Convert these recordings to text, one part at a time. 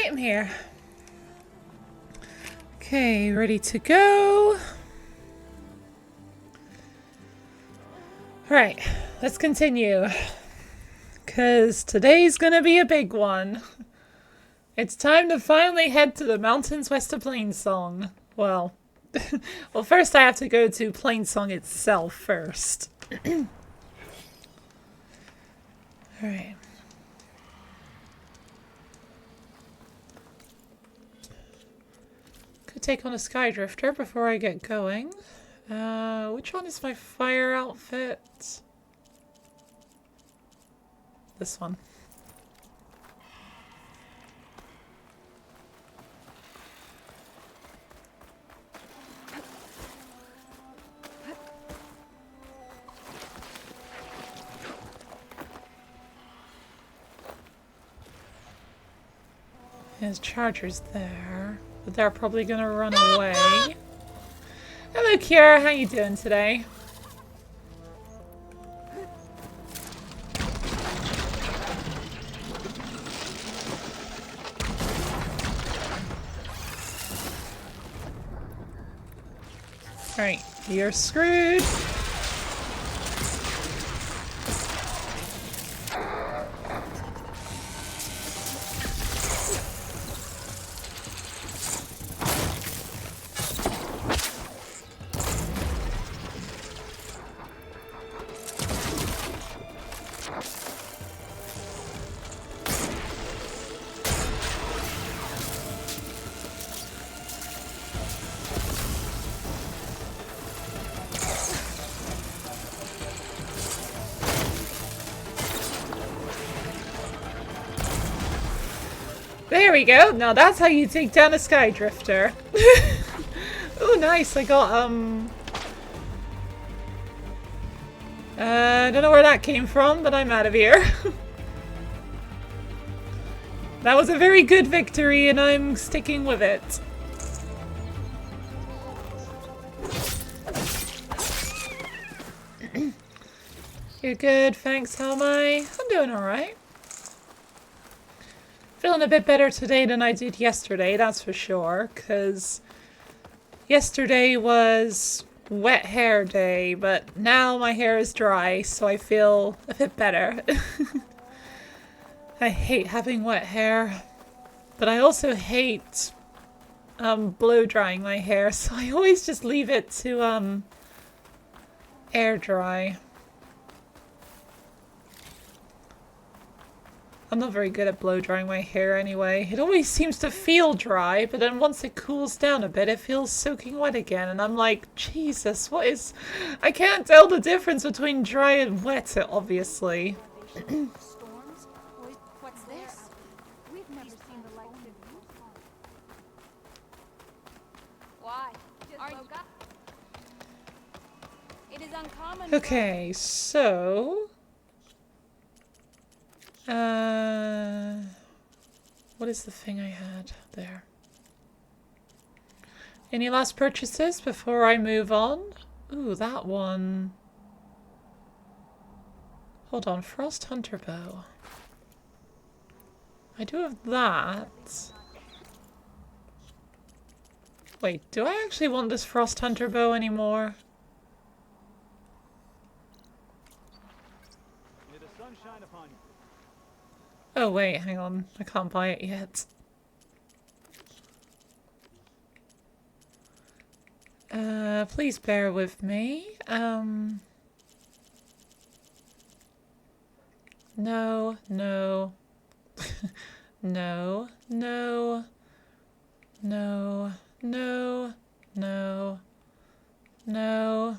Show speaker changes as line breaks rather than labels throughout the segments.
Alright, I'm here. Okay, ready to go. Alright, let's continue. Because today's gonna be a big one. It's time to finally head to the mountains west of Plainsong. Well, well, first I have to go to Plainsong itself first. Alright. Could take on a Skydrifter before I get going. Which one is my fire outfit? This one. There's chargers there, but they're probably gonna run away. Hello, Kiara. How you doing today? Alright, you're screwed. There we go. Now that's how you take down a Skydrifter. Oh, nice. I got, I don't know where that came from, but I'm out of here. That was a very good victory, and I'm sticking with it. You're good. Thanks, how am I? I'm doing alright. Feeling a bit better today than I did yesterday, that's for sure, because yesterday was wet hair day, but now my hair is dry, so I feel a bit better. I hate having wet hair, but I also hate blow drying my hair, so I always just leave it to air dry. I'm not very good at blow drying my hair anyway. It always seems to feel dry, but then once it cools down a bit, it feels soaking wet again. And I'm like, Jesus, what is... I can't tell the difference between dry and wet, obviously.
What's this? We've never seen the like of you. Why? It is uncommon.
Okay, so... what is the thing I had there? Any last purchases before I move on? Ooh, that one. Hold on, Frost Hunter Bow. I do have that. Wait, do I actually want this Frost Hunter Bow anymore?
May the sun shine upon you.
Oh wait, hang on. I can't buy it yet. Please bear with me. No, no. No, no, no, no, no, no, no,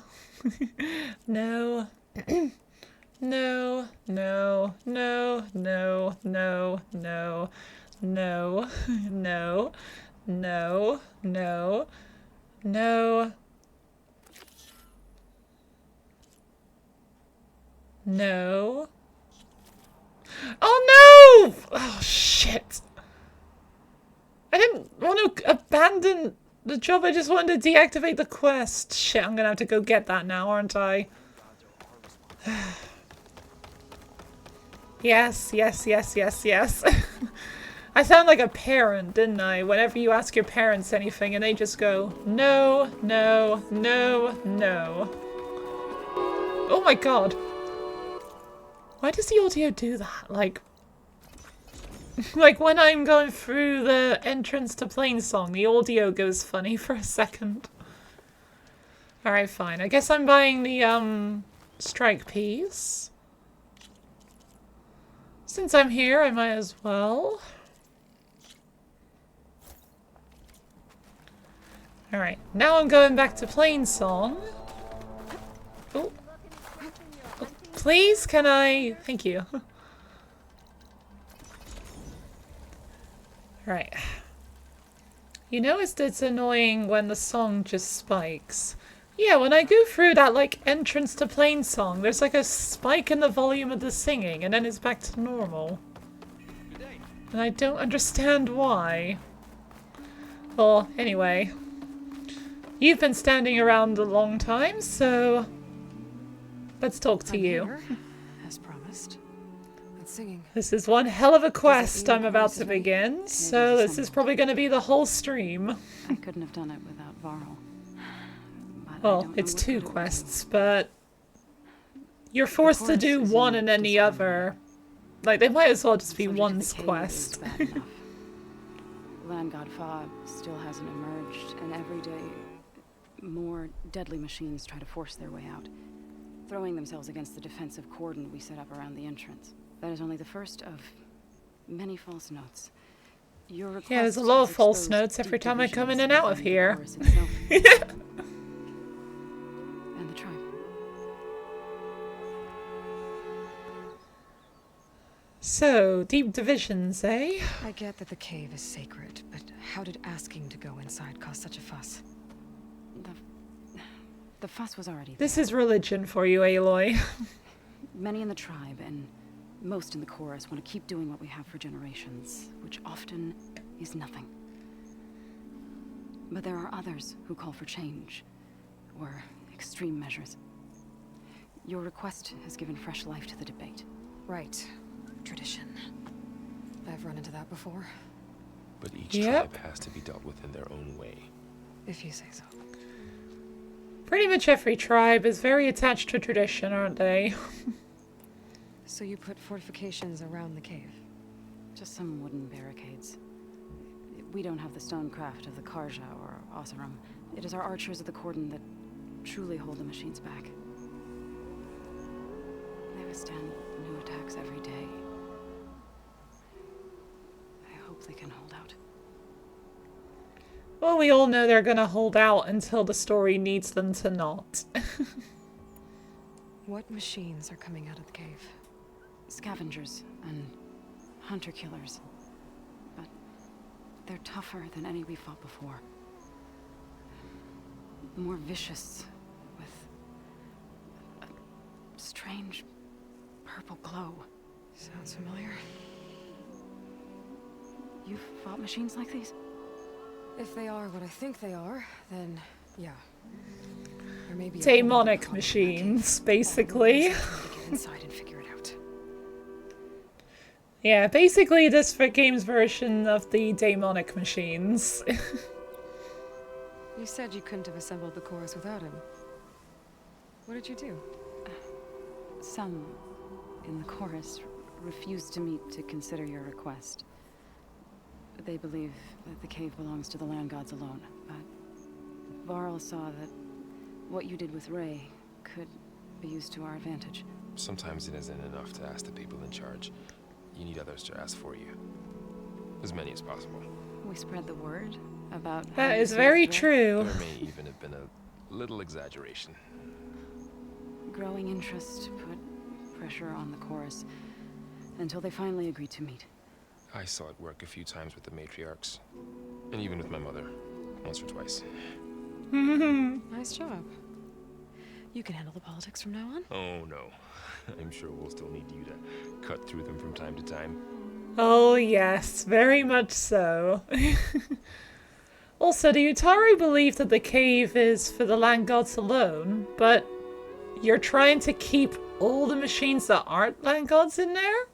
no. No, no, no, no, no, no, no, no, no, no, no, no. Oh no! Oh shit. I didn't want to abandon the job, I just wanted to deactivate the quest. Shit, I'm gonna have to go get that now, aren't I? Yes, yes, yes, yes, yes. I sound like a parent, didn't I? Whenever you ask your parents anything and they just go, no, no, no, no. Oh my god. Why does the audio do that? Like when I'm going through the entrance to Plainsong, the audio goes funny for a second. Alright, fine. I guess I'm buying the, strike piece. Since I'm here, I might as well. Alright, now I'm going back to Plainsong. Oh. Oh, please, can I? Thank you. Right. You noticed it's annoying when the song just spikes. Yeah, when I go through that, like, entrance to Plainsong, there's like a spike in the volume of the singing, and then it's back to normal. And I don't understand why. Well, anyway. You've been standing around a long time, so let's talk to you.
Here, as promised. That's singing.
This is one hell of a quest I'm about to begin, so this is probably going to be the whole stream.
I couldn't have done it without Varl.
Well, it's two quests, but you're forced to do one and then the other. Like, they might as well just be one's quest.
Land God Fog still hasn't emerged, and every day more deadly machines try to force their way out, throwing themselves against the defensive cordon we set up around the entrance. That is only the first of many false notes. Your request
Yeah, there's a lot of false
exposed
notes every
deep
time I come in
divisions
and out of
within the
here.
chorus itself. And the tribe.
So, deep divisions, eh?
I get that the cave is sacred, but how did asking to go inside cause such a fuss?
The fuss was already there.
This is religion for you, Aloy.
Many in the tribe, and most in the chorus, want to keep doing what we have for generations, which often is nothing. But there are others who call for change, or extreme measures. Your request has given fresh life to the debate.
Right. Tradition. I've run into that before.
But each
Yep.
tribe has to be dealt with in their own way.
If you say so.
Pretty much every tribe is very attached to tradition, aren't they?
So you put fortifications around the cave?
Just some wooden barricades. We don't have the stonecraft of the Karja or Oseram. It is our archers of the cordon that truly hold the machines back. They withstand new attacks every day. I hope they can hold out.
Well, we all know they're gonna hold out until the story needs them to not.
What machines are coming out of the cave?
Scavengers and hunter-killers. But they're tougher than any we fought before. More vicious, with a strange purple glow.
Sounds familiar.
You've fought machines like these?
If they are what I think they are, then yeah. There may be a
Demonic
whole
machines, basically.
to get inside and figure it out.
Yeah, basically this game's version of the demonic machines.
You said you couldn't have assembled the chorus without him. What did you do?
Some in the chorus refused to meet to consider your request. They believe that the cave belongs to the land gods alone, but Varl saw that what you did with Ray could be used to our advantage.
Sometimes it isn't enough to ask the people in charge. You need others to ask for you. As many as possible.
We spread the word about how
That
you
is
saved
very
Ray.
true.
There may even have been a little exaggeration.
Growing interest put pressure on the chorus until they finally agreed to meet.
I saw it work a few times with the matriarchs. And even with my mother. Once or twice.
Nice job. You can handle the politics from now on?
Oh no. I'm sure we'll still need you to cut through them from time to time.
Oh yes, very much so. Also, the Utaru believe that the cave is for the land gods alone, but you're trying to keep all the machines that aren't land gods in there?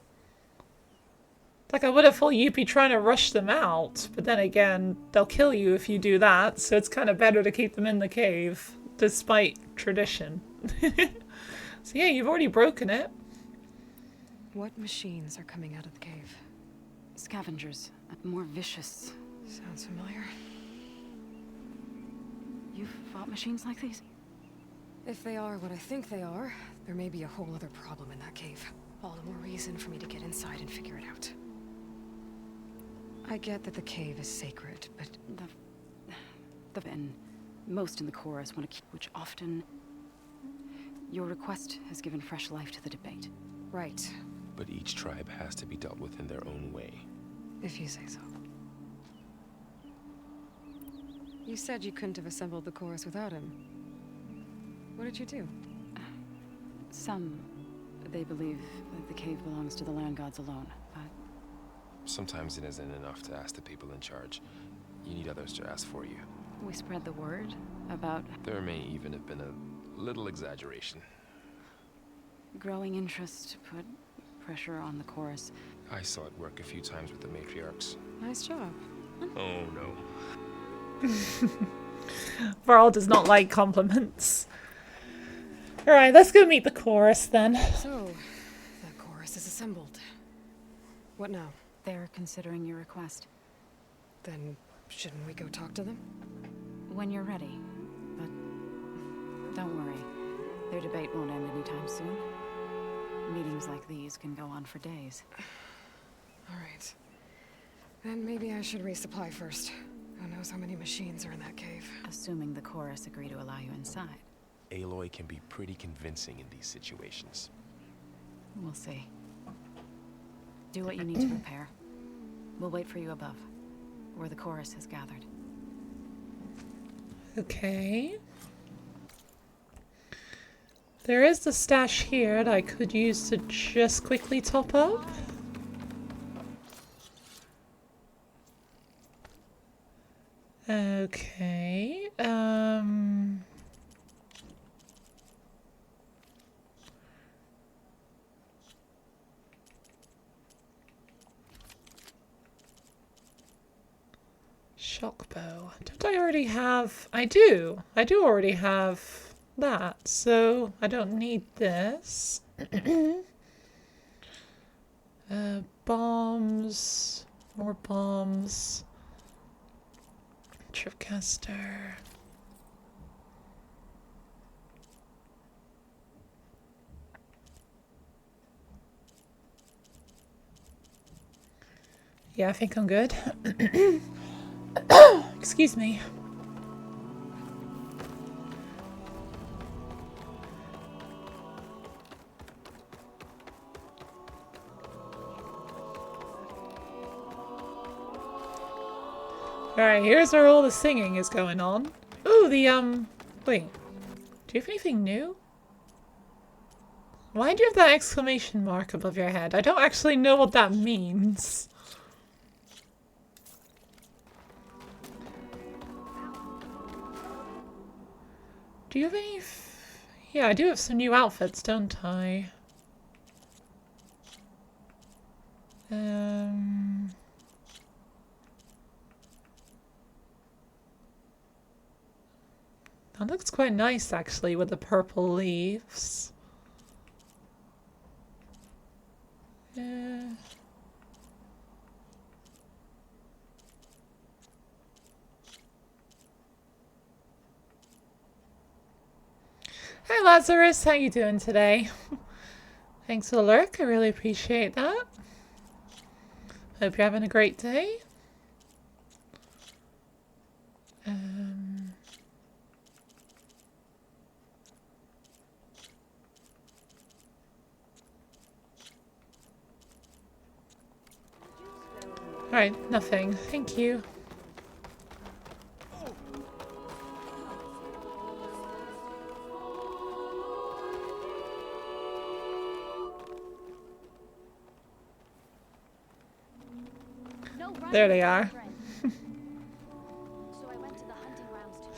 Like, I would have thought you'd be trying to rush them out, but then again, they'll kill you if you do that, so it's kind of better to keep them in the cave, despite tradition. So yeah, you've already broken it.
What machines are coming out of the cave?
Scavengers. More vicious.
Sounds familiar.
You've fought machines like these?
If they are what I think they are, there may be a whole other problem in that cave. All the more reason for me to get inside and figure it out. I get that the cave is sacred, but
And most in the chorus want to keep, which often... Your request has given fresh life to the debate.
right,
But each tribe has to be dealt with in their own way.
if you say so. You said you couldn't have assembled the chorus without him. What did you do?
Some, they believe that the cave belongs to the land gods alone, but
Sometimes it isn't enough to ask the people in charge. You need others to ask for you.
we spread the word about
There may even have been a little exaggeration.
growing interest to put pressure on the chorus.
I saw it work a few times with the matriarchs.
Nice job.
Oh no.
Varl does not like compliments. Alright, let's go meet the chorus then.
So, that chorus is assembled. What now?
They're considering your request.
Then, shouldn't we go talk to them?
When you're ready. But don't worry. Their debate won't end anytime soon. Meetings like these can go on for days.
Alright. Then maybe I should resupply first. Who knows how many machines are in that cave?
Assuming the chorus agree to allow you inside.
Aloy can be pretty convincing in these situations.
We'll see. Do what you need to prepare. We'll wait for you above, where the chorus has gathered.
Okay. There is the stash here that I could use to just quickly top up. Okay. Shockbow. Don't I already have... I do. I do already have that, so I don't need this. Bombs. More bombs. Tripcaster. Yeah, I think I'm good. Excuse me. Alright, here's where all the singing is going on. Ooh, wait. Do you have anything new? Why do you have that exclamation mark above your head? I don't actually know what that means. Do you have any... Yeah, I do have some new outfits, don't I? That looks quite nice, actually, with the purple leaves. Yeah. Hi Lazarus, how you doing today? Thanks for the lurk, I really appreciate that. Hope you're having a great day. Alright, nothing. Thank you. There they are.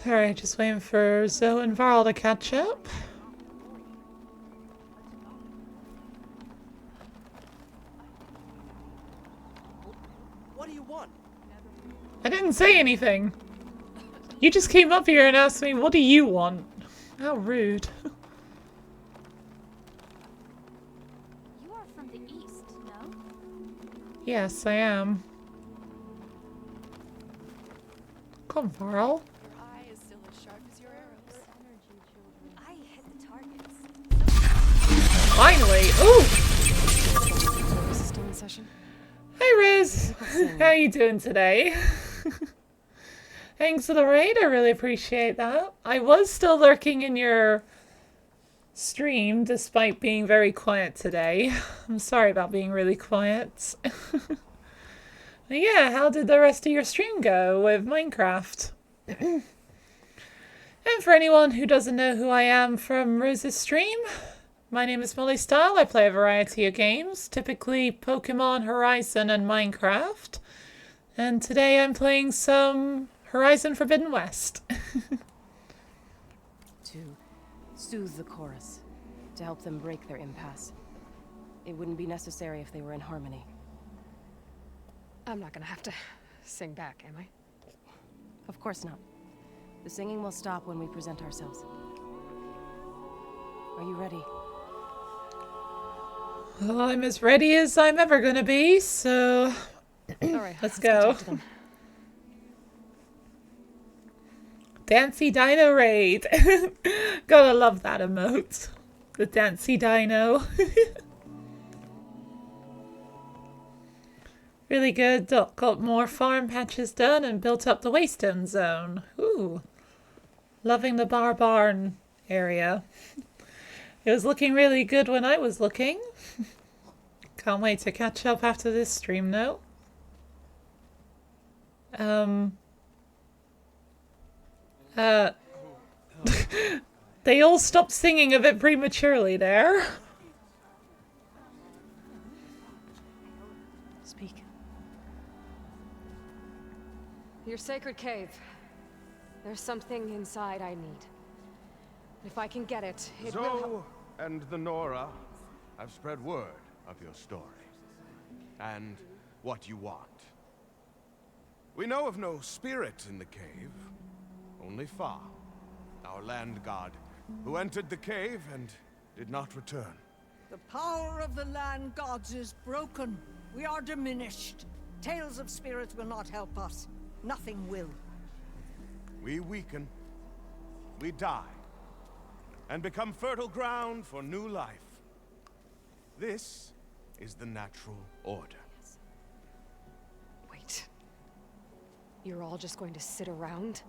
Alright, just waiting for Zoe and Varl to catch up.
What do you want?
I didn't say anything. You just came up here and asked me, what do you want? How rude.
You are from the east, no?
Yes, I am. Come, Varl.
Your eye is still as sharp as your arrows.
I hit the targets.
Finally. Ooh!
Is it still in session?
Hey, Riz. How you doing today? Thanks for the raid. I really appreciate that. I was still lurking in your stream despite being very quiet today. I'm sorry about being really quiet. Yeah, how did the rest of your stream go with Minecraft? And for anyone who doesn't know who I am from Rose's stream, my name is Molly Style. I play a variety of games, typically Pokemon, Horizon, and Minecraft. And today I'm playing some Horizon Forbidden West.
To soothe the chorus, to help them break their impasse. It wouldn't be necessary if they were in harmony.
I'm not gonna have to sing back, am I?
Of course not. The singing will stop when we present ourselves. Are you ready?
Well, I'm as ready as I'm ever gonna be, so
Alright,
let's go.
talk to them.
Dancy Dino Raid. Gotta love that emote. The Dancy Dino. Really good. Got more farm patches done and built up the Waystone zone. Ooh. Loving the barn area. It was looking really good when I was looking. Can't wait to catch up after this stream though. They all stopped singing a bit prematurely there.
Speak.
Your sacred cave. There's something inside I need. If I can get it, it will help.
Zoe and the Nora have spread word of your story. And what you want. We know of no spirit in the cave. Only Fa, our land god, who entered the cave and did not return.
The power of the land gods is broken. We are diminished. Tales of spirits will not help us. Nothing will.
We weaken, we die, and become fertile ground for new life. This is the natural order.
Wait. You're all just going to sit around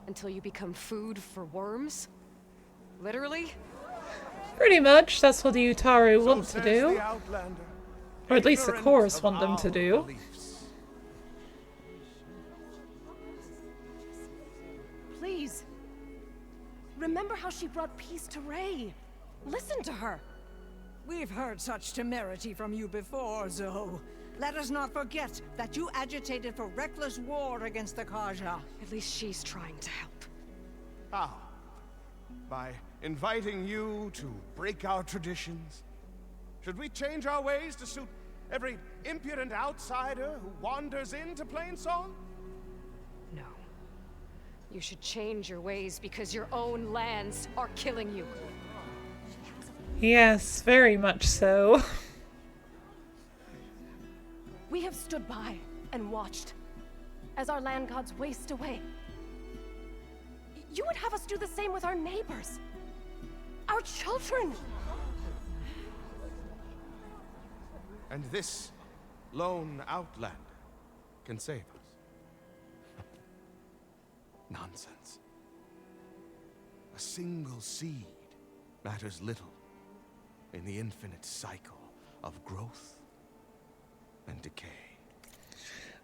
until you become food for worms? Literally?
Pretty much. That's what the Utaru
So
want to
says
do.
the Outlander,
Or at least the
ignorant
chorus
of
want them to
our
do.
beliefs.
Please. Remember how she brought peace to Ray. Listen to her.
We've heard such temerity from you before, Zoe. Let us not forget that you agitated for reckless war against the Kaja.
At least she's trying to help.
How? By inviting you to break our traditions? Should we change our ways to suit every impudent outsider who wanders into Plainsong?
No. You should change your ways because your own lands are killing you.
Yes, very much so.
We have stood by and watched as our land gods waste away. You would have us do the same with our neighbors, our children.
And this lone outlander can save us. Nonsense. A single seed matters little in the infinite cycle of growth and decay.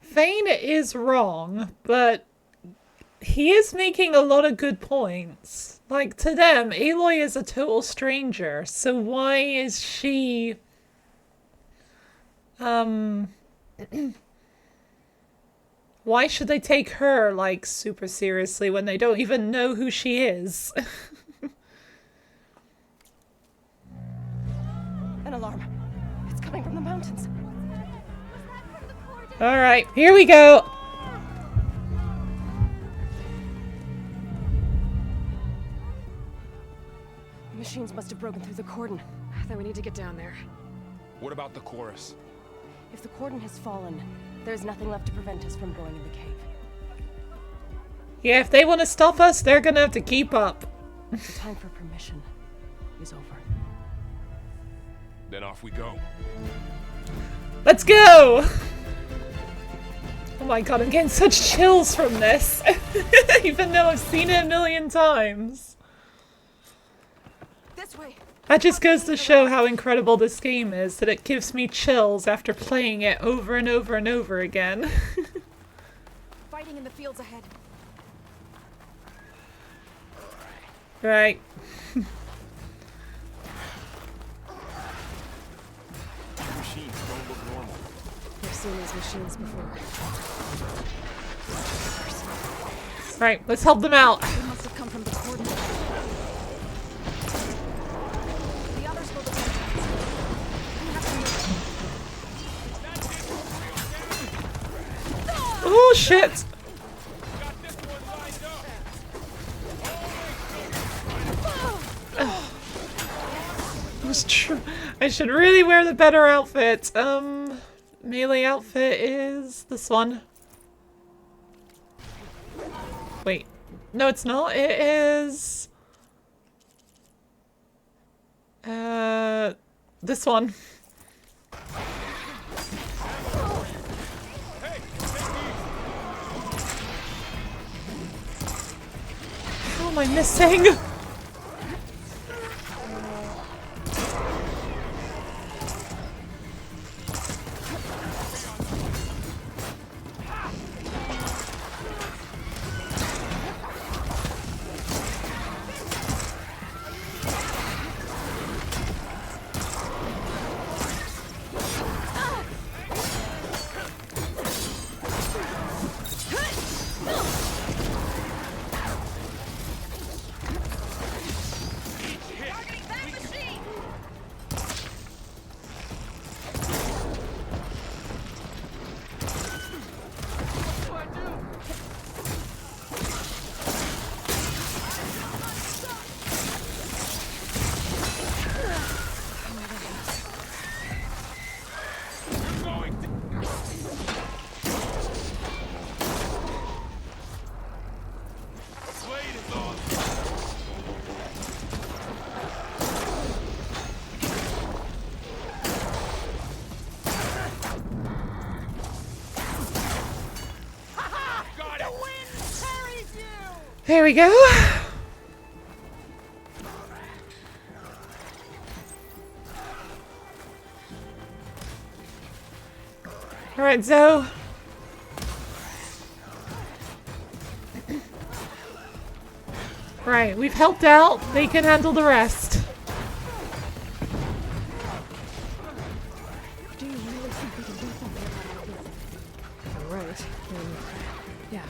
Thane is wrong, but he is making a lot of good points. Like, to them, Aloy is a total stranger, so why is she... why should they take her, like, super seriously when they don't even know who she is?
An alarm. It's coming from the mountains.
Was that from the Cordon?
Alright, here we go.
Machines must have broken through the cordon. Then we need to get down there.
What about the chorus?
If the cordon has fallen, there's nothing left to prevent us from going in the cave.
Yeah, if they want to stop us, they're gonna have to keep up.
The time for permission is over.
Then off we go.
Let's go! Oh my god, I'm getting such chills from this. Even though I've seen it a million times.
This way.
That just goes to show how incredible this game is, that it gives me chills after playing it over and over and over again.
Fighting in the fields ahead.
Right.
Machines don't look normal.
I've seen these machines before.
Right, let's help them out.
They must have come from the cordon. The others will defend us.
Oh shit! I should really wear the better outfit. Melee outfit is this one. Wait. No, it's not. It is... this one. How am I missing? There we go. Alright, Zoe. Right, we've helped out. They can handle the rest.
Do you really think we can do something about this? Right. Yeah.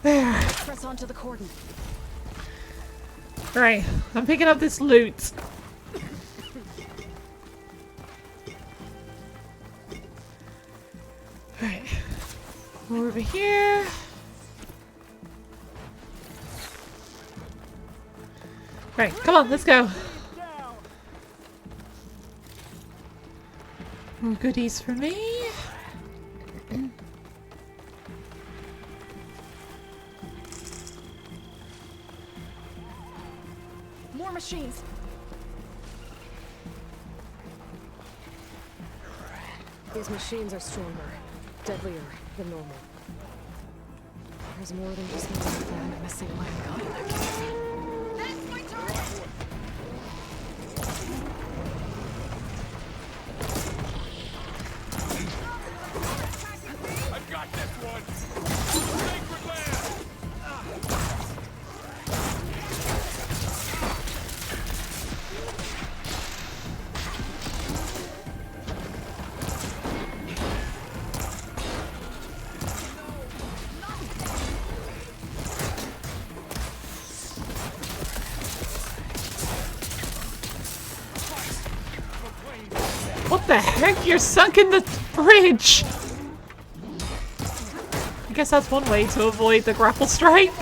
Where?
Press onto the cordon.
Right, I'm picking up this loot. Right. Over here. Right, come on, let's go. More goodies for me.
More machines. These machines are stronger, deadlier than normal. There's more than just one missing land god in that cave. That's my target!
I've got this one! Sacred land!
What the heck? You're sunk in the bridge! I guess that's one way to avoid the grapple strike.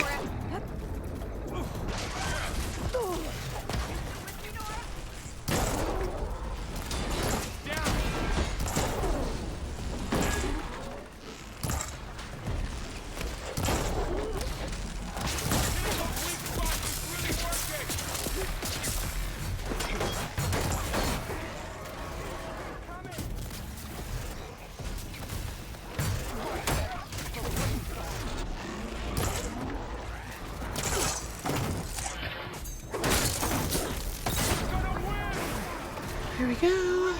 Here we go.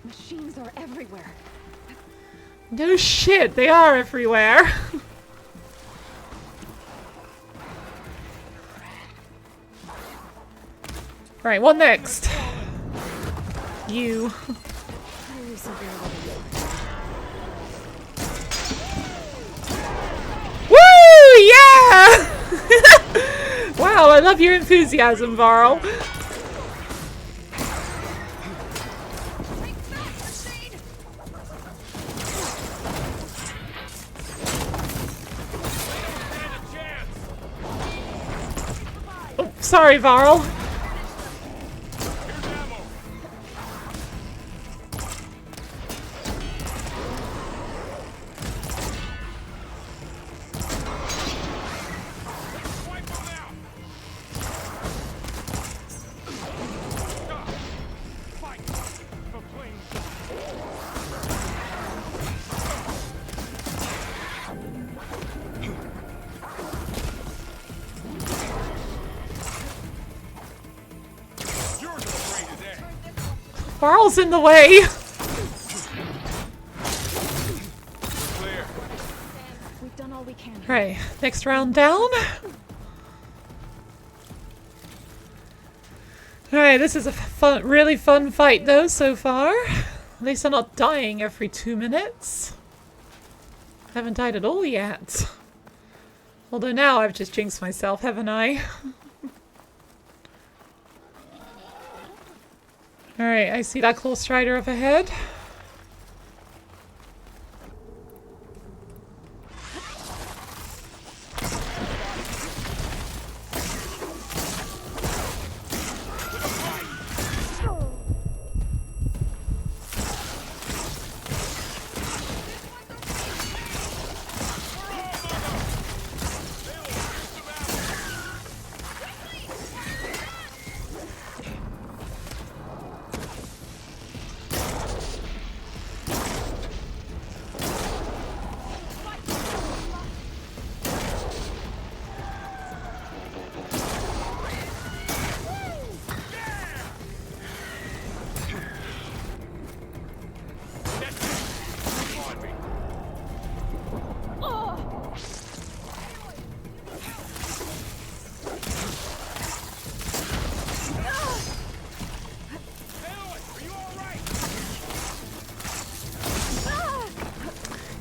Machines are everywhere.
No shit, they are everywhere. Right, what next? You. Woo! Yeah! Wow, I love your enthusiasm, Varl. Oh, sorry, Varl. Varl's in the way.
Clear.
We've done all we can.
Right, next round down. Alright, this is a really fun fight though so far. At least I'm not dying every 2 minutes. I haven't died at all yet. Although now I've just jinxed myself, haven't I? Alright, I see that Claw Strider up ahead.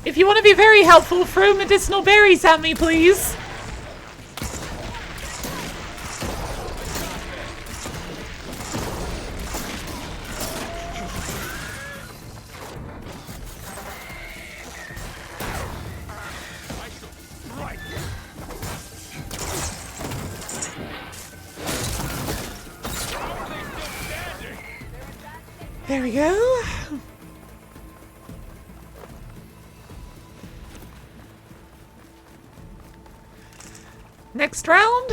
If you want to be very helpful, throw medicinal berries at me, please. There we go. Next round.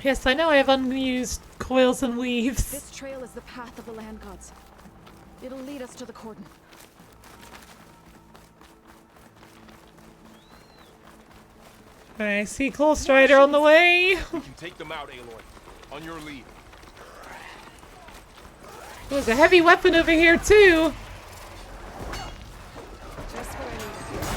Yes, I know I have unused coils and weaves.
This trail is the path of the land gods. It'll lead us to the cordon.
I see Claw Strider on the way.
We can take them out, Aloy. On your lead.
There's a heavy weapon over here, too.
Just what I needed.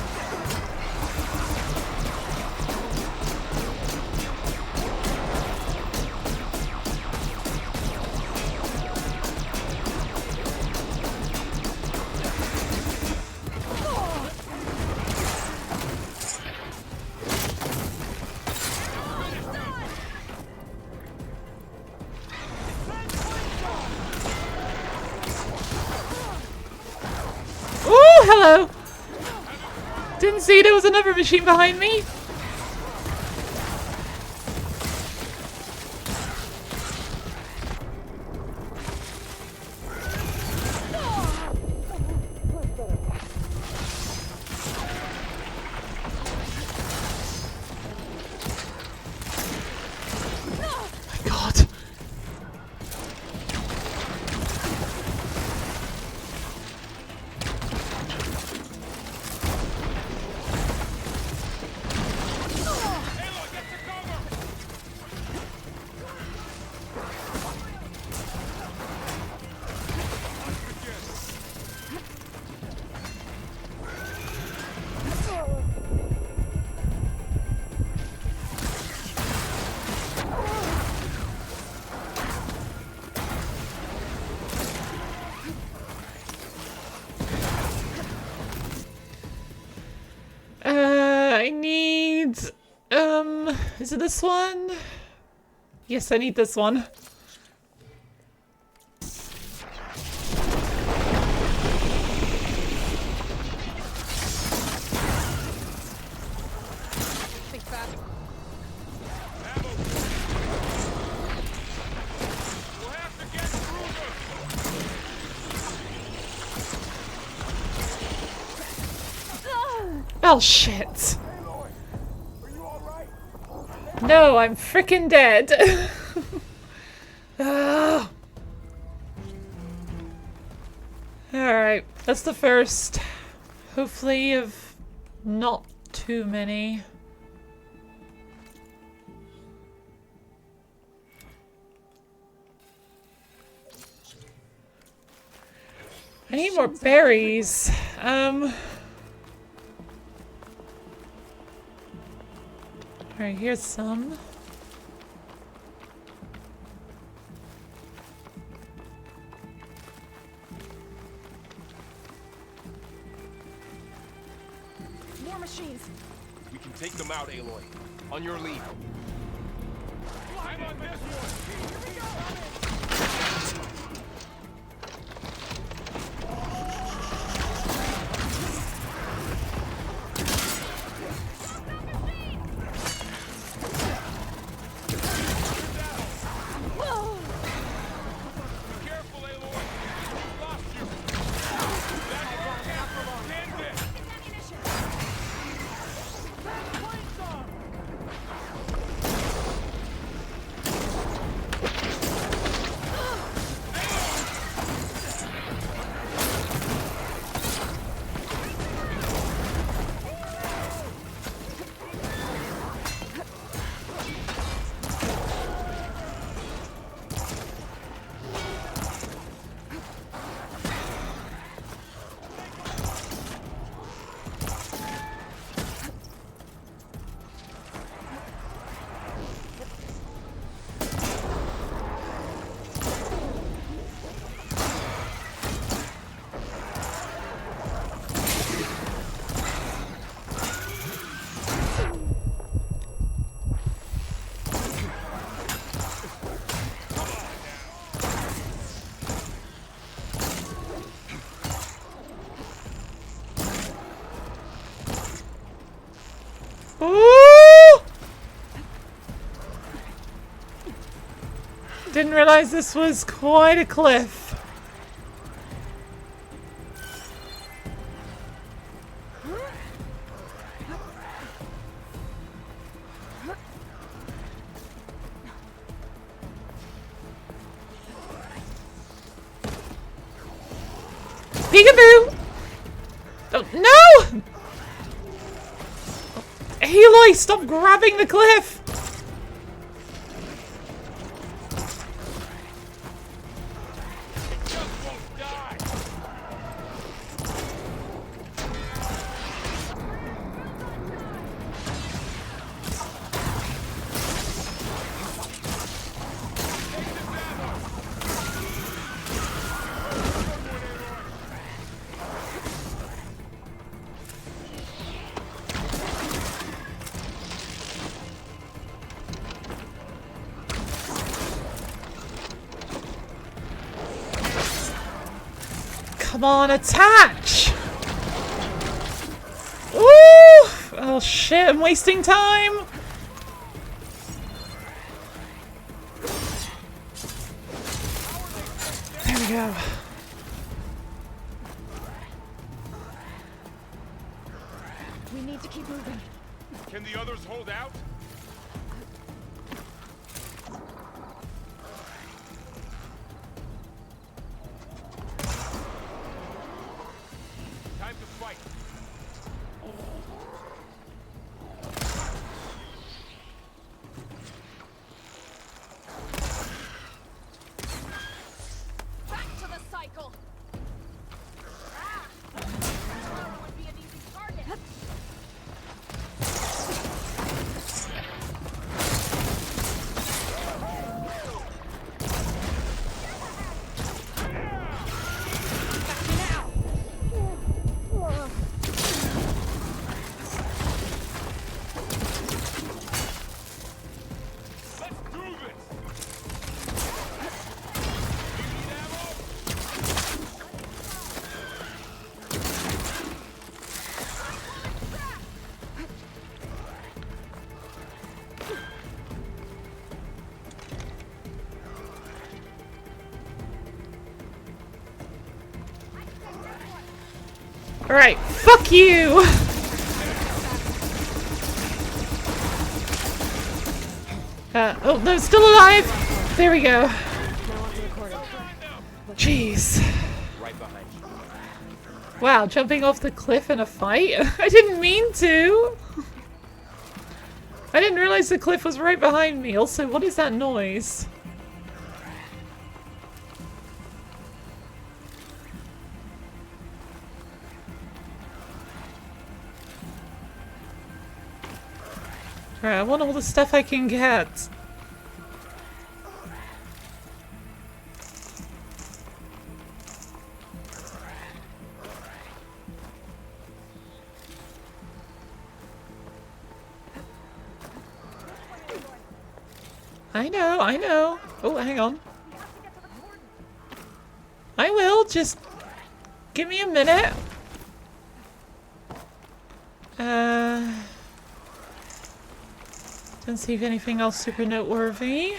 Hello! Didn't see there was another machine behind me. My God. I need, is it this one? Yes, I need this one.
Think fast.
We'll have to get through them.
Oh, shit. No, I'm freaking dead. Alright, that's the first. Hopefully of not too many. I need more berries. Alright, here's some.
More machines.
We can take them out, Aloy. On your lead. I'm on this one.
Didn't realize this was quite a cliff. Peekaboo! Oh, no! Aloy, stop grabbing the cliff! Come on, attach! Ooh! Oh shit, I'm wasting time! There we go.
We need to keep moving.
Can the others hold out? Time to fight.
Back to the cycle. Ah! That would be an easy target.
Let's do this!
Alright, fuck you! Oh, no, still alive! There we go. Jeez.
Right behind you.
Wow, jumping off the cliff in a fight? I didn't mean to! I didn't realize the cliff was right behind me. Also, what is that noise? Alright, I want all the stuff I can get. I know. Oh, hang on. I will, just give me a minute. Don't see if anything else super noteworthy.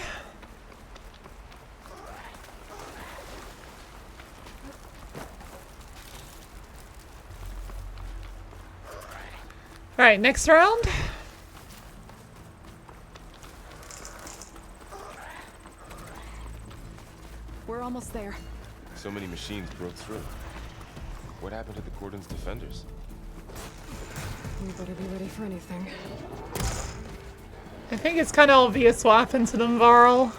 Alright, next round.
We're almost there.
So many machines broke through. What happened to the Cordon's defenders?
We better be ready for anything.
I think it's kind of obvious what happened to them, Varl.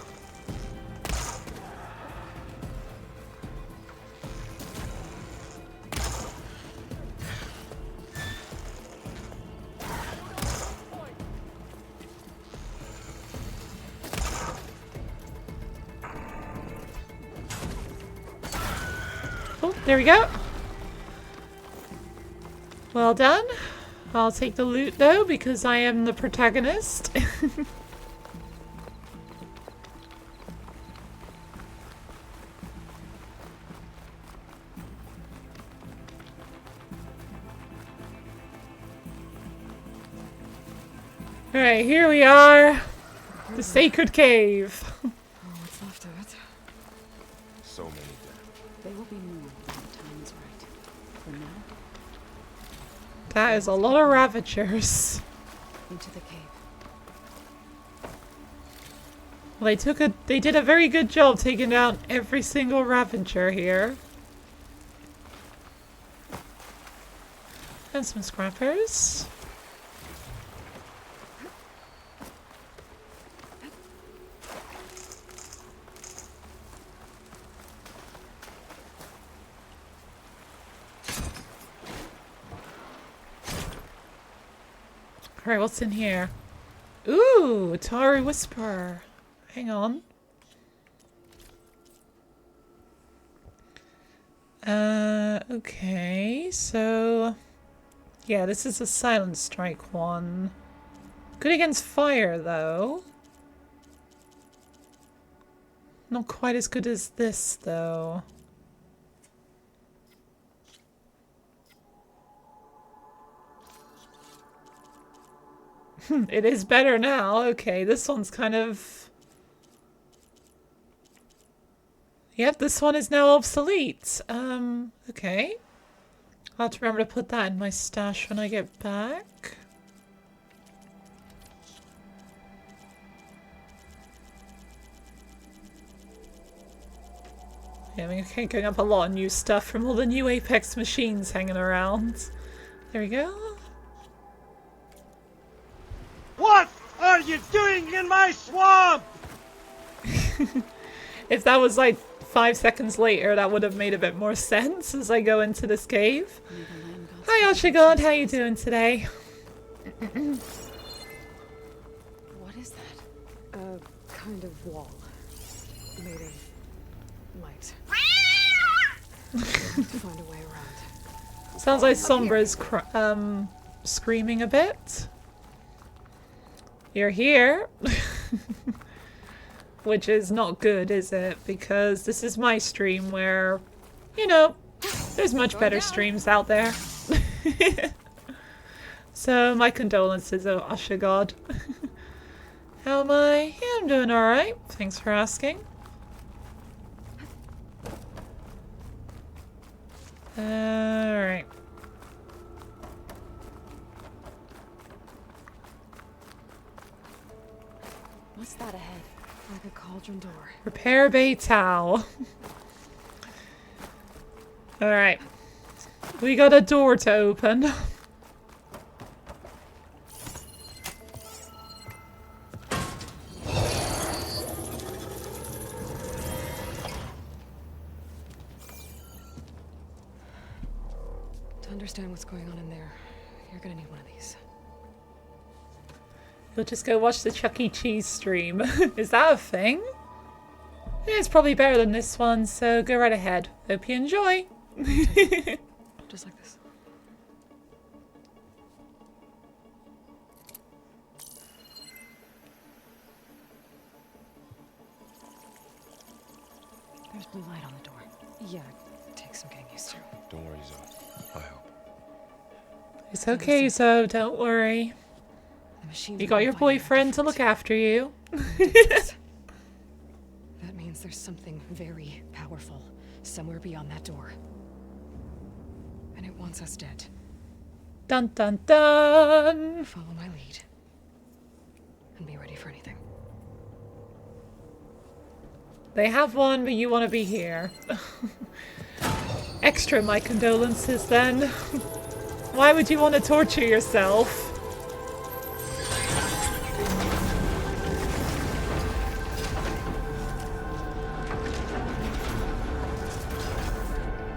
Oh, there we go. Well done. I'll take the loot though, because I am the protagonist. Alright, here we are. The Sacred Cave.
Oh, what's left of it?
so many dead.
They will be moved when the time is right. For now,
That is a lot of Ravagers.
into the cave.
Well, they did a very good job taking down every single Ravager here. And some scrappers. Alright, what's in here? Ooh, Atari Whisperer. Hang on. Okay, so... yeah, this is a Silent Strike one. Good against fire, though. Not quite as good as this, though. It is better now. Okay, this one's kind of... yep, this one is now obsolete. Okay. I'll have to remember to put that in my stash when I get back. Yeah, I mean, okay, going up a lot of new stuff from all the new Apex machines hanging around. There we go.
What are you doing in my swamp?
If that was like 5 seconds later, that would have made a bit more sense as I go into this cave. Hi, Oshigod, how you doing today?
What is that? A kind of wall. Made of light. We'll have to find a way around.
Sounds like Sombra's screaming a bit. You're here. Which is not good, is it? Because this is my stream where, you know, there's much better streams out there. So, my condolences, oh Oshigod. How am I? Yeah, I'm doing alright. Thanks for asking. Alright.
What's that ahead? Like a cauldron door.
Repair Bay Towel. Alright. We got a door to open.
To understand what's going on in there, you're gonna need one of these.
You'll just go watch the Chuck E. Cheese stream. Is that a thing? Yeah, it's probably better than this one, so go right ahead. Hope you enjoy.
Just like this.
There's blue light on the door.
Yeah, it takes some getting used to.
Don't worry, Zoe. I help.
It's okay, so don't worry.
The machines
You got your boyfriend to look after you.
That means there's something very powerful somewhere beyond that door. And it wants us dead.
Dun dun dun!
Follow my lead. And be ready for anything.
They have one, but you want to be here. Extra my condolences then. Why would you want to torture yourself?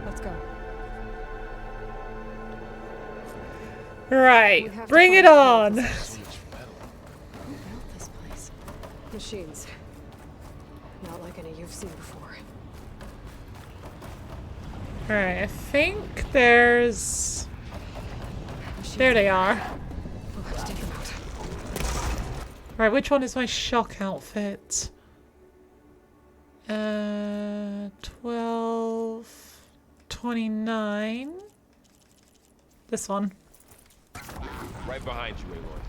Let's go.
Right, bring it on!
Who built this place? Machines. Not like any you've seen before.
Alright, I think there's... there they are.
We'll have to take them out.
Right, which one is my shock outfit? 12... 29... This one.
Right behind you, Aloy.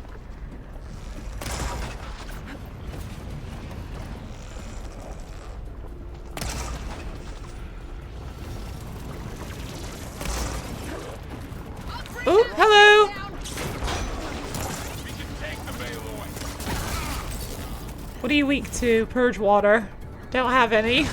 What are you weak to? Purge water. Don't have any.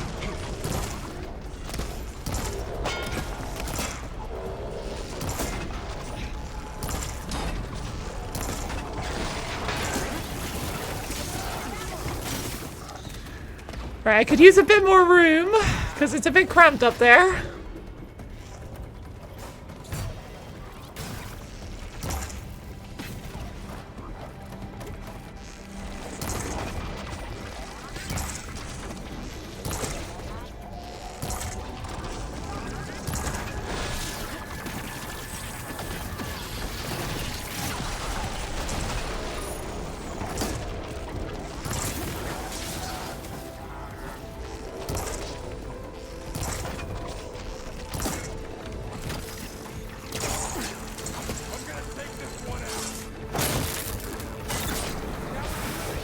Right, I could use a bit more room, because it's a bit cramped up there.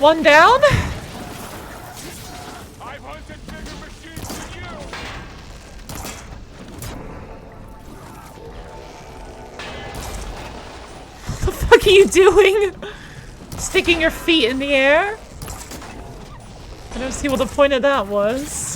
One down.
I've hunted bigger machines than you.
What the fuck are you doing? Sticking your feet in the air? I don't see what the point of that was.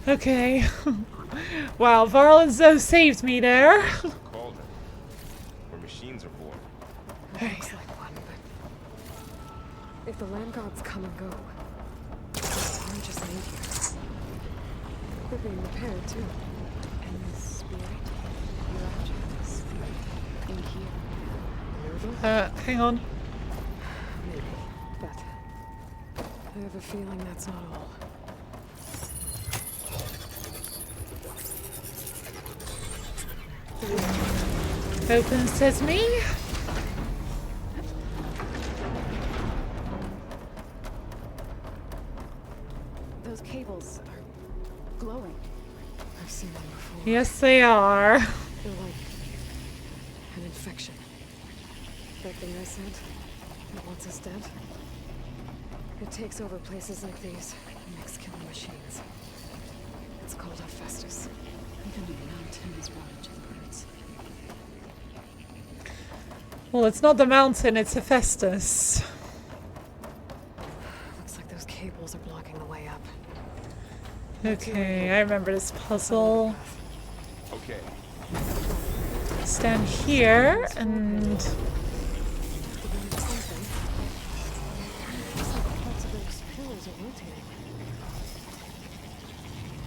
Okay. Wow, Varl and Zoe saved me there.
Called it. Where machines are born.
Looks like one, but if the land gods come and go, they aren't just made here. They're being repaired too.
And the spirit you object is in here.
Hang on.
Maybe, but I have a feeling that's not all.
Open sesame.
Those cables are glowing.
I've seen them before.
Yes, they are.
They're like an infection. That thing I said, that wants us dead. It takes over places like these and makes killing machines. It's called Hephaestus.
Even the mountain is rotted to the birds.
Well, it's not the mountain, it's Hephaestus.
Looks like those cables are blocking the way up.
Okay, I remember this puzzle.
Okay.
Stand here and...
Something. Looks like parts of those pillars are rotating.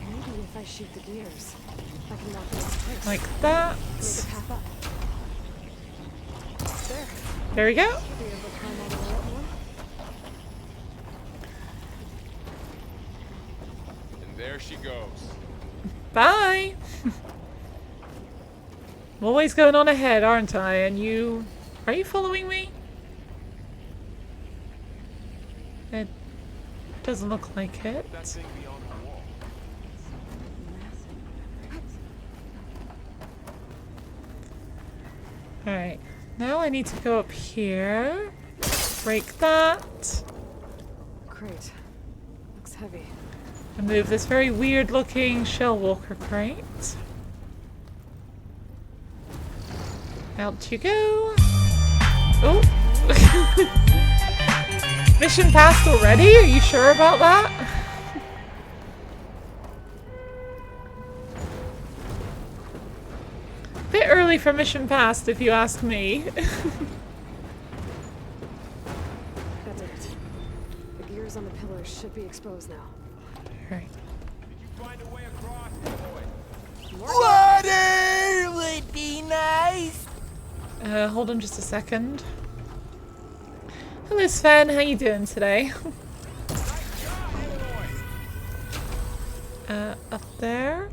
Maybe if I shoot the gears, I can lock them in place.
like that.
Make a path up. There.
There we go.
Be able to climb all the way up more.
And there she goes.
Bye. I'm always going on ahead, aren't I? And you... Are you following me? It doesn't look like it.
That thing beyond the wall.
Alright. Now I need to go up here. Break that.
Great. Looks heavy.
And move this very weird looking shell walker crate. Out you go. Oh. Mission passed already? Are you sure about that? Bit early for mission passed, if you ask me.
That did it. The gears on the pillars should be exposed now.
Right.
Did you find a way across, boy?
Water would be nice.
Hold on just a second. Hello Sven, how you doing today? Up there.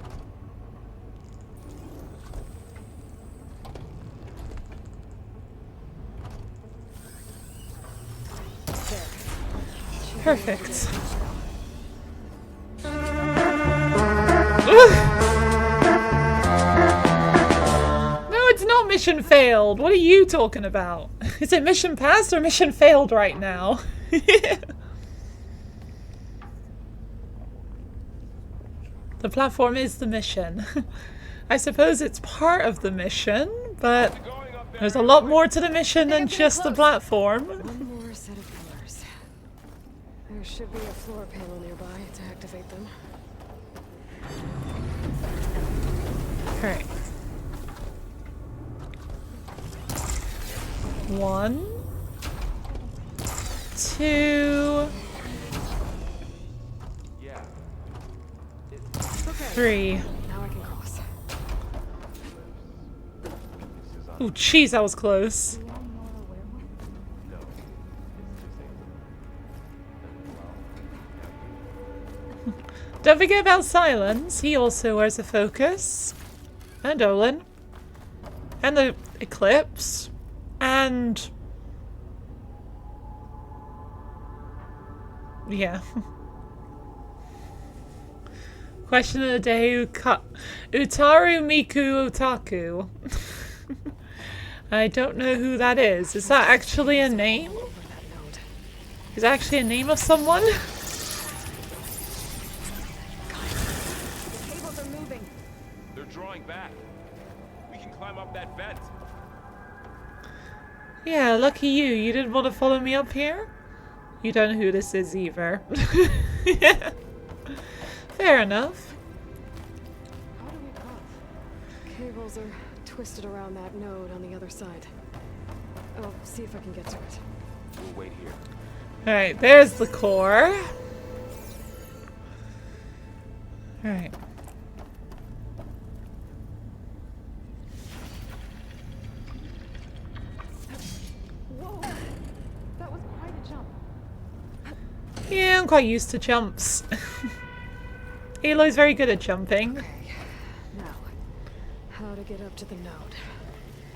There. Should
Perfect. No, it's not mission failed. What are you talking about? Is it mission passed or mission failed right now? The platform is the mission. I suppose it's part of the mission, but there's a lot more to the mission than just the platform.
One more set of pillars. There should be a floor panel nearby to activate them.
Alright. 1, 2, 3.
Now I can cross.
Oh, jeez, that was close. Don't forget about Silence. He also wears a focus. And Olin. And the Eclipse. And... yeah. Question of the day, Utaru Miku Otaku. I don't know who that is. Is that actually a name? Is that actually a name of someone?
The cables are moving.
They're drawing back. We can climb up that vent.
Yeah, lucky you. You didn't want to follow me up here? You don't know who this is either. Yeah. Fair enough.
How do we cross? Cables are twisted around that node on the other side. I'll see if I can get to it.
We'll wait here.
Alright, there's the core. Alright.
Whoa! That was quite a jump.
Yeah, I'm quite used to jumps. Aloy's very good at jumping.
Okay. Now, how to get up to the node?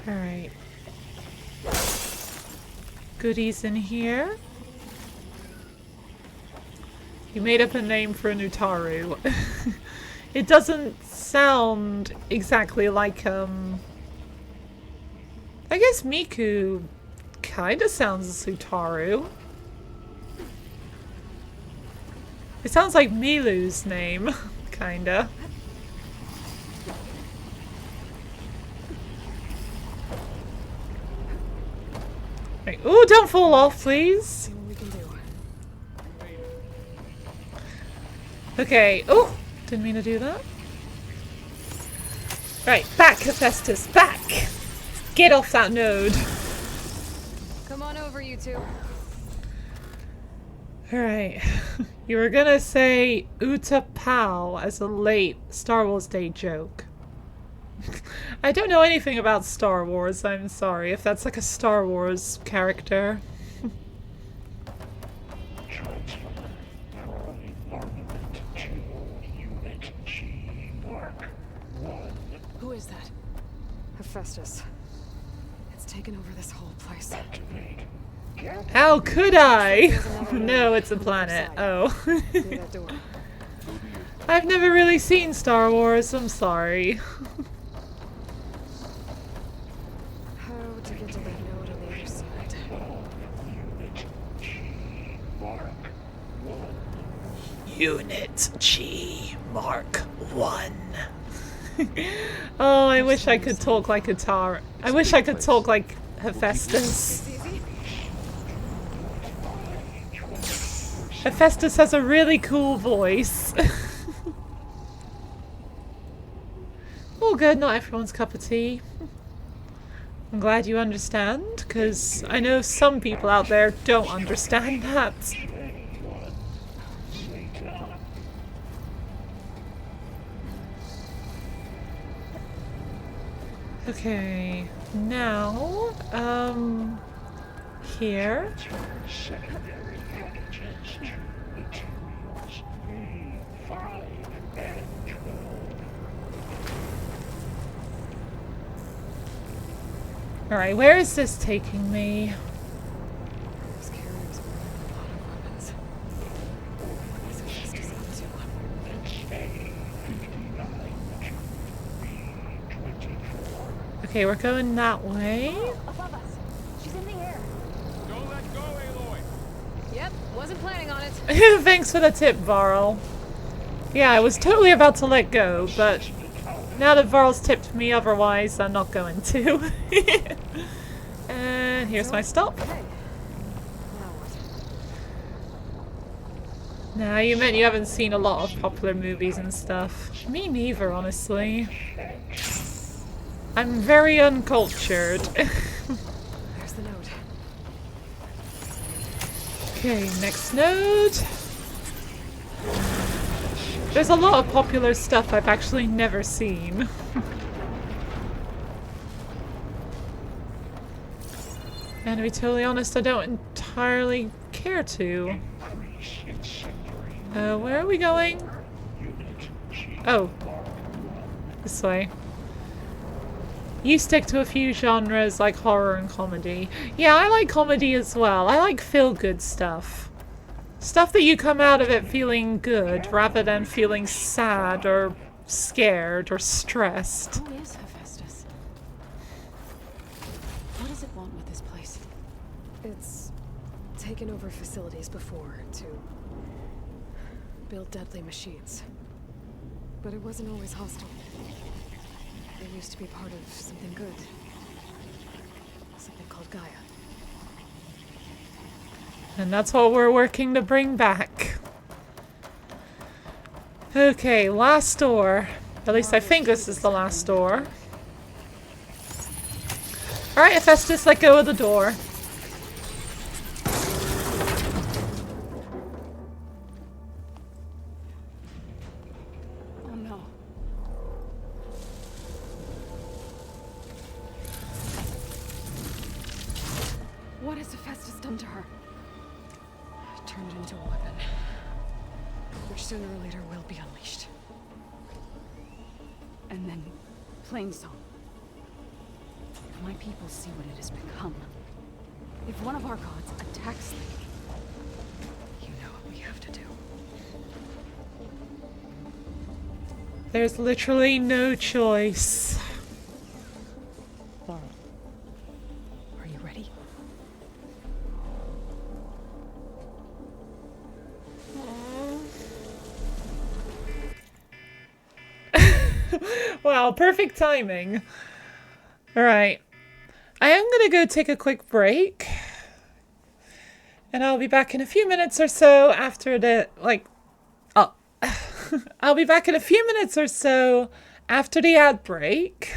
Alright. Goodies in here. You made up a name for an Utaru. It doesn't sound exactly like, I guess Miku kinda sounds Utaru. It sounds like Milu's name, kinda. Right. Ooh, don't fall off, please.
See what we can do.
Okay. Oh, didn't mean to do that. Right, back, Hephaestus, back! Get off that node.
Come on over, you two.
Alright. You were gonna say Uta Pal as a late Star Wars Day joke. I don't know anything about Star Wars, I'm sorry if that's like a Star Wars character.
Who is that? Hephaestus. It's taken over this whole place.
How could I? No, it's a planet. Oh.
Through that door.
I've never really seen Star Wars, I'm sorry.
How to get to that node on the other side?
Unit G Mark 1. Oh, I wish I could talk like Atara. I wish I could talk like Hephaestus. Hephaestus has a really cool voice. All good, not everyone's cup of tea. I'm glad you understand, because I know some people out there don't understand that. Okay, now, here. Alright, where is this taking me?
Those carriers bring a lot of weapons.
Okay, we're going that way.
Above us. She's in the air.
Don't let go, Aloy.
Yep, wasn't planning on it.
Thanks for the tip, Varl. Yeah, I was totally about to let go, but now that Varl's tipped me otherwise, I'm not going to. And here's my stop.
Hey. Now what?
Nah, you meant you haven't seen a lot of popular movies and stuff. Me neither, honestly. I'm very uncultured.
There's the note.
Okay, next node. There's a lot of popular stuff I've actually never seen. And to be totally honest, I don't entirely care to. Where are we going? Oh. This way. You stick to a few genres like horror and comedy. Yeah, I like comedy as well. I like feel-good stuff. Stuff that you come out of it feeling good, rather than feeling sad or scared or stressed.
Who is Hephaestus? What does it want with this place?
It's taken over facilities before to build deadly machines. But it wasn't always hostile. It used to be part of something good. Something called Gaia.
And that's what we're working to bring back. Okay, last door. At least I think this is the last door. Alright, Hephaestus, let go of the door.
Oh no. What has Hephaestus done to her?
Turned it into a weapon. Which sooner or later will be unleashed.
And then, plain song. If my people see what it has become, if one of our gods attacks them,
You know what we have to do.
There's literally no choice.
Are you ready?
Wow, perfect timing. Alright. I am gonna go take a quick break. And I'll be back in a few minutes or so after the, I'll be back in a few minutes or so after the ad break.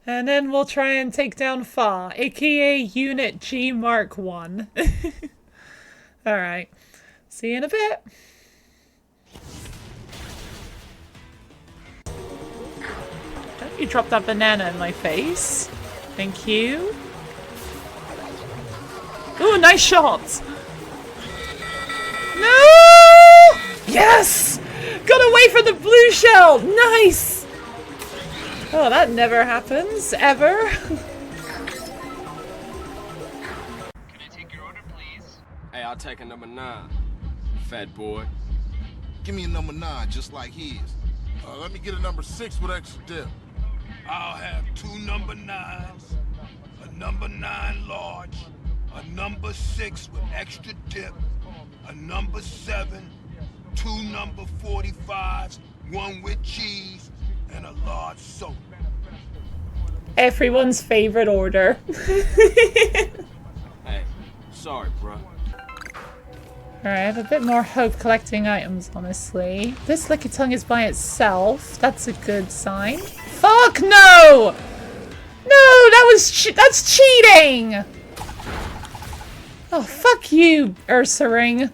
And then we'll try and take down Fa, aka Unit G Mark 1. Alright. See you in a bit. You dropped that banana in my face. Thank you. Ooh, nice shot! No! Yes! Got away from the blue shell! Nice! Oh, that never happens, ever.
Can I take your order, please?
Hey, I'll take a number 9. Fat boy.
Give me a number 9, just like his. Let me get a number 6 with extra dip.
I'll have 2 number 9s, a number 9 large, a number 6 with extra dip, a number 7, 2 number 45s, 1 with cheese, and a large soda.
Everyone's favorite order.
Hey, sorry, bro.
Alright, I have a bit more hope collecting items, honestly. This Licky Tongue is by itself. That's a good sign. Fuck no! No, that's cheating! Oh, fuck you, Ursaring.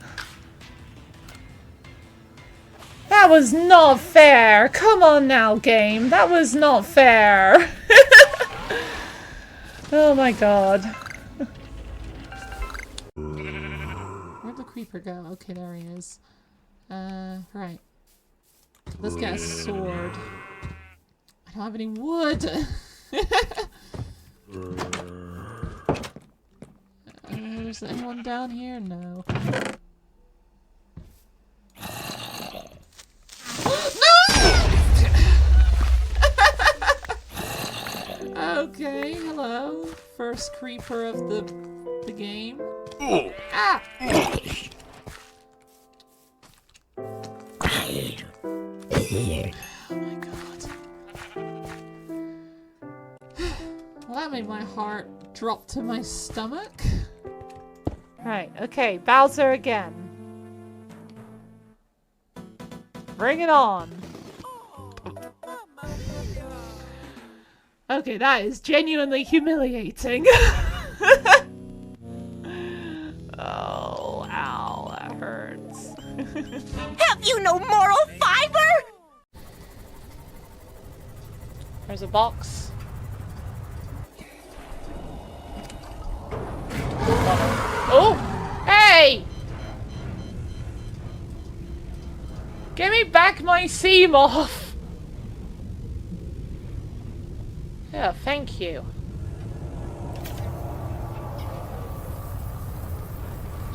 That was not fair. Come on now, game. That was not fair. Oh my god. Where'd the creeper go? Okay, there he is. Right. Let's get a sword. I don't have any wood. There's anyone down here? No. No! first creeper of the game. Ah! Oh my god. Well, that made my heart drop to my stomach. Right, okay, Bowser again. Bring it on. Okay, that is genuinely humiliating. Oh, ow, that hurts.
Have you no moral fiber?
There's a box. Oh! Hey! Give me back my sea moth! Yeah, thank you.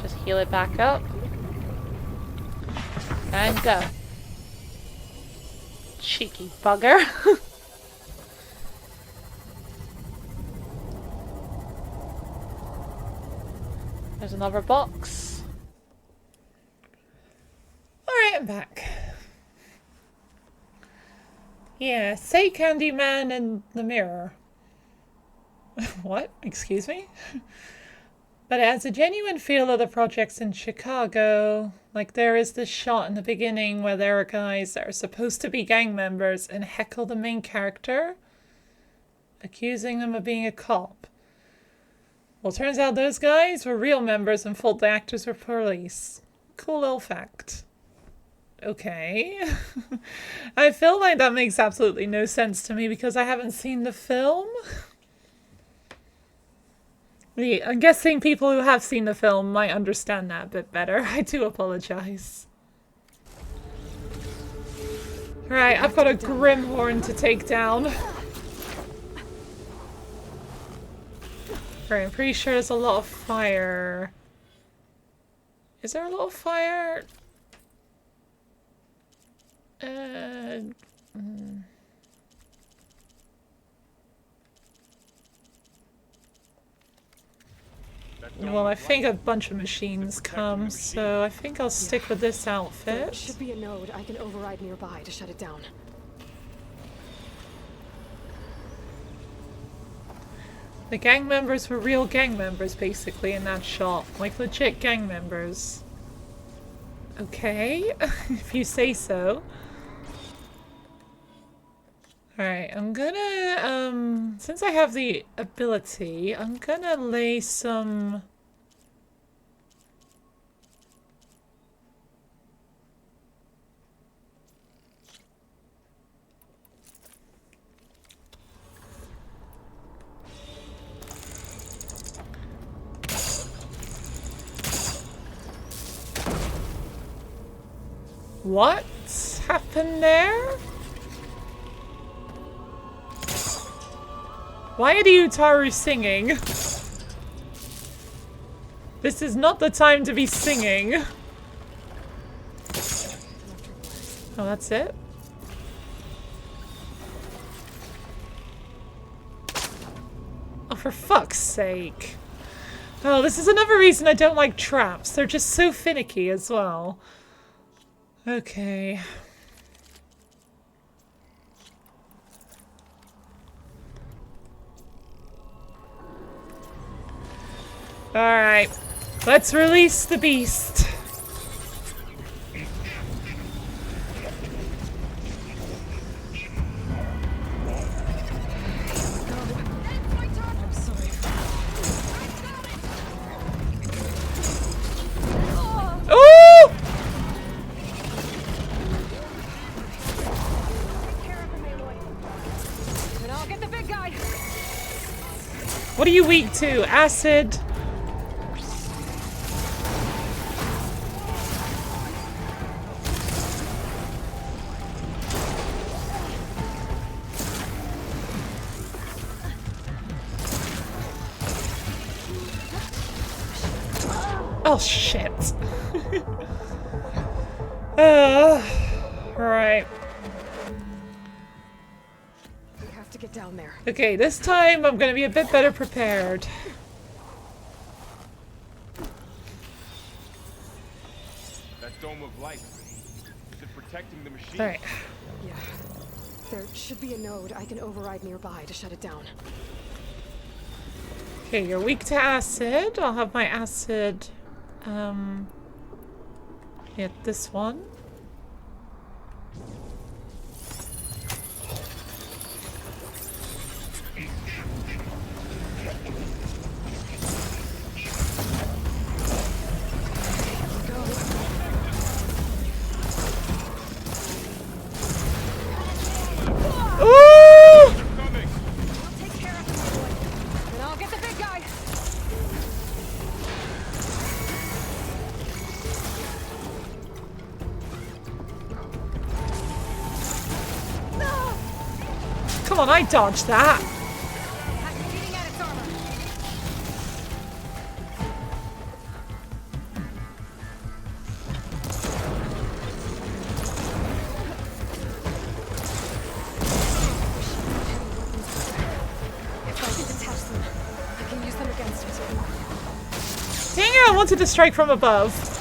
Just heal it back up. And go. Cheeky bugger. There's another box. Alright, I'm back. Yeah, say Candyman and the mirror. What? Excuse me? But it has a genuine feel of the projects in Chicago. Like there is this shot in the beginning where there are guys that are supposed to be gang members and heckle the main character, accusing them of being a cop. Well, turns out those guys were real members and told the actors were police. Cool little fact. Okay. I feel like that makes absolutely no sense to me because I haven't seen the film. I'm guessing people who have seen the film might understand that a bit better. I do apologize. Right, I've got a Grimhorn to take down. Right, I'm pretty sure there's a lot of fire. Is there a lot of fire? Well, I think a bunch of machines come, so I think I'll stick with this outfit.
There should be a node I can override nearby to shut it down.
The gang members were real gang members, basically, in that shot. Like, legit gang members. Okay, if you say so. Alright, I'm gonna, since I have the ability, I'm gonna lay some... What happened there? Why are the Utaru singing? This is not the time to be singing. Oh, that's it? Oh, for fuck's sake. Oh, this is another reason I don't like traps. They're just so finicky as well. Okay. Alright. Let's release the beast. What are you weak to? Acid? Oh shit. Right.
We have to get down there.
Okay, this time I'm gonna be a bit better prepared.
That dome of light. Is it protecting the machine?
Alright.
Yeah. There should be a node I can override nearby to shut it down.
Okay, you're weak to acid. I'll have my acid hit this one. Ooh!
Take care of him, boy. Then I'll get the big guy.
Come on, I dodged that.
Eating at its armor. If I can detach them, I can use them against it.
Dang it, I wanted to strike from above.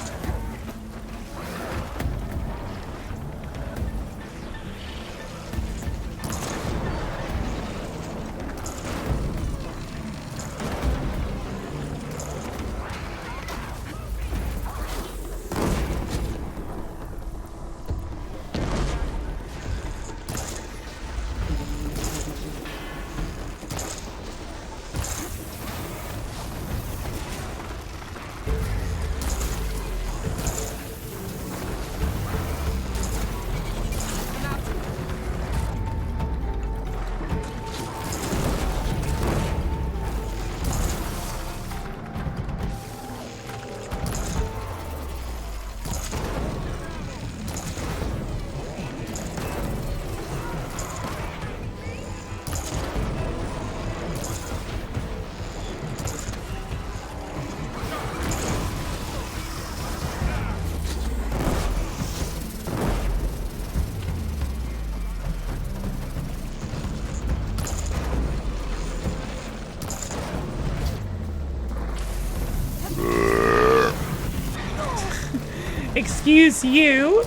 Excuse you.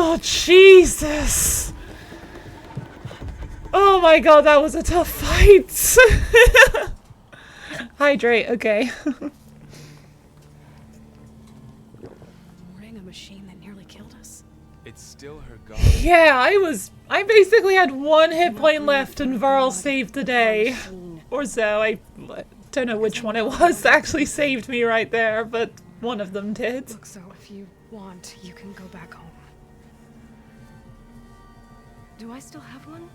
Oh, Jesus! Oh my god, that was a tough fight! Hydrate, okay.
Ring a machine that nearly killed us.
It's still her god.
Yeah, I basically had 1 hit point left and Varl saved the day. Or so, I don't know which one it was that actually saved me right there, but one of them did.
Look, so if you want, you can go back home. Do I still have one?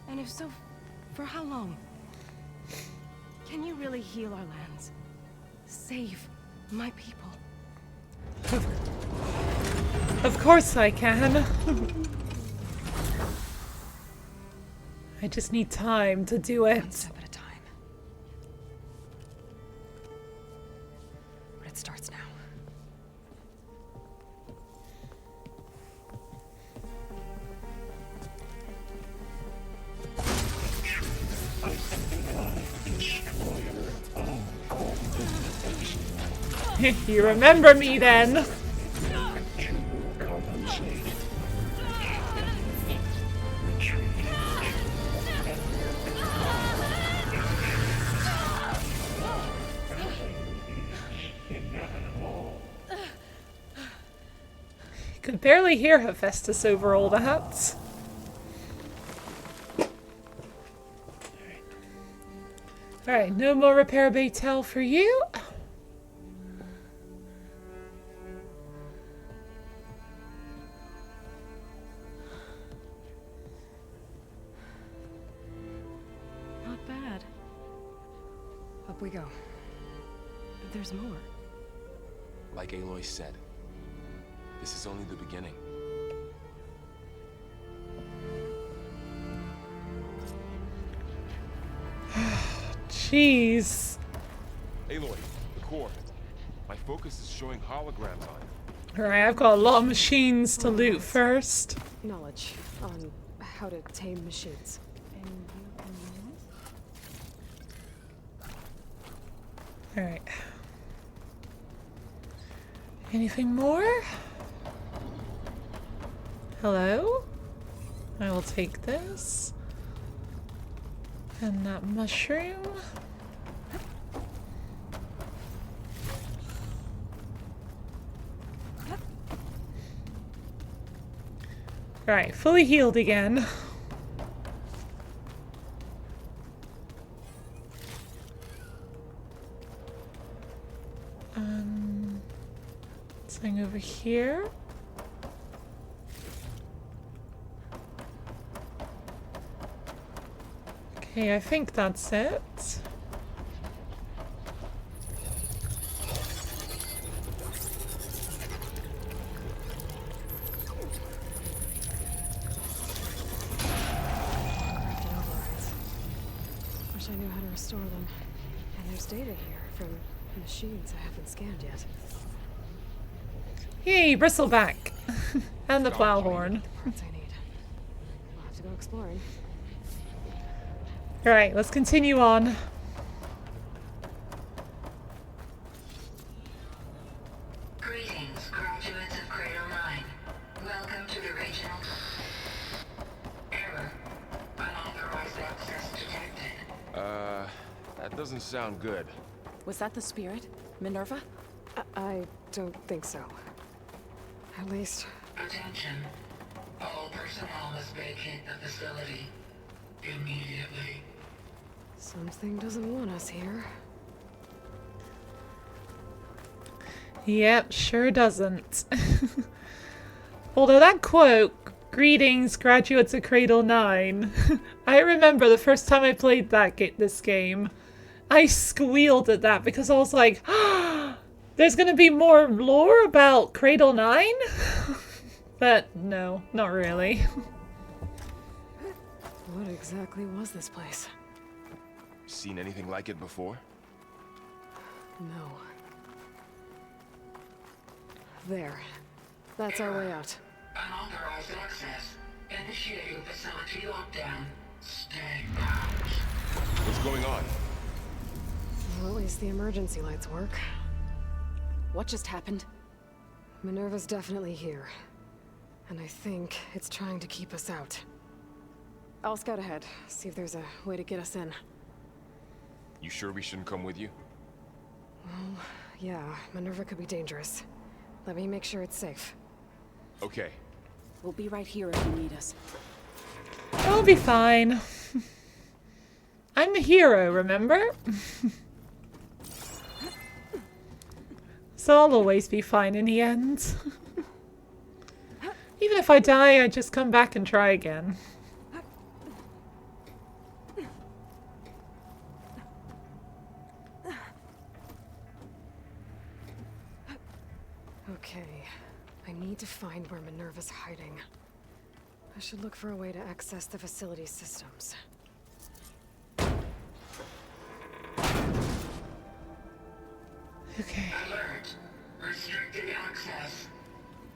And if so, for how long? Can you really heal our lands? Save my people?
Of course I can. I just need time to do it.
One step at a time. But it starts now.
You remember me then. Could barely hear Hephaestus over all that. Alright, no more repair bay towel for you.
Not bad. Up we go. There's more.
Like Aloy said, this is only the beginning.
Jeez.
Aloy, the core. My focus is showing holograms on it.
Alright, I've got a lot of machines to loot first.
Knowledge on how to tame machines.
Alright. Anything more? Hello? I will take this. And that mushroom. Alright, fully healed again. Something over here. Okay, I think that's it.
Wish I knew how to restore them. And there's data here from machines I haven't scanned yet.
Yay, bristleback! And the plow horn.
Parts I need. I'll have to go exploring.
Alright, let's continue on.
Greetings, graduates of Cradle 9. Welcome to the regional... Error. Unauthorized access detected.
That doesn't sound good.
Was that the spirit? Minerva?
I don't think so. At least...
Attention. All personnel must vacate the facility. Immediately.
Something doesn't want us here.
Yep, sure doesn't. Although that quote, "Greetings, graduates of Cradle 9," I remember the first time I played this game, I squealed at that because I was like, there's gonna be more lore about Cradle 9? But no, not really.
What exactly was this place?
Seen anything like it before?
No. There. That's our way out.
Unauthorized access. Initiating facility lockdown. Stay out.
What's going on?
Well, at least the emergency lights work.
What just happened?
Minerva's definitely here. and I think it's trying to keep us out. I'll scout ahead, see if there's a way to get us in.
You sure we shouldn't come with you?
Well, yeah, Minerva could be dangerous. Let me make sure it's safe.
Okay.
We'll be right here if you need us.
I'll be fine. I'm the hero, remember? So I'll always be fine in the end. Even if I die, I just come back and try again.
Okay, I need to find where Minerva's hiding. I should look for a way to access the facility systems.
Okay.
Alert. Restricted access.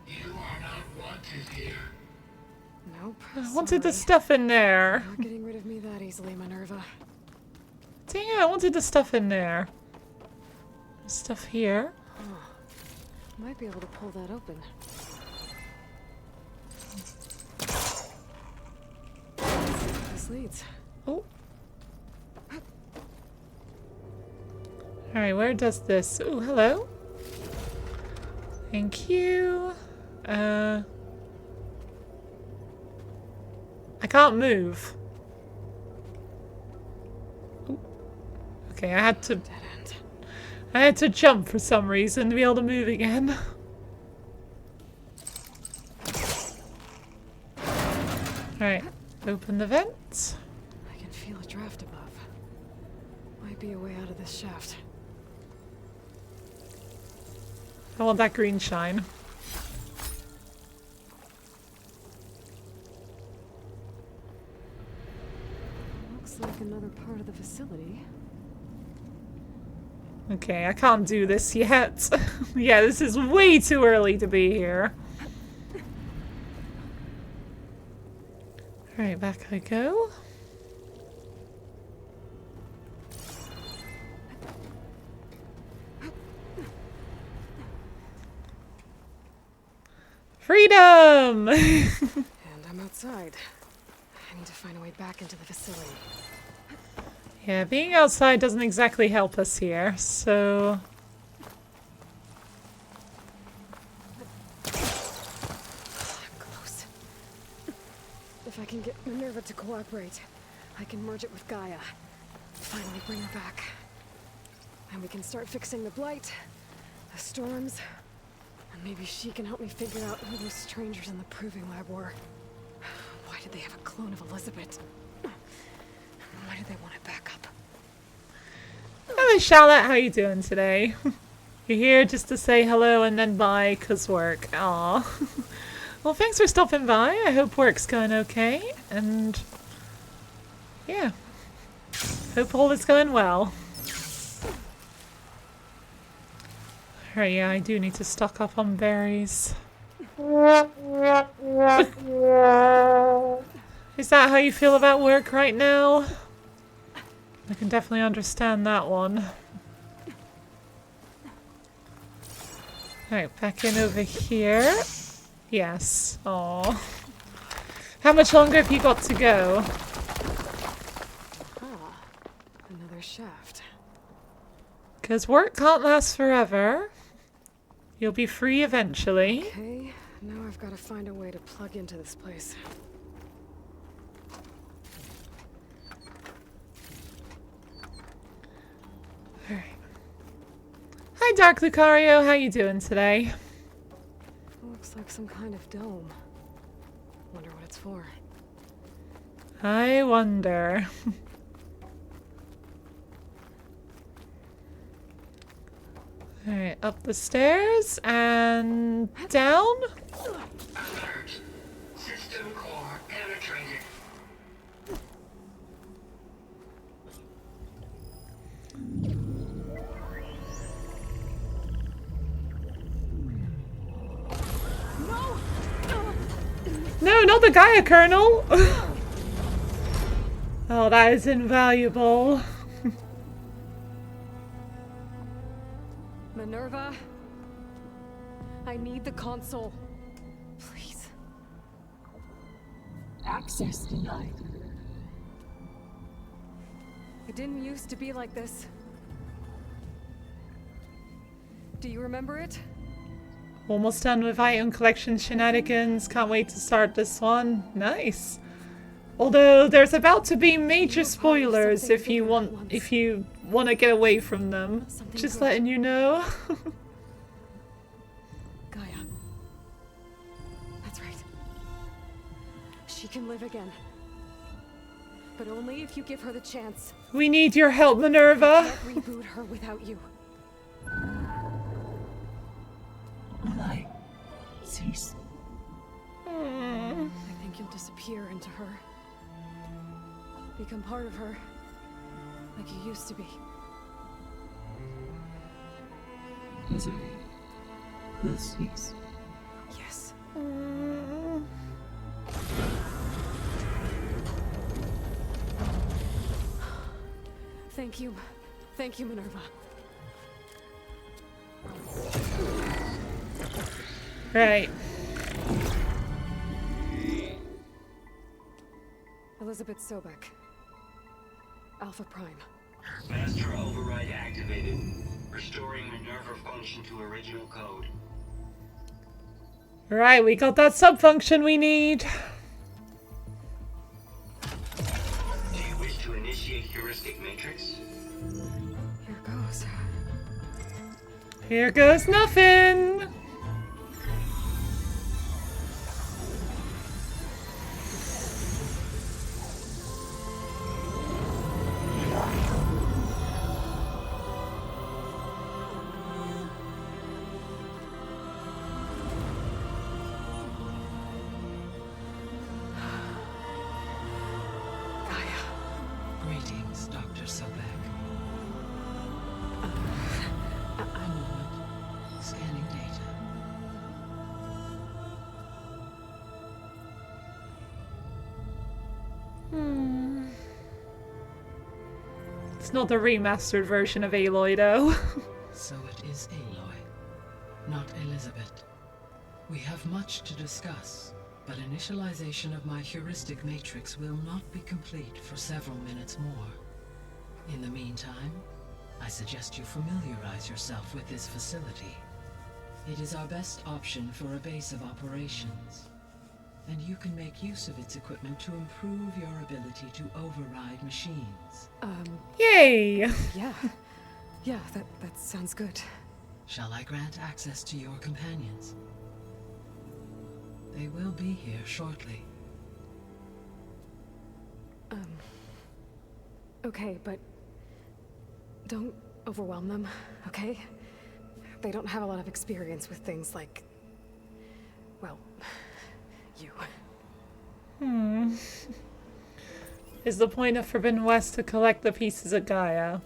You are not wanted here.
Nope.
I wanted the stuff in there.
Not getting rid of me that easily, Minerva.
Dang it, I wanted the stuff in there. Stuff here.
Oh, might be able to pull that open. This leads.
Oh. Alright, where does this... Oh, hello. Thank you. I can't move. Ooh. Okay, I had to jump for some reason to be able to move again. Alright, open the vent.
I can feel a draft above. Might be a way out of this shaft.
I want that green shine.
Looks like another part of the facility.
Okay, I can't do this yet. Yeah, this is way too early to be here. Alright, back I go. Freedom!
And I'm outside. I need to find a way back into the facility.
Yeah, being outside doesn't exactly help us here, so...
I'm close. If I can get Minerva to cooperate, I can merge it with Gaia. Finally bring her back. And we can start fixing the blight, the storms, and maybe she can help me figure out who those strangers in the proving lab were. Why did they have a clone of Elizabeth? Why do they want it back up?
Hello Charlotte, how you doing today? You're here just to say hello and then bye, 'cause work. Aw. Well, thanks for stopping by. I hope work's going okay. And yeah. Hope all is going well. Alright, yeah, I do need to stock up on berries. Is that how you feel about work right now? I can definitely understand that one. Alright, back in over here. Yes. Aww. How much longer have you got to go?
Ah, another shaft.
Because work can't last forever. You'll be free eventually.
Okay, now I've got to find a way to plug into this place.
Alright. Hi Dark Lucario, how you doing today?
Looks like some kind of dome. Wonder what it's for.
I wonder. Alright, up the stairs and down.
Alert. System core penetrated.
No, not the Gaia kernel! Oh, that is invaluable.
Minerva? I need the console. Please.
Access denied.
It didn't used to be like this. Do you remember it?
Almost done with Item Collection shenanigans. Can't wait to start this one. Nice. Although there's about to be major spoilers if you want to get away from them. Just letting you know.
Gaia. That's right. She can live again. But only if you give her the chance.
We need your help, Minerva.
I can't reboot her without you.
Light. Cease.
I think you'll disappear into her. Become part of her. Like you used to be.
Misery will cease.
Yes. Thank you. Thank you, Minerva.
Right.
Elizabeth Sobek. Alpha Prime.
Master override activated. Restoring Minerva function to original code.
Right, we got that sub-function we need.
Do you wish to initiate heuristic matrix?
Here goes.
Here goes nothing.
Greetings, Dr. Sobek. A moment. Scanning data.
It's not the remastered version of Aloy, though.
So it is Aloy, not Elizabeth. We have much to discuss, but initialization of my heuristic matrix will not be complete for several minutes more. In the meantime, I suggest you familiarize yourself with this facility. It is our best option for a base of operations, and you can make use of its equipment to improve your ability to override machines.
Yay!
Yeah. Yeah, that sounds good.
Shall I grant access to your companions? They will be here shortly.
Okay, but don't overwhelm them, okay? They don't have a lot of experience with things like, well, you.
Is the point of Forbidden West to collect the pieces of Gaia?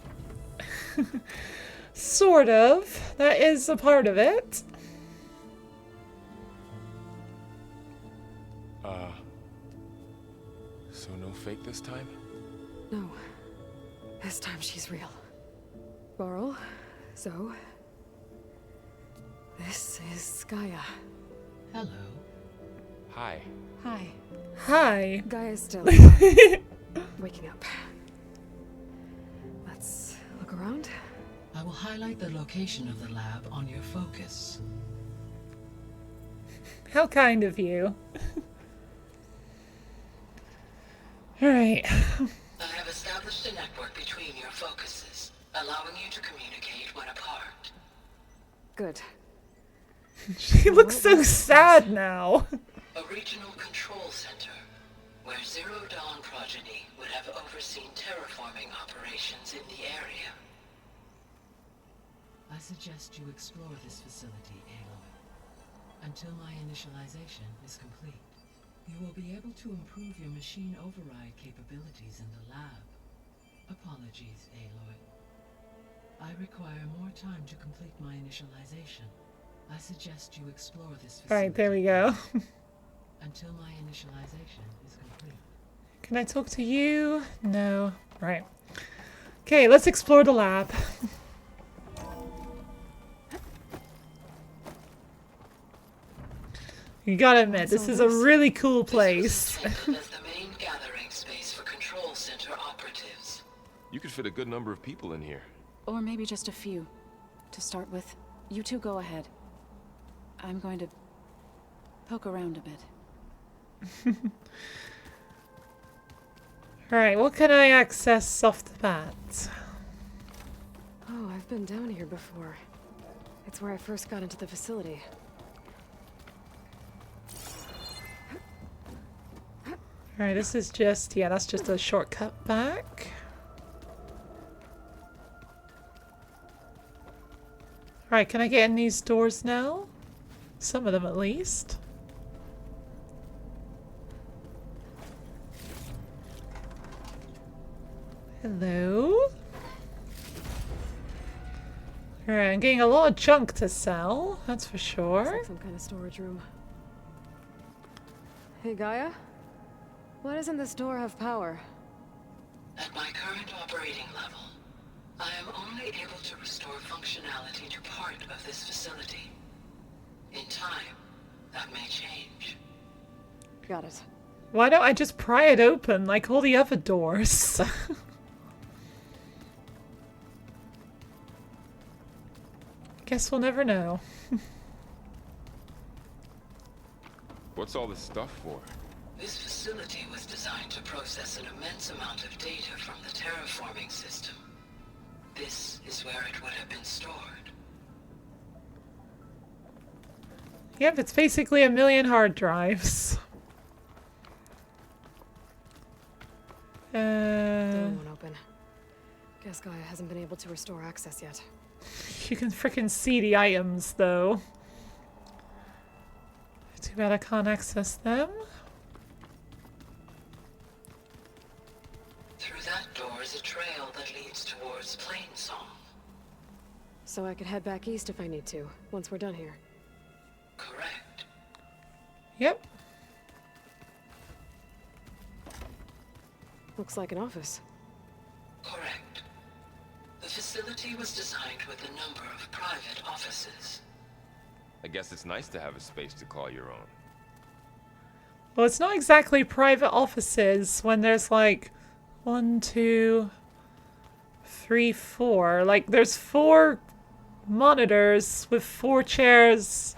Sort of. That is a part of it.
So no fake this time?
No. This time she's real. Laurel, Zoe. This is Gaia.
Hello.
Hi.
Hi.
Hi.
Gaia's still waking up. Let's look around.
I will highlight the location of the lab on your focus.
How kind of you. Alright.
I have established a network between your focuses, allowing you to communicate when apart.
Good.
She looks so sad now.
A regional control center, where Zero Dawn progeny would have overseen terraforming operations in the area.
I suggest you explore this facility, Aloy. Until my initialization is complete, you will be able to improve your machine override capabilities in the lab. Apologies, Aloy. I require more time to complete my initialization. I suggest you explore this facility.
Alright, there we go.
Until my initialization is complete.
Can I talk to you? No. Right. Okay, let's explore the lab. You gotta admit, this is a really cool place.
As the
You could fit a good number of people in here.
Or maybe just a few, to start with. You two go ahead. I'm going to poke around a bit.
Alright, what can I access off the bat?
Oh, I've been down here before. It's where I first got into the facility.
Alright, this is just, yeah, that's just a shortcut back. Alright, can I get in these doors now? Some of them at least. Hello? Alright, I'm getting a lot of junk to sell, that's for sure.
Looks like some kind of storage room. Hey, Gaia? Why doesn't this door have power?
At my current operating level, I am only able to restore functionality to part of this facility. In time, that may change.
Got it.
Why don't I just pry it open like all the other doors? Guess we'll never know.
What's all this stuff for?
This facility was designed to process an immense amount of data from the terraforming system. This is where it would have been stored.
Yep, it's basically 1 million hard drives.
Door won't open. Guess Gaia hasn't been able to restore access yet.
You can frickin' see the items, though. Too bad I can't access them.
Through that door is a trail that leads towards Plainsong.
So I could head back east if I need to, once we're done here.
Correct.
Yep.
Looks like an office.
Correct. The facility was designed with a number of private offices.
I guess it's nice to have a space to call your own.
Well, it's not exactly private offices when there's like 1, 2, 3, 4. Like there's 4 monitors with 4 chairs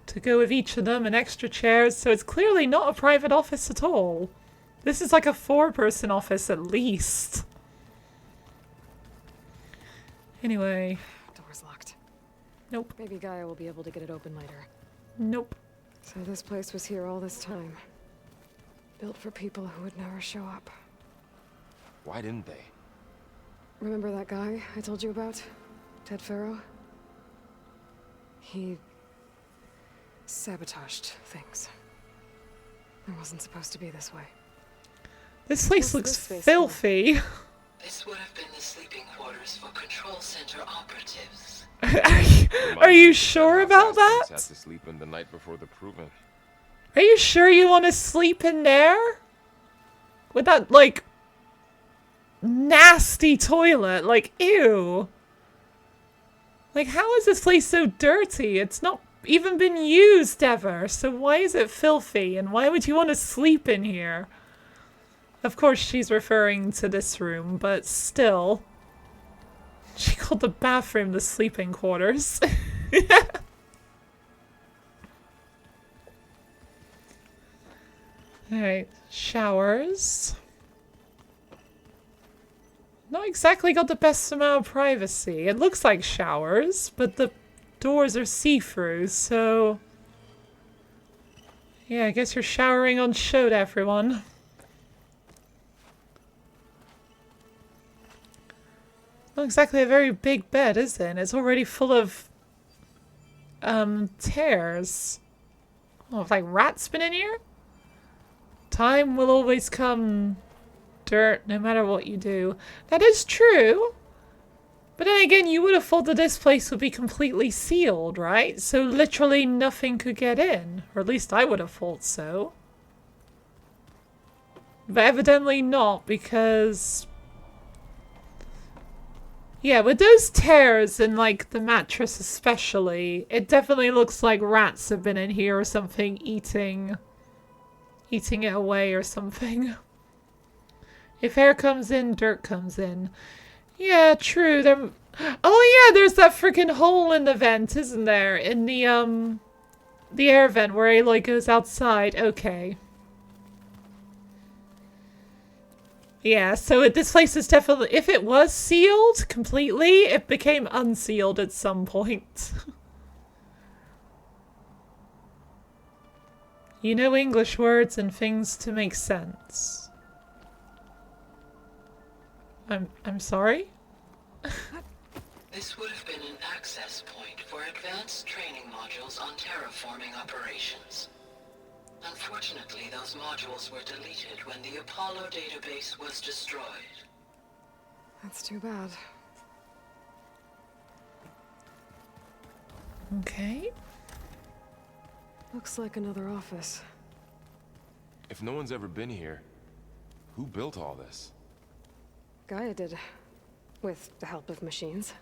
to go with each of them and extra chairs, so it's clearly not a private office at all. This is like a 4-person office at least. Anyway.
Door's locked.
Nope.
Maybe Gaia will be able to get it open later.
Nope.
So this place was here all this time. Built for people who would never show up.
Why didn't they?
Remember that guy I told you about? Ted Farrow? He sabotaged things. It wasn't supposed to be this way.
This place
What's
looks
this space
filthy.
This would have been the sleeping quarters for control center operatives.
Are you sure about that?
Had to sleep in the night before the proving.
Are you sure you want to sleep in there? With that, like, nasty toilet? Like, ew. Like, how is this place so dirty? It's not even been used ever. So why is it filthy? And why would you want to sleep in here? Of course, she's referring to this room, but still. She called the bathroom the sleeping quarters. Alright, showers. Not exactly got the best amount of privacy. It looks like showers, but the doors are see-through, so... Yeah, I guess you're showering on show to everyone. Not exactly a very big bed, is it? It's already full of tears. Oh, like rats been in here? Time will always come. Dirt, no matter what you do. That is true. But then again, you would have thought that this place would be completely sealed, right? So literally nothing could get in. Or at least I would have thought so. But evidently not, because... Yeah, with those tears in, like, the mattress especially, it definitely looks like rats have been in here or something, eating it away or something. If air comes in, dirt comes in. Yeah, true. There. Oh yeah, there's that freaking hole in the vent, isn't there? In the air vent where he like goes outside. Okay. Yeah, so this place is definitely, if it was sealed completely, it became unsealed at some point. You know English words and things to make sense. I'm sorry?
This would have been an access point for advanced training modules on terraforming operations. Unfortunately, those modules were deleted when the Apollo database was destroyed.
That's too bad.
Okay.
Looks like another office.
If no one's ever been here, who built all this?
Gaia did. With the help of machines.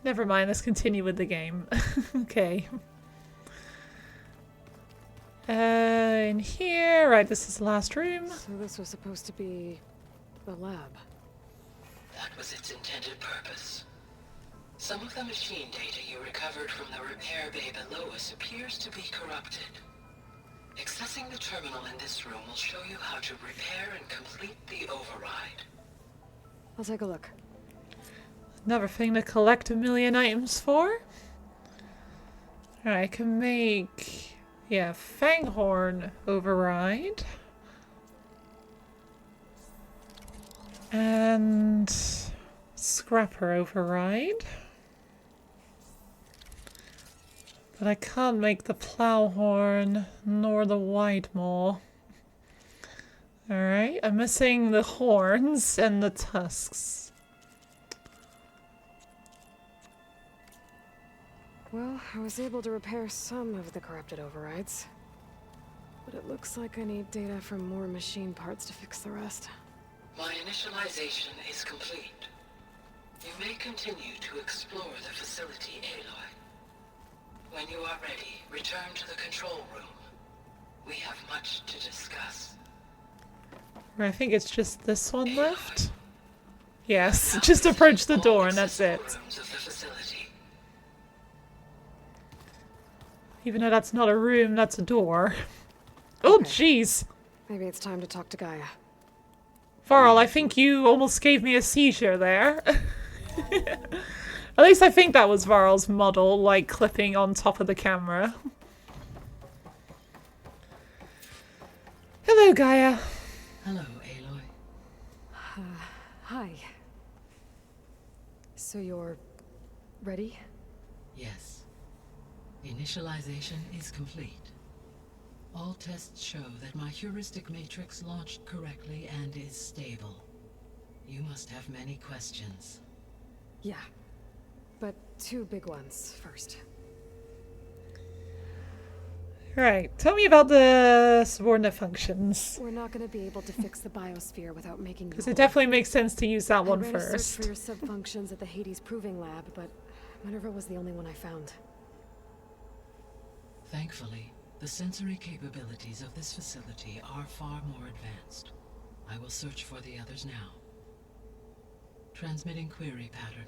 Never mind, let's continue with the game. Okay. In here, right, this is the last room.
So this was supposed to be the lab.
That was its intended purpose. Some of the machine data you recovered from the repair bay below us appears to be corrupted. Accessing the terminal in this room will show you how to repair and complete the override.
I'll take a look.
Another thing to collect 1,000,000 items for. Alright, I can make, yeah, Fanghorn override. And Scrapper override. But I can't make the Plowhorn nor the Widemaw. Alright, I'm missing the horns and the tusks.
Well, I was able to repair some of the corrupted overrides. But it looks like I need data from more machine parts to fix the rest.
My initialization is complete. You may continue to explore the facility, Aloy. When you are ready, return to the control room. We have much to discuss.
I think it's just this one left. Yes, just approach the door and that's it. Even though that's not a room, that's a door. Oh, jeez.
Maybe it's time to talk to Gaia.
Varl, I think you almost gave me a seizure there. At least I think that was Varl's model, like, clipping on top of the camera. Hello, Gaia.
Hello, Aloy.
Hi. So you're ready?
Yes. Initialization is complete. All tests show that my heuristic matrix launched correctly and is stable. You must have many questions.
Yeah. But two big ones first.
Right, tell me about the subordinate functions.
We're not going to be able to fix the biosphere without making...
Because it definitely makes sense to use that one
I
first.
ran a search for your sub-functions at the Hades Proving Lab, but Minerva was the only one I found.
Thankfully, the sensory capabilities of this facility are far more advanced. I will search for the others now. Transmitting query pattern.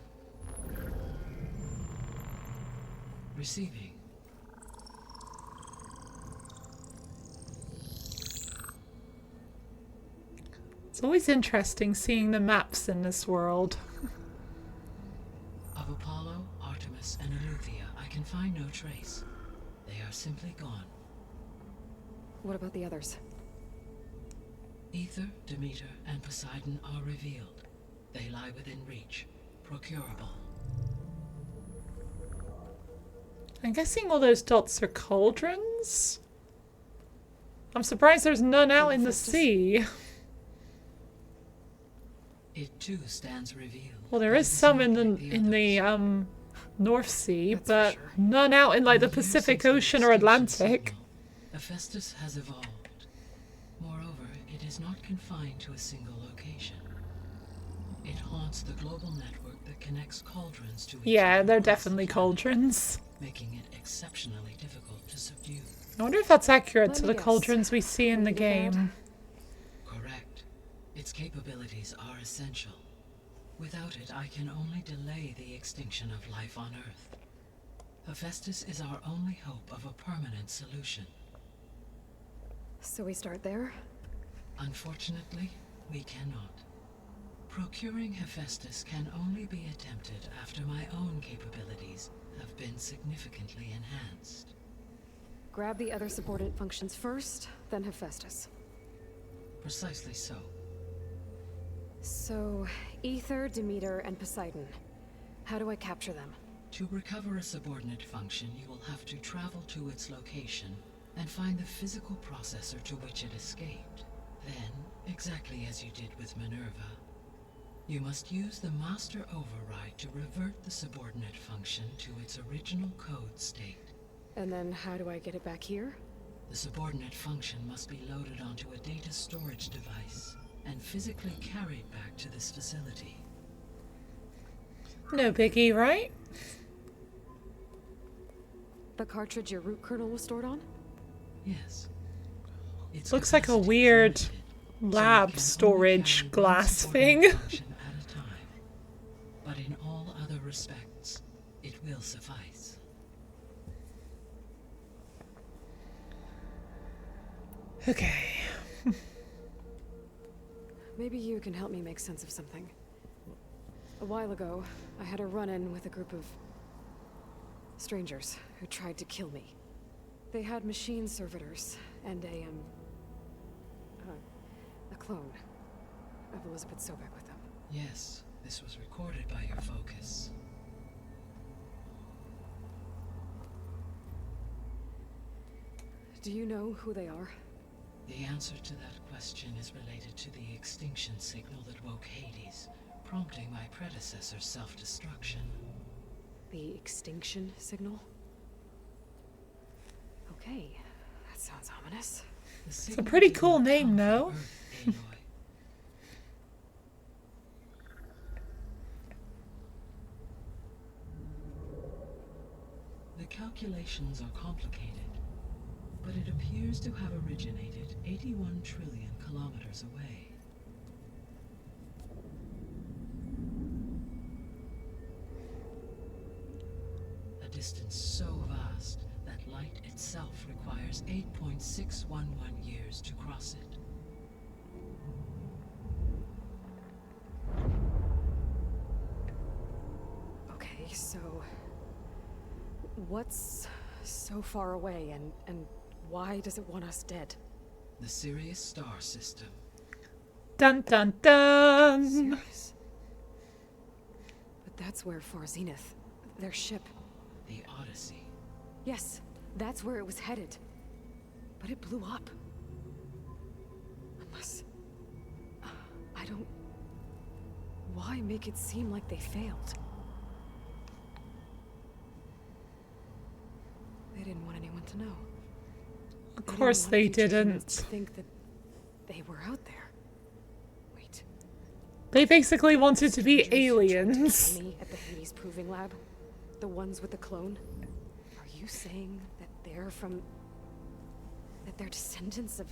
Receiving.
It's always interesting seeing the maps in this world.
Of Apollo, Artemis, and Eleuthia, I can find no trace. They are simply gone.
What about the others?
Ether, Demeter, and Poseidon are revealed. They lie within reach. Procurable.
I'm guessing all those dots are cauldrons? I'm surprised there's none out in the sea.
It too stands revealed.
Well, there is some in the North Sea, but none out in like the Pacific Ocean or Atlantic.
Hephaestus has evolved. Moreover, it is not confined to a single location. It haunts the global network that connects cauldrons to each
Yeah,
other
they're
across
definitely
the
cauldrons.
making it exceptionally difficult to subdue.
I wonder if that's accurate
Let
to
me
the
guess.
cauldrons we see in the
Reading about?
game.
Correct. capabilities are essential. Without it, I can only delay the extinction of life on Earth. Hephaestus is our only hope of a permanent solution.
So we start there?
Unfortunately, we cannot. Procuring Hephaestus can only be attempted after my own capabilities have been significantly enhanced.
Grab the other subordinate functions first, then Hephaestus.
Precisely so.
So, Ether, Demeter, and Poseidon. How do I capture them?
To recover a subordinate function, you will have to travel to its location and find the physical processor to which it escaped. Then, exactly as you did with Minerva, you must use the master override to revert the subordinate function to its original code state.
And then how do I get it back here?
The subordinate function must be loaded onto a data storage device and physically carried back to this facility.
No biggie, right?
The cartridge your root kernel was stored on?
Yes. Its
Looks like a weird lab storage glass thing.
At a time. But in all other respects, it will suffice.
Okay.
Maybe you can help me make sense of something. A while ago, I had a run-in with a group of strangers who tried to kill me. They had machine servitors and a clone of Elizabeth Sobek with them.
Yes, this was recorded by your focus.
Do you know who they are?
The answer to that question is related to the extinction signal that woke Hades, prompting my predecessor's self-destruction.
The extinction signal? Okay, that sounds ominous.
It's a pretty cool name, no?
The calculations are complicated, but it appears to have originated 81 trillion kilometers away. A distance so vast that light itself requires 8.611 years to cross it.
Okay, so what's so far away and why does it want us dead?
The Sirius star system.
Dun dun dun!
Sirius. But that's where Far Zenith, their ship.
The Odyssey.
Yes, that's where it was headed. But it blew up. Unless... I don't... Why make it seem like they failed? They didn't want anyone to know.
Of course they didn't.
Think that they were out there. Wait.
They basically wanted to be aliens.
Me at the Hades Proving Lab? The ones with the clone? Are you saying that they're from... that they're descendants of...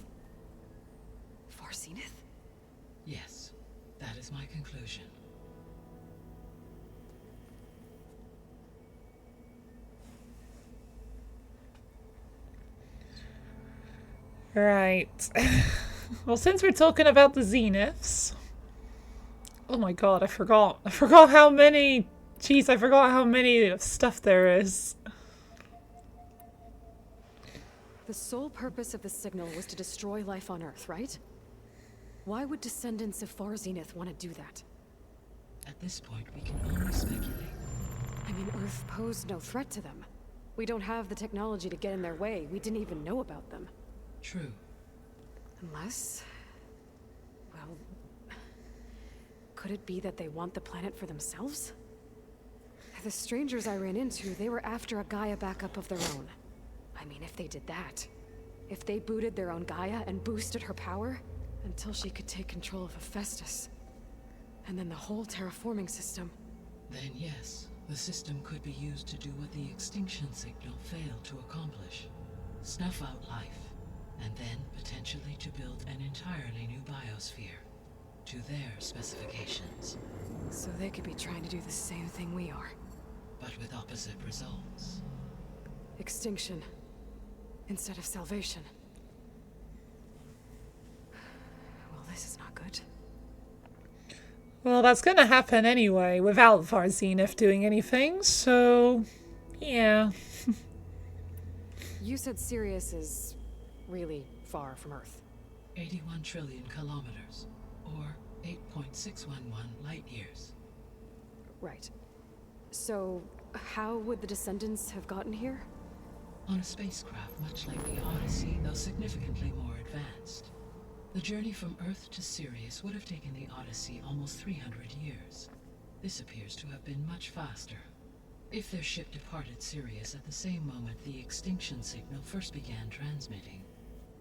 Far Zenith?
Yes, that is my conclusion.
Right. Well, since we're talking about the Zeniths... Oh my god, I forgot. I forgot how many... Jeez, I forgot how many stuff there is.
The sole purpose of the signal was to destroy life on Earth, right? Why would descendants of Far Zenith want to do that?
At this point, we can only speculate.
I mean, Earth posed no threat to them. We don't have the technology to get in their way. We didn't even know about them.
True.
Unless... well... could it be that they want the planet for themselves? The strangers I ran into, they were after a Gaia backup of their own. I mean, if they did that... if they booted their own Gaia and boosted her power... until she could take control of Hephaestus. And then the whole terraforming system.
Then yes, the system could be used to do what the extinction signal failed to accomplish. Snuff out life, and then potentially to build an entirely new biosphere. to their specifications.
So they could be trying to do the same thing we are.
But with opposite results.
Extinction. Instead of salvation. Well, this is not good.
Well, that's gonna happen anyway, without Varzinif doing anything, so... yeah.
You said Sirius is really far from Earth.
81 trillion kilometers, or 8.611 light years.
Right. So, how would the descendants have gotten here?
On a spacecraft much like the Odyssey, though significantly more advanced. The journey from Earth to Sirius would have taken the Odyssey almost 300 years. This appears to have been much faster. If their ship departed Sirius at the same moment the extinction signal first began transmitting,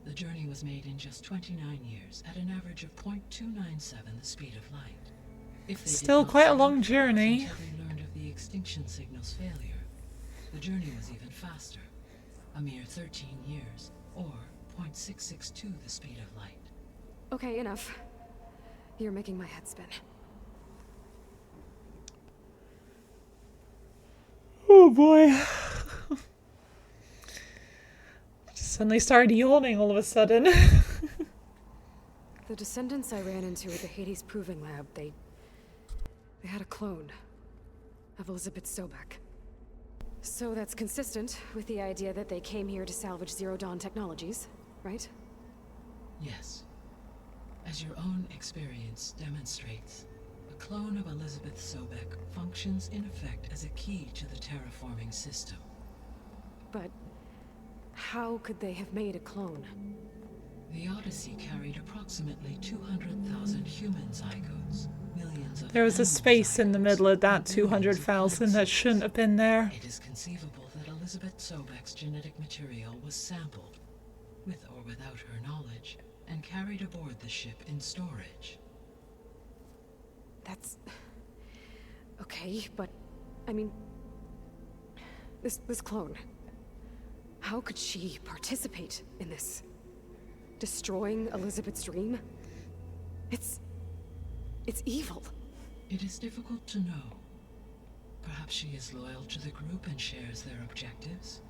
the journey was made in just 29 years at an average of 0.297 the speed of light. If they
Still quite a long journey.
Until they learned of the extinction signal's failure, the journey was even faster. A mere 13 years, or 0.662 the speed of light.
Okay, enough. You're making my head spin.
Oh boy. Just suddenly started yawning all of a sudden.
The descendants I ran into at the Hades Proving Lab, they had a clone of Elizabeth Sobek. So that's consistent with the idea that they came here to salvage Zero Dawn technologies, right?
Yes. As your own experience demonstrates, a clone of Elizabeth Sobek functions in effect as a key to the terraforming system.
But how could they have made a clone?
The Odyssey carried approximately 200,000 human zygotes, millions of
There was a space in the middle of that 200,000 that shouldn't have been there.
It is conceivable that Elizabeth Sobek's genetic material was sampled, with or without her knowledge, and carried aboard the ship in storage.
That's... okay, but... I mean... This clone... how could she participate in this? Destroying Elizabeth's dream? It's evil.
It is difficult to know. Perhaps she is loyal to the group and shares their objectives.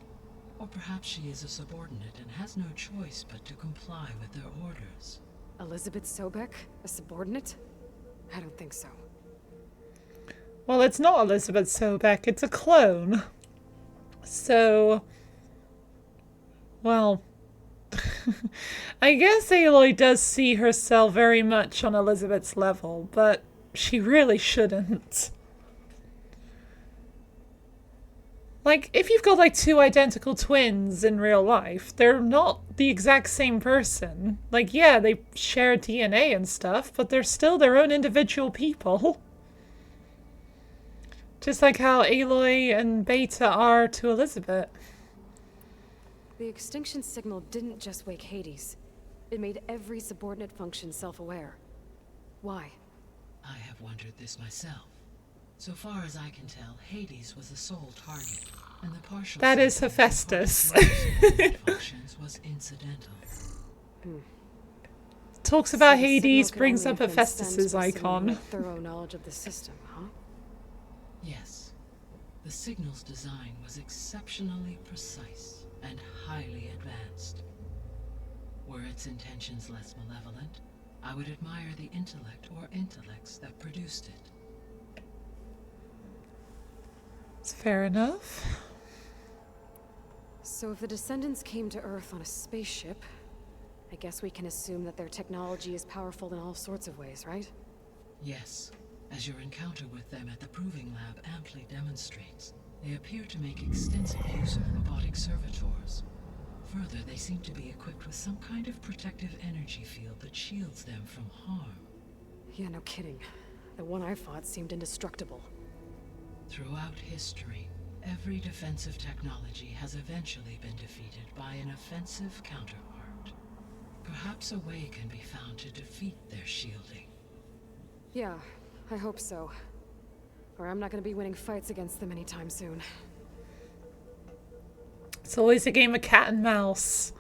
Or perhaps she is a subordinate and has no choice but to comply with their orders.
Elizabeth Sobek? A subordinate? I don't think so.
Well, it's not Elizabeth Sobek, it's a clone. So... well... I guess Aloy does see herself very much on Elizabeth's level, but she really shouldn't. Like, if you've got like two identical twins in real life, they're not the exact same person. Like, yeah, they share DNA and stuff, but they're still their own individual people. Just like how Aloy and Beta are to Elizabeth.
The extinction signal didn't just wake Hades. It made every subordinate function self-aware. Why?
I have wondered this myself. So far as I can tell, Hades was the sole target, and the partial...
That is Hephaestus.
functions was incidental.
Talks about
So the
Hades,
signal could
brings
only
up
have been
Hephaestus's
sent with someone
icon.
with thorough knowledge of the system, huh?
Yes. The signal's design was exceptionally precise and highly advanced. Were its intentions less malevolent, I would admire the intellect or intellects that produced it.
It's fair enough.
So if the descendants came to Earth on a spaceship, I guess we can assume that their technology is powerful in all sorts of ways, right?
Yes, as your encounter with them at the Proving Lab amply demonstrates, they appear to make extensive use of robotic servitors. Further, they seem to be equipped with some kind of protective energy field that shields them from harm.
Yeah, no kidding. The one I fought seemed indestructible.
Throughout history, every defensive technology has eventually been defeated by an offensive counterpart. Perhaps a way can be found to defeat their shielding.
Yeah, I hope so. Or I'm not gonna be winning fights against them anytime soon.
It's always a game of cat and mouse.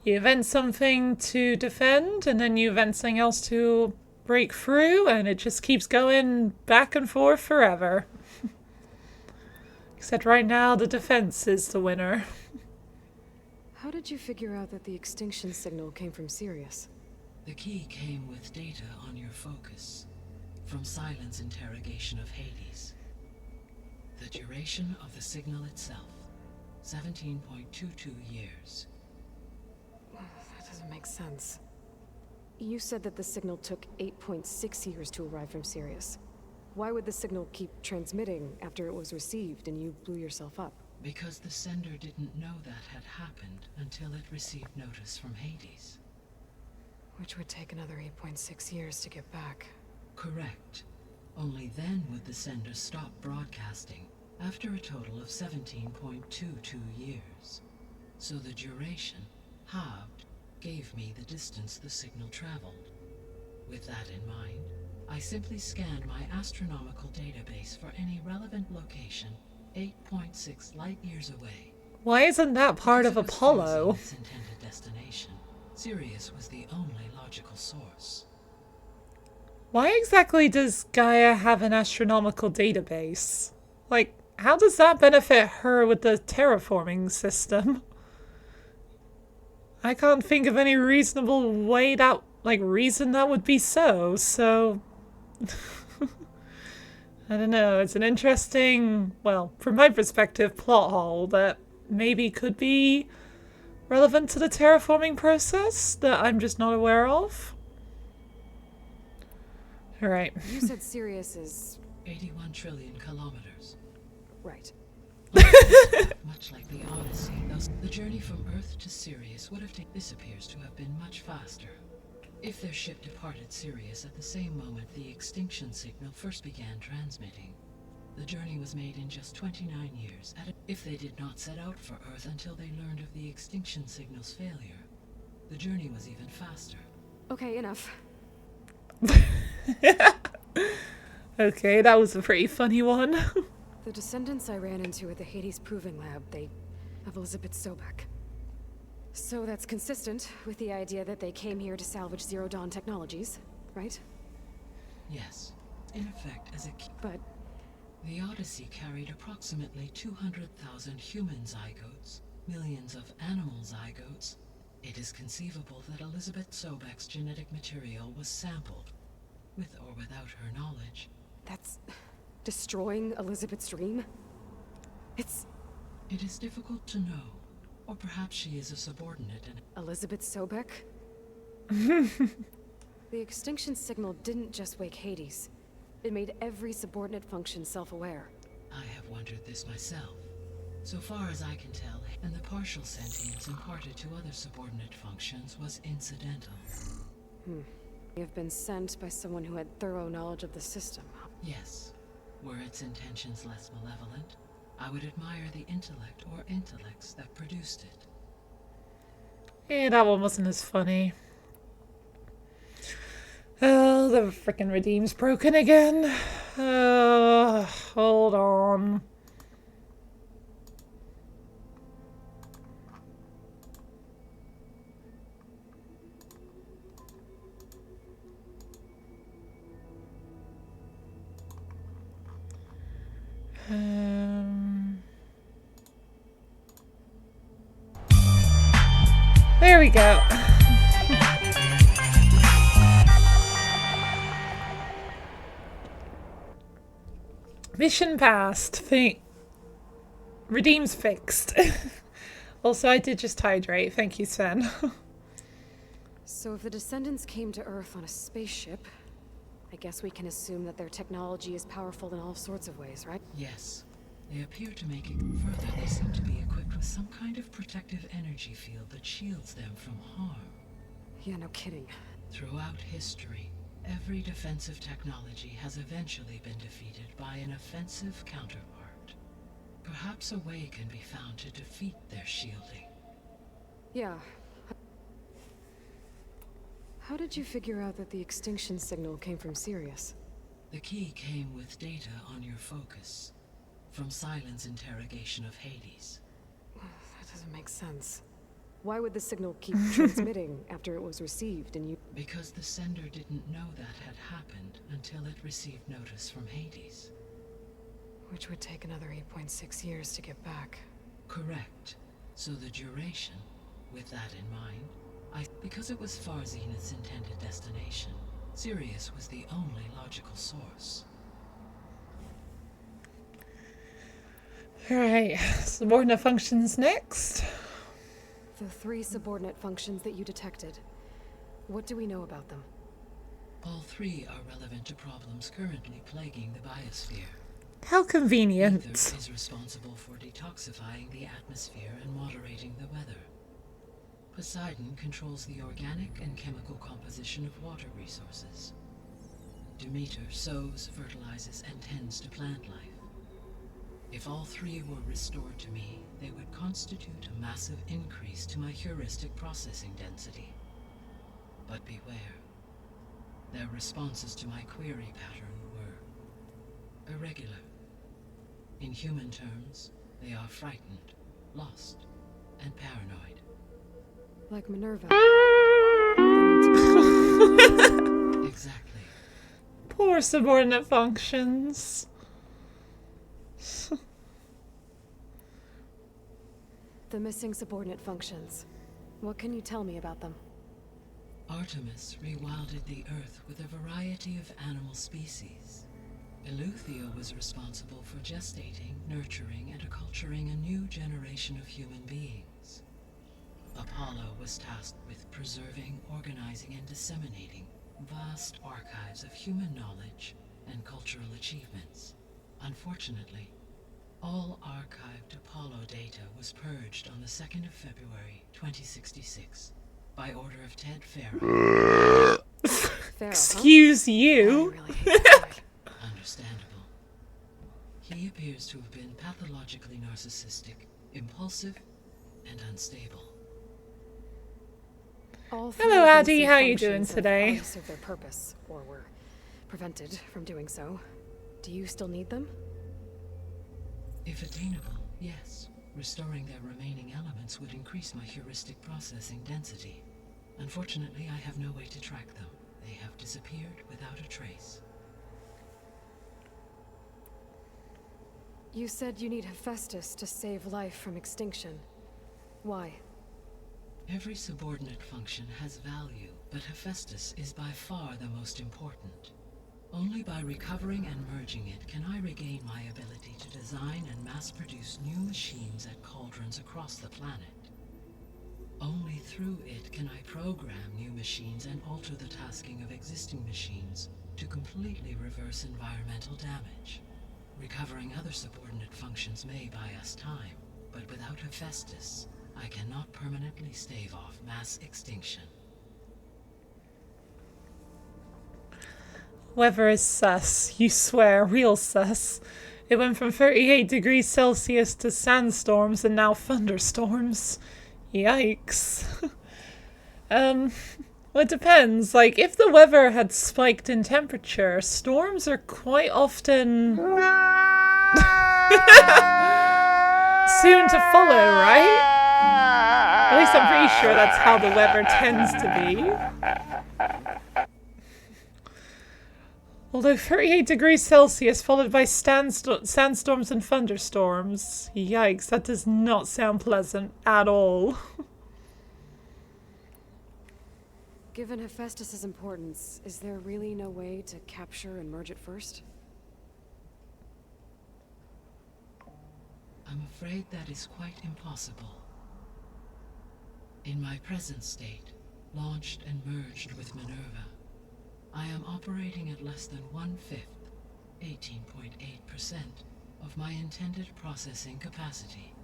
You invent something to defend, and then you invent something else to break through, and it just keeps going back and forth forever. Except right now, the defense is the winner.
How did you figure out that the extinction signal came from Sirius?
The key came with data on your focus, from Silent's interrogation of Hades. The duration of the signal itself, 17.22 years.
That doesn't make sense. You said that the signal took 8.6 years to arrive from Sirius. Why would the signal keep transmitting after it was received and you blew yourself up?
Because the sender didn't know that had happened until it received notice from Hades.
Which would take another 8.6 years to get back.
Correct. Only then would the sender stop broadcasting, after a total of 17.22 years. So the duration, halved, gave me the distance the signal traveled. With that in mind, I simply scanned my astronomical database for any relevant location 8.6 light-years away.
Why isn't that part of Apollo?
Its intended destination, Sirius was the only logical source.
Why exactly does Gaia have an astronomical database? Like, how does that benefit her with the terraforming system? I can't think of any reasonable way that, reason that would be so. I don't know, it's an interesting, well, from my perspective, plot hole that maybe could be relevant to the terraforming process that I'm just not aware of. Alright.
You said Sirius is...
81 trillion kilometers.
Right.
Much like the Odyssey, thus the journey from Earth to Sirius would have taken... This appears to have been much faster. If their ship departed Sirius at the same moment the extinction signal first began transmitting, the journey was made in just 29 years. If they did not set out for Earth until they learned of the extinction signal's failure, the journey was even faster.
Okay, enough.
Okay, that was a pretty funny one.
The descendants I ran into at the Hades Proving Lab, they have Elizabeth Sobek. So that's consistent with the idea that they came here to salvage Zero Dawn technologies, right?
Yes, in effect as a key.
But
the Odyssey carried approximately 200,000 human zygotes, millions of animal zygotes. It is conceivable that Elizabeth Sobek's genetic material was sampled, with or without her knowledge.
That's destroying Elizabeth's dream?
It is difficult to know. Or perhaps she is a subordinate and...
Elizabeth Sobek? The extinction signal didn't just wake Hades. It made every subordinate function self-aware.
I have wondered this myself. So far as I can tell, and the partial sentience imparted to other subordinate functions was incidental.
They have been sent by someone who had thorough knowledge of the system.
Yes. Were its intentions less malevolent, I would admire the intellect or intellects that produced it.
Yeah, that one wasn't as funny. Oh, the frickin' Redeem's broken again. Hold on. There we go. Mission passed. Redeem's fixed. Also, I did just hydrate. Thank you, Sven.
So if the descendants came to Earth on a spaceship, I guess we can assume that their technology is powerful in all sorts of ways, right?
Yes. They appear to make it further. They seem to be equipped with some kind of protective energy field that shields them from harm.
Yeah, no kidding.
Throughout history, every defensive technology has eventually been defeated by an offensive counterpart. Perhaps a way can be found to defeat their shielding.
Yeah. How did you figure out that the extinction signal came from Sirius?
The key came with data on your focus, from Silent's interrogation of Hades.
That doesn't make sense. Why would the signal keep transmitting after it was received and you...
Because the sender didn't know that had happened until it received notice from Hades.
Which would take another 8.6 years to get back.
Correct. So the duration, with that in mind, because it was Far Zenith's intended destination, Sirius was the only logical source.
Alright, subordinate functions next.
The 3 subordinate functions that you detected. What do we know about them?
All 3 are relevant to problems currently plaguing the biosphere.
How convenient.
Ether is responsible for detoxifying the atmosphere and moderating the weather. Poseidon controls the organic and chemical composition of water resources. Demeter sows, fertilizes, and tends to plant life. If all 3 were restored to me, they would constitute a massive increase to my heuristic processing density. But beware. Their responses to my query pattern were irregular. In human terms, they are frightened, lost, and paranoid.
Like Minerva.
Exactly.
Poor subordinate functions.
The missing subordinate functions. What can you tell me about them?
Artemis rewilded the Earth with a variety of animal species. Eleuthia was responsible for gestating, nurturing, and acculturating a new generation of human beings. Apollo was tasked with preserving, organizing, and disseminating vast archives of human knowledge and cultural achievements. Unfortunately, all archived Apollo data was purged on the 2nd of February, 2066, by order of Ted Farrow.
Excuse you.
Understandable. He appears to have been pathologically narcissistic, impulsive, and unstable.
Hello, Addie. How are you doing today?
Serve their purpose, or were prevented from doing so. Do you still need them?
If attainable, yes. Restoring their remaining elements would increase my heuristic processing density. Unfortunately, I have no way to track them. They have disappeared without a trace.
You said you need Hephaestus to save life from extinction. Why?
Every subordinate function has value, but Hephaestus is by far the most important. Only by recovering and merging it can I regain my ability to design and mass-produce new machines at cauldrons across the planet. Only through it can I program new machines and alter the tasking of existing machines to completely reverse environmental damage. Recovering other subordinate functions may buy us time, but without Hephaestus, I cannot permanently stave off mass extinction.
Weather is sus. You swear, real sus. It went from 38 degrees Celsius to sandstorms and now thunderstorms. Yikes. Well, it depends. Like, if the weather had spiked in temperature, storms are quite often soon to follow, right? At least I'm pretty sure that's how the weather tends to be. Although 38 degrees Celsius followed by sandstorms and thunderstorms. Yikes, that does not sound pleasant at all.
Given Hephaestus's importance, is there really no way to capture and merge it first?
I'm afraid that is quite impossible. In my present state, launched and merged with Minerva, I am operating at less than 1/5, 18.8%, of my intended processing capacity.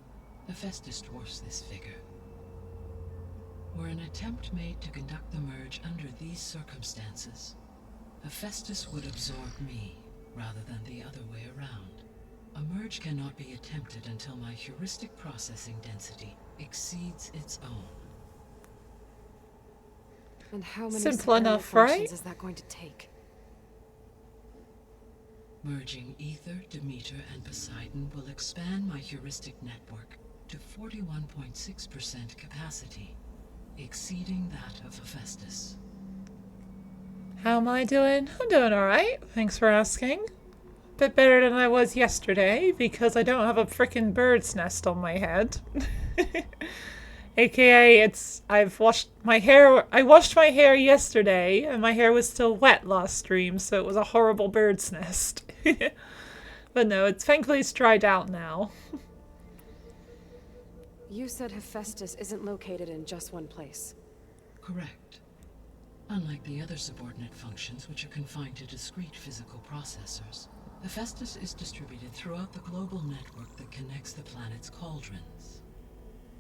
Hephaestus dwarfs this figure. Were an attempt made to conduct the merge under these circumstances, Hephaestus would absorb me, rather than the other way around. A merge cannot be attempted until my heuristic processing density exceeds its own.
And how many
simple enough, right?
Is that going to take?
Merging Ether, Demeter, and Poseidon will expand my heuristic network to 41.6% capacity, exceeding that of Hephaestus.
How am I doing? I'm doing alright. Thanks for asking. Bit better than I was yesterday, because I don't have a frickin' bird's nest on my head. AKA, I washed my hair yesterday, and my hair was still wet last stream, so it was a horrible bird's nest. But no, thankfully it's dried out now.
You said Hephaestus isn't located in just one place.
Correct. Unlike the other subordinate functions, which are confined to discrete physical processors, Hephaestus is distributed throughout the global network that connects the planet's cauldrons.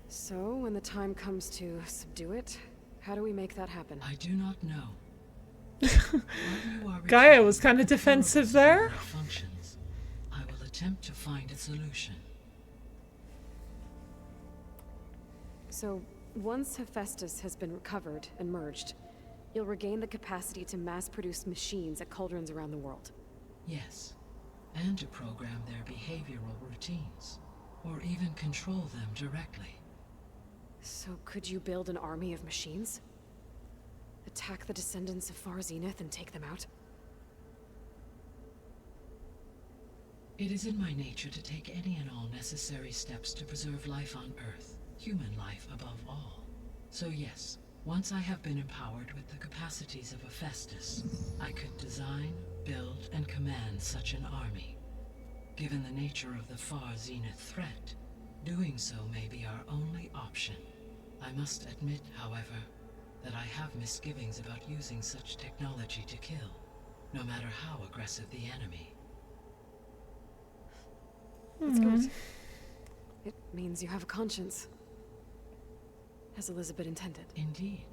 So, when the time comes to subdue it, how do we make that happen?
I do not know.
Gaia was kind of defensive there.
Functions. I will attempt to find a solution.
So, once Hephaestus has been recovered and merged, you'll regain the capacity to mass-produce machines at cauldrons around the world.
Yes, and to program their behavioral routines, or even control them directly.
So could you build an army of machines? Attack the descendants of Far Zenith and take them out?
It is in my nature to take any and all necessary steps to preserve life on Earth, human life above all. So yes, once I have been empowered with the capacities of Hephaestus, I could design, build, and command such an army. Given the nature of the Far Zenith threat, doing so may be our only option. I must admit, however, that I have misgivings about using such technology to kill, no matter how aggressive the enemy.
That's good. It means you have a conscience. As Elizabeth intended.
Indeed.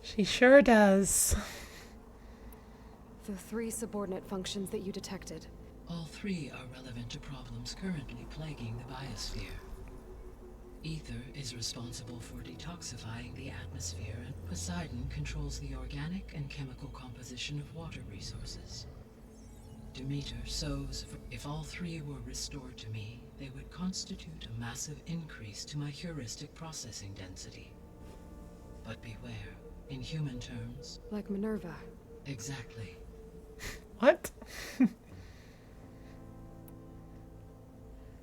She sure does.
The 3 subordinate functions that you detected.
All 3 are relevant to problems currently plaguing the biosphere. Ether is responsible for detoxifying the atmosphere, and Poseidon controls the organic and chemical composition of water resources. Demeter sows. If all 3 were restored to me, they would constitute a massive increase to my heuristic processing density. But beware, in human terms...
Like Minerva.
Exactly.
What?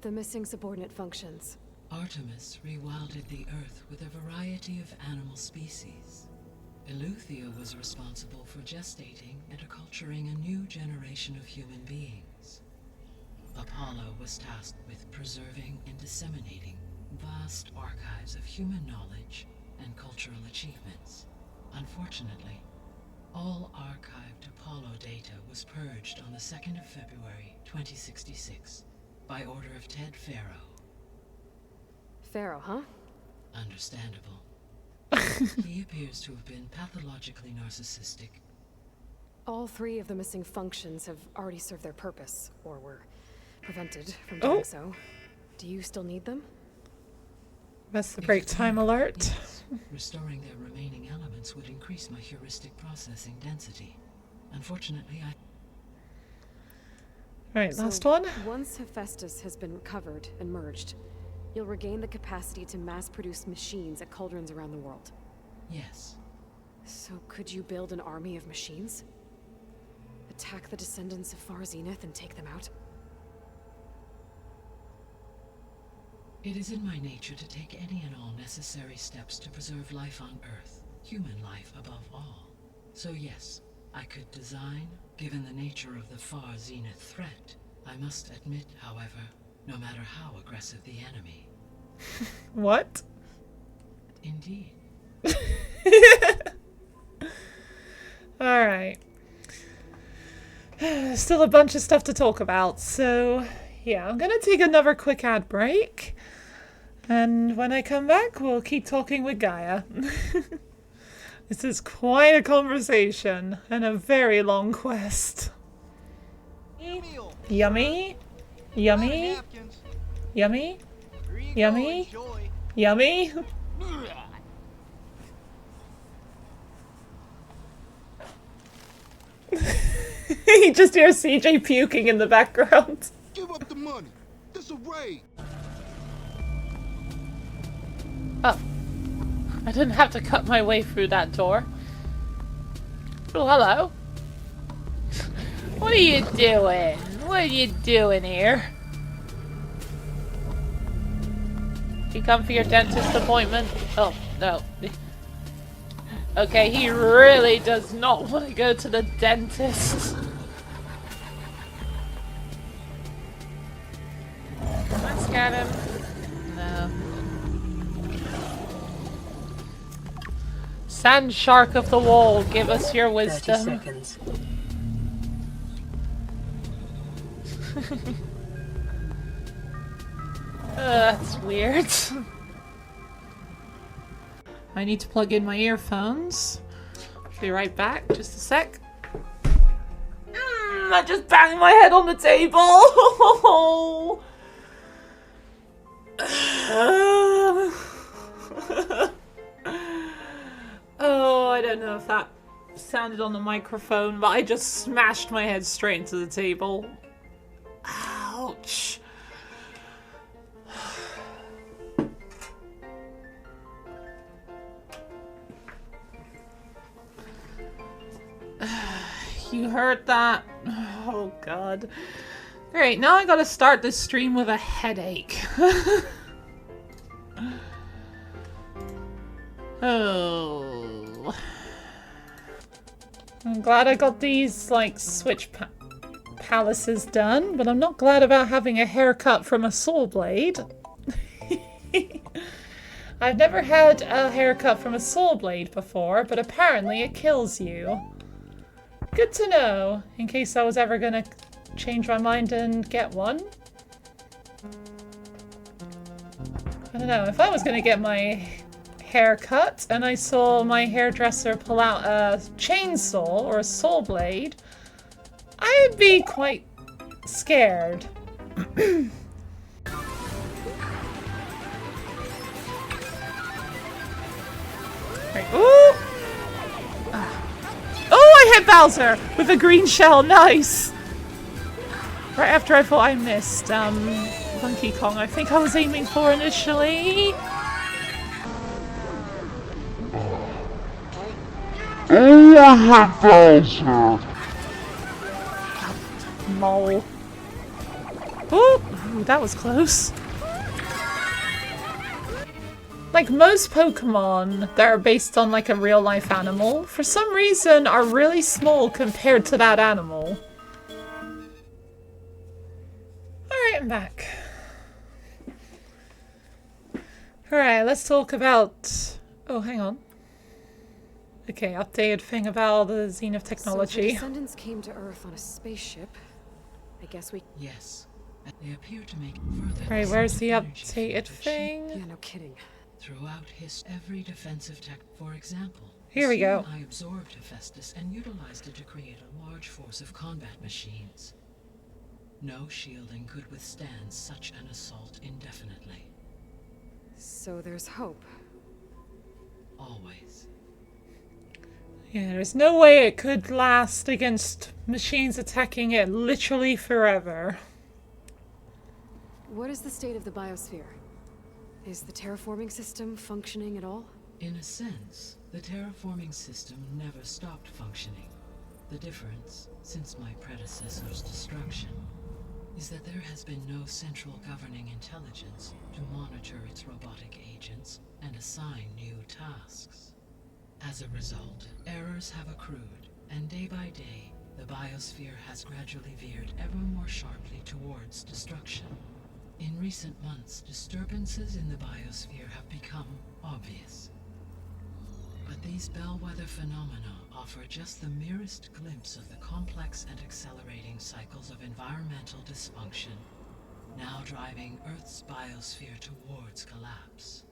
The missing subordinate functions.
Artemis rewilded the Earth with a variety of animal species. Eleuthia was responsible for gestating and acculturating a new generation of human beings. Apollo was tasked with preserving and disseminating vast archives of human knowledge and cultural achievements. Unfortunately, all archived Apollo data was purged on the 2nd of February, 2066, by order of Ted Faro.
Faro, huh?
Understandable. He appears to have been pathologically narcissistic.
All 3 of the missing functions have already served their purpose, or were prevented from doing so. Do you still need them?
That's the break time alert.
Yes. Restoring their remaining elements would increase my heuristic processing density. Unfortunately,
Alright, last one.
Once Hephaestus has been recovered and merged, you'll regain the capacity to mass-produce machines at cauldrons around the world.
Yes.
So could you build an army of machines? Attack the descendants of Far Zenith and take them out?
It is in my nature to take any and all necessary steps to preserve life on Earth, human life above all. So yes, I could design, given the nature of the Far Zenith threat. I must admit, however, no matter how aggressive the enemy.
What?
Indeed.
Alright. Still a bunch of stuff to talk about, so yeah, I'm gonna take another quick ad break. And when I come back, we'll keep talking with Gaia. This is quite a conversation and a very long quest. Yummy? Yummy? Yummy? Yummy? Yummy? You just hear CJ puking in the background.
Give up the money. This a raid.
I didn't have to cut my way through that door. Oh, hello. What are you doing? What are you doing here? You come for your dentist appointment? Oh, no. Okay, he really does not want to go to the dentist. Let's get him. No. Sand shark of the wall, give us your wisdom.
30 seconds.
That's weird. I need to plug in my earphones. Be right back, just a sec. I just banged my head on the table. Oh, I don't know if that sounded on the microphone, but I just smashed my head straight into the table. Ouch. You heard that? Oh god. Alright, now I gotta start this stream with a headache. Oh. I'm glad I got these, like, switch palaces done, but I'm not glad about having a haircut from a saw blade. I've never had a haircut from a saw blade before, but apparently it kills you. Good to know, in case I was ever gonna change my mind and get one. I don't know, if I was gonna get my hair cut and I saw my hairdresser pull out a chainsaw or a saw blade, I'd be quite scared. Right. Ooh! Oh, I hit Bowser with a green shell. Nice. Right after I thought I missed Donkey Kong, I think I was aiming for initially.
Oh, I hate Bowser.
Mole. Ooh, that was close. Like most Pokemon that are based on like a real life animal, for some reason are really small compared to that animal. Alright, I'm back. Alright, let's talk about... Oh, hang on. Okay, updated thing about the Zenith technology.
So the descendants came to Earth on a spaceship. I guess we...
Yes. They appear to make further...
Right, where's the updated thing?
Yeah, no kidding.
Throughout every defensive tech, for example.
Here we go.
I absorbed Hephaestus and utilized it to create a large force of combat machines. No shielding could withstand such an assault indefinitely.
So there's hope.
Always.
Yeah, there's no way it could last against machines attacking it literally forever.
What is the state of the biosphere? Is the terraforming system functioning at all?
In a sense, the terraforming system never stopped functioning. The difference, since my predecessor's destruction, is that there has been no central governing intelligence to monitor its robotic agents and assign new tasks. As a result, errors have accrued, and day by day, the biosphere has gradually veered ever more sharply towards destruction. In recent months, disturbances in the biosphere have become obvious. But these bellwether phenomena offer just the merest glimpse of the complex and accelerating cycles of environmental dysfunction, now driving Earth's biosphere towards collapse.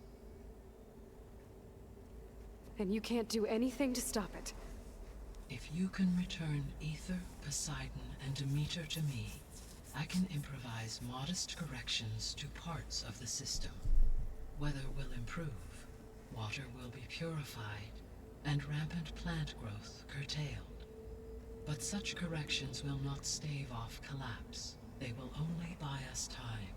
And you can't do anything to stop it?
If you can return Ether, Poseidon, and Demeter to me, I can improvise modest corrections to parts of the system. Weather will improve, water will be purified, and rampant plant growth curtailed. But such corrections will not stave off collapse. They will only buy us time.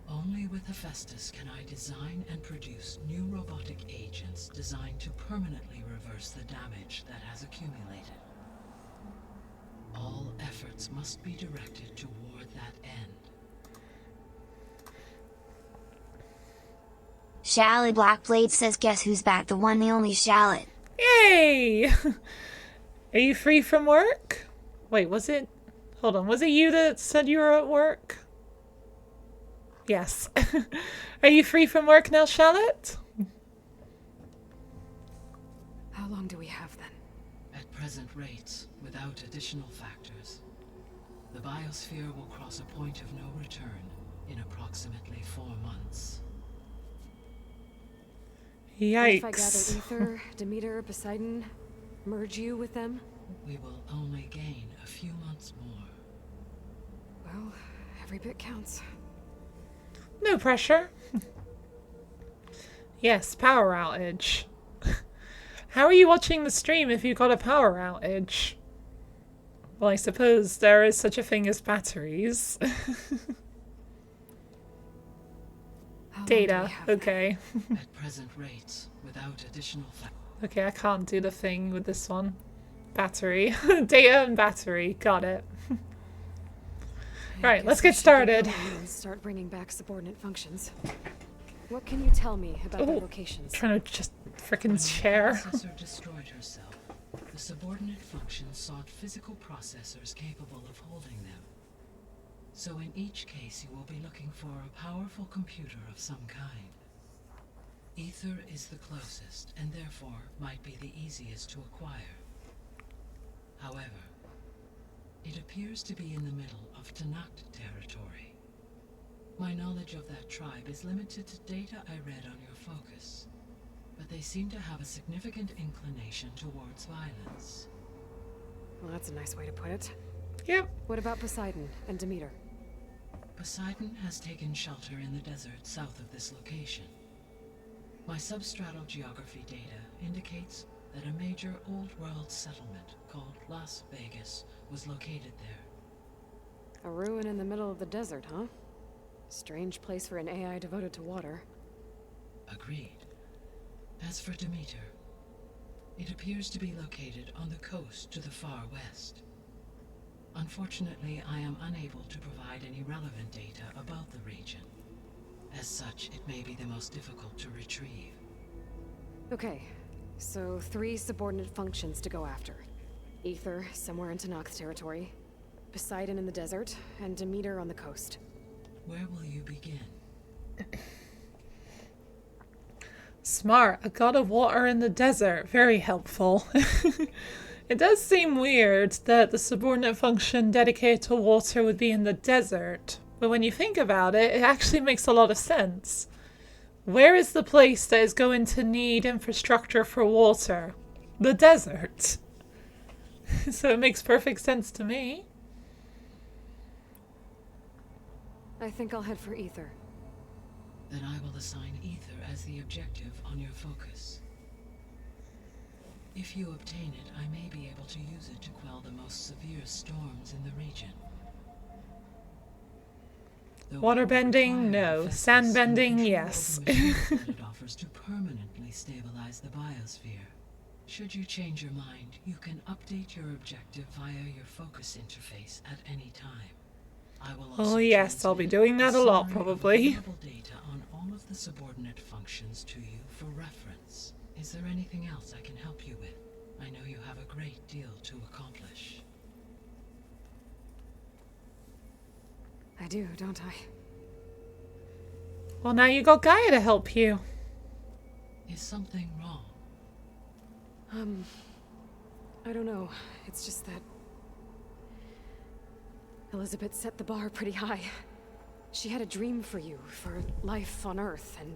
Only with Hephaestus can I design and produce new robotic agents agents designed to permanently reverse the damage that has accumulated. All efforts must be directed toward that end.
Shallot Blackblade says, guess who's back? The one, the only Shallot.
Yay! Are you free from work? Wait, was it... Hold on, was it you that said you were at work? Yes. Are you free from work now, Shallot?
How long do we have then?
At present rates, without additional factors, the biosphere will cross a point of no return in approximately 4 months.
Yikes.
If I gather Ether, Demeter, Poseidon, merge you with them?
We will only gain a few months more.
Well, every bit counts.
No pressure. Yes, power outage. How are you watching the stream if you got a power outage? Well, I suppose there is such a thing as batteries. Data, okay.
At present rates, without additional
Okay, I can't do the thing with this one. Battery. Data and battery. Got it. Right, let's get started.
Start bringing back subordinate functions. What can you tell me about their locations?
Trying to just frickin' share.
The processor destroyed herself. The subordinate functions sought physical processors capable of holding them. So in each case you will be looking for a powerful computer of some kind. Ether is the closest, and therefore might be the easiest to acquire. However, it appears to be in the middle of Tanakh territory. My knowledge of that tribe is limited to data I read on your focus, but they seem to have a significant inclination towards violence.
Well, that's a nice way to put it.
Yep.
What about Poseidon and Demeter?
Poseidon has taken shelter in the desert south of this location. My substratal geography data indicates that a major old world settlement called Las Vegas was located there.
A ruin in the middle of the desert, huh? Strange place for an AI devoted to water.
Agreed. As for Demeter, it appears to be located on the coast to the far west. Unfortunately, I am unable to provide any relevant data about the region. As such, it may be the most difficult to retrieve.
Okay, so 3 subordinate functions to go after. Ether, somewhere in Tanakh territory. Poseidon in the desert, and Demeter on the coast.
Where will you begin?
Smart. A god of water in the desert. Very helpful. It does seem weird that the subordinate function dedicated to water would be in the desert. But when you think about it, it actually makes a lot of sense. Where is the place that is going to need infrastructure for water? The desert. So it makes perfect sense to me.
I think I'll head for Ether.
Then I will assign Ether as the objective on your focus. If you obtain it, I may be able to use it to quell the most severe storms in the region.
Water bending, no. Sand bending, yes.
It offers to permanently stabilize the biosphere. Should you change your mind, you can update your objective via your focus interface at any time. I will also
yes, I'll be doing that a lot, probably.
Data on all of the subordinate functions to you for reference. Is there anything else I can help you with? I know you have a great deal to accomplish.
I do, don't I?
Well, now you got Gaia to help you.
Is something wrong?
I don't know. It's just that Elizabeth set the bar pretty high. She had a dream for you, for life on Earth, and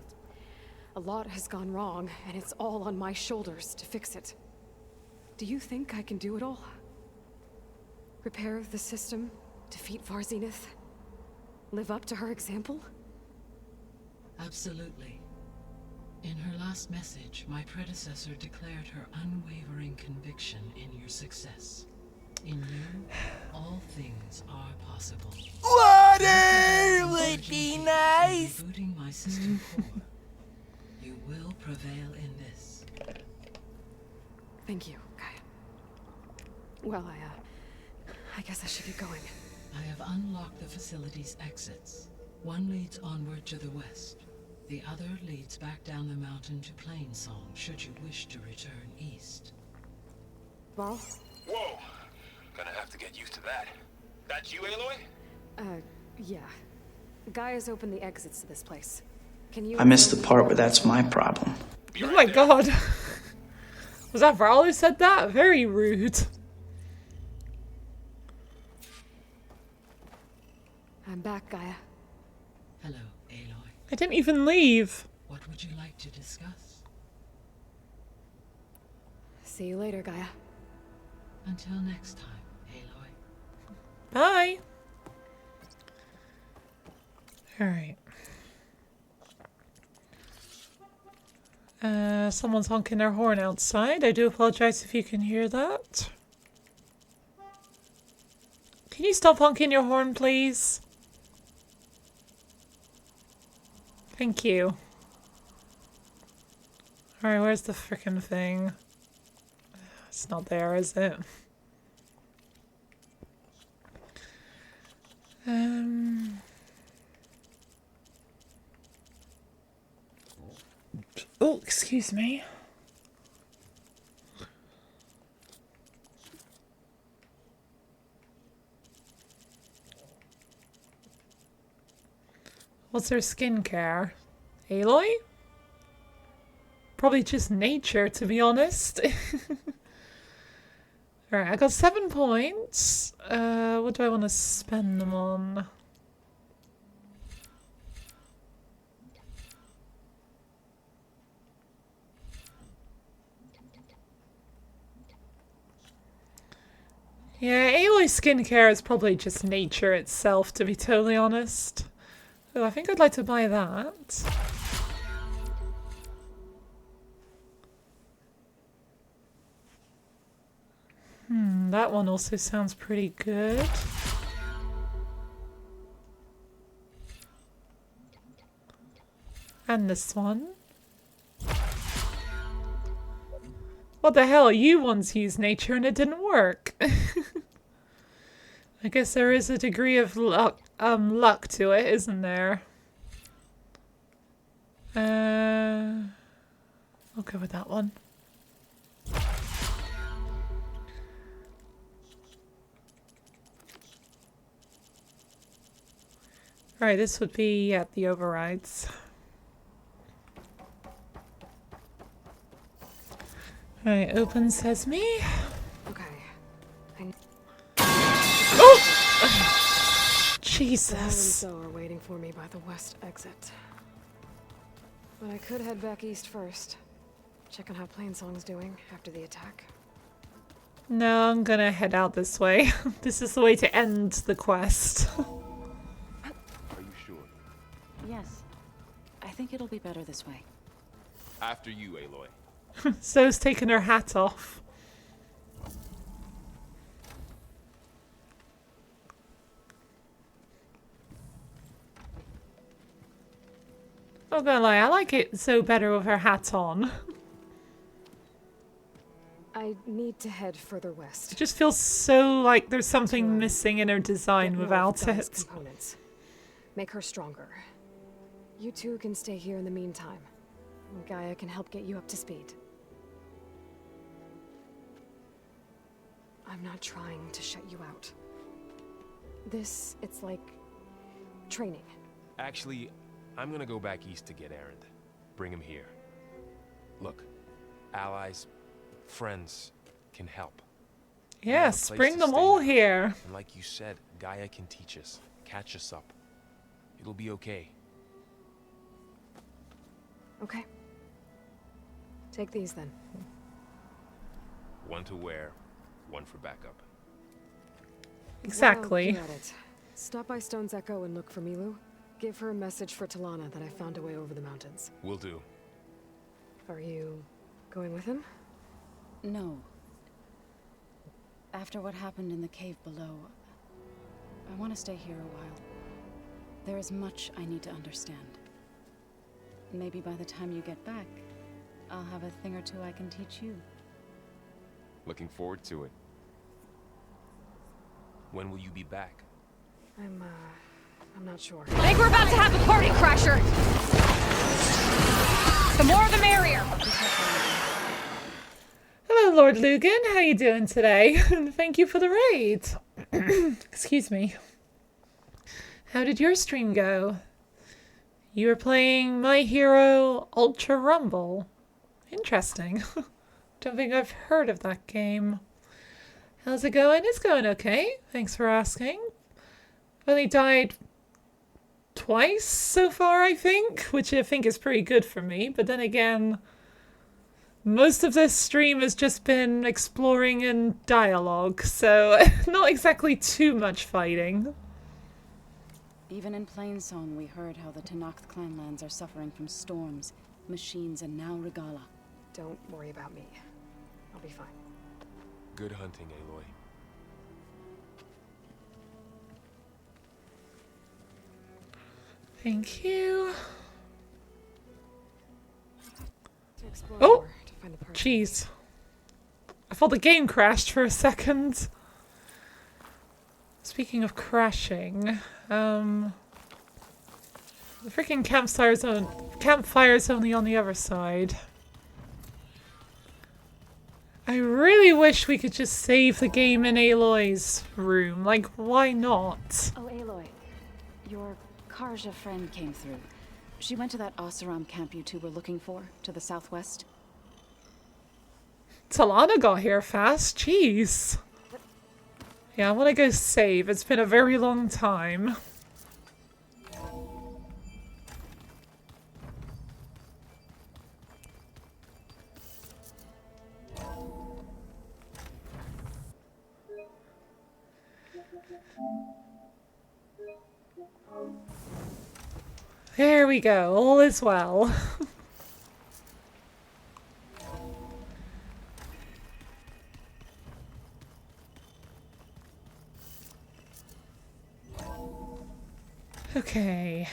a lot has gone wrong, and it's all on my shoulders to fix it. Do you think I can do it all? Repair the system, defeat Varzenith, live up to her example?
Absolutely. In her last message, my predecessor declared her unwavering conviction in your success. In you, all things are possible.
Water would be nice!
Rebooting my system core. You will prevail in this.
Thank you, Gaia. Well, I guess I should get going.
I have unlocked the facility's exits. One leads onward to the west. The other leads back down the mountain to Plainsong, should you wish to return east.
Ball?
Whoa! Gonna have to get used to that. That's you, Aloy?
Yeah. Gaia's opened the exits to this place. Can you...
I missed the part where that's my problem.
Oh my god. Was that Varl who said that? Very rude.
I'm back, Gaia.
Hello, Aloy.
I didn't even leave.
What would you like to discuss?
See you later, Gaia.
Until next time, Aloy.
Bye. Alright. Someone's honking their horn outside. I do apologize if you can hear that. Can you stop honking your horn, please? Thank you. Alright, where's the frickin' thing? It's not there, is it? Oh, excuse me. What's their skincare? Aloy? Probably just nature, to be honest. Alright, I got 7 points. What do I want to spend them on? Yeah, Aloy's skincare is probably just nature itself, to be totally honest. Oh, I think I'd like to buy that. That one also sounds pretty good. And this one. What the hell? You once used nature and it didn't work. I guess there is a degree of luck to it, isn't there? I'll go with that one. Alright, this would be at the overrides. Alright, open sesame.
Okay.
Oh! Jesus.
Ball and Zoe are waiting for me by the west exit. But I could head back east first. Check on how Plainsong's doing after the attack.
No, I'm gonna head out this way. This is the way to end the quest.
Are you sure?
Yes. I think it'll be better this way.
After you, Aloy.
Zoe's taking her hat off. Not gonna lie, I like it so better with her hat on.
I need to head further west.
It just feels so like there's something missing in her design without it.
Components. Make her stronger. You two can stay here in the meantime. Gaia can help get you up to speed. I'm not trying to shut you out. It's like training.
Actually, I'm gonna go back east to get Erend. Bring him here. Look, allies, friends can help.
Yes, bring them all here.
And like you said, Gaia can teach us, catch us up. It'll be okay.
Okay. Take these then.
One to wear, one for backup.
Exactly.
While you're at it, stop by Stone's Echo and look for Milu. Give her a message for Talana that I found a way over the mountains.
Will do.
Are you going with him?
No. After what happened in the cave below, I want to stay here a while. There is much I need to understand. Maybe by the time you get back, I'll have a thing or two I can teach you.
Looking forward to it. When will you be back?
I'm not sure.
I think we're about to have a party crasher! The more the merrier!
Hello, Lord Lugan. How you doing today? Thank you for the raid. Excuse me. How did your stream go? You were playing My Hero Ultra Rumble. Interesting. Don't think I've heard of that game. How's it going? It's going okay. Thanks for asking. I've only died twice so far, I think, which I think is pretty good for me. But then again, most of this stream has just been exploring and dialogue, so not exactly too much fighting.
Even in Plainsong, we heard how the Tenakth clanlands are suffering from storms, machines, and now Regala.
Don't worry about me. I'll be fine.
Good hunting, Aloy.
Thank you.
Oh!
Jeez. I thought the game crashed for a second. Speaking of crashing, the freaking campfire's only on the other side. I really wish we could just save the game in Aloy's room. Like, why not?
Oh, Aloy. Your Karja friend came through. She went to that Oseram camp you two were looking for, to the southwest.
Talana got here fast. Jeez. Yeah, I want to go save. It's been a very long time. There we go. All is well. Okay.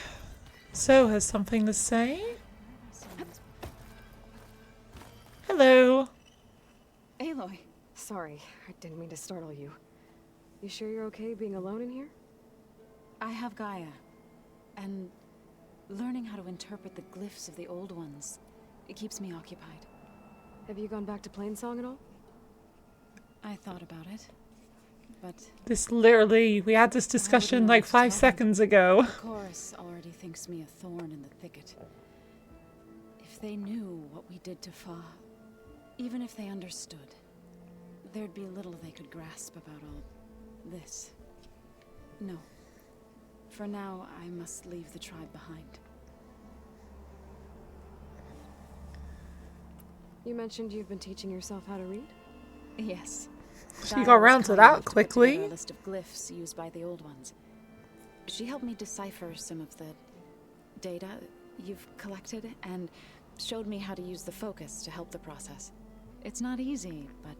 So has something to say? Hello.
Aloy. Sorry, I didn't mean to startle you. You sure you're okay being alone in here?
I have Gaia, and learning how to interpret the glyphs of the old ones, it keeps me occupied.
Have you gone back to Plainsong at all?
I thought about it, but...
This literally, we had this discussion like 5 seconds ago.
The chorus already thinks me a thorn in the thicket. If they knew what we did to Fa, even if they understood, there'd be little they could grasp about all this. No. For now, I must leave the tribe behind.
You mentioned you've been teaching yourself how to read?
Yes.
She got around to that quickly.
A list of glyphs used by the old ones. She helped me decipher some of the data you've collected and showed me how to use the focus to help the process. It's not easy, but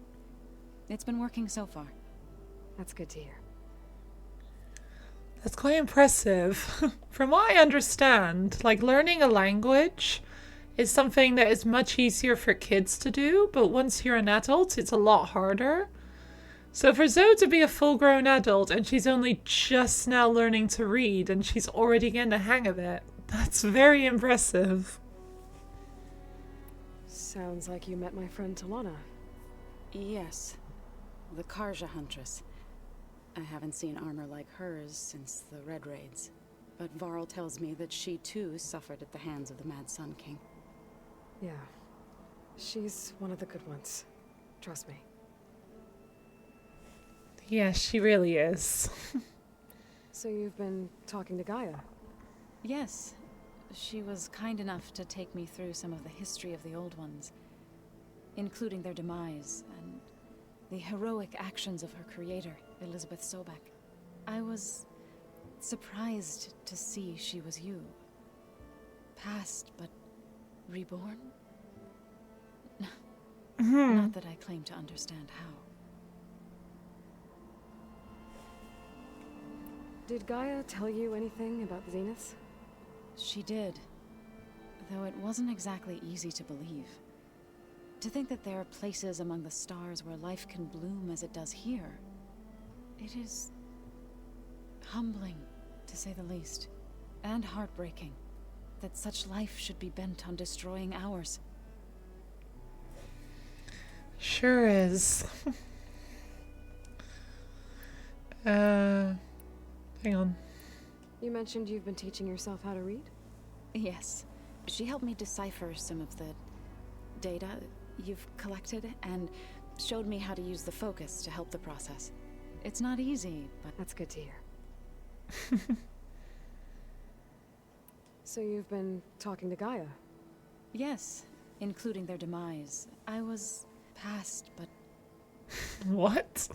it's been working so far.
That's good to hear.
That's quite impressive. From what I understand, like learning a language is something that is much easier for kids to do, but once you're an adult, it's a lot harder. So for Zoe to be a full-grown adult and she's only just now learning to read and she's already getting the hang of it, that's very impressive.
Sounds like you met my friend Talana.
Yes. The Karja Huntress. I haven't seen armor like hers since the Red Raids, but Varl tells me that she too suffered at the hands of the Mad Sun King.
Yeah. She's one of the good ones. Trust me.
Yes, she really is.
So you've been talking to Gaia?
Yes. She was kind enough to take me through some of the history of the old ones, including their demise and the heroic actions of her creator, Elizabeth Sobek. I was surprised to see she was you. Past, but reborn? Not that I claim to understand how.
Did Gaia tell you anything about the Zeniths?
She did, though it wasn't exactly easy to believe. To think that there are places among the stars where life can bloom as it does here. It is humbling, to say the least, and heartbreaking, that such life should be bent on destroying ours.
Sure is. Hang on.
You mentioned you've been teaching yourself how to read?
Yes. She helped me decipher some of the data you've collected, and showed me how to use the focus to help the process. It's not easy, but...
That's good to hear. So you've been talking to Gaia?
Yes, including their demise. I was past, but...
What?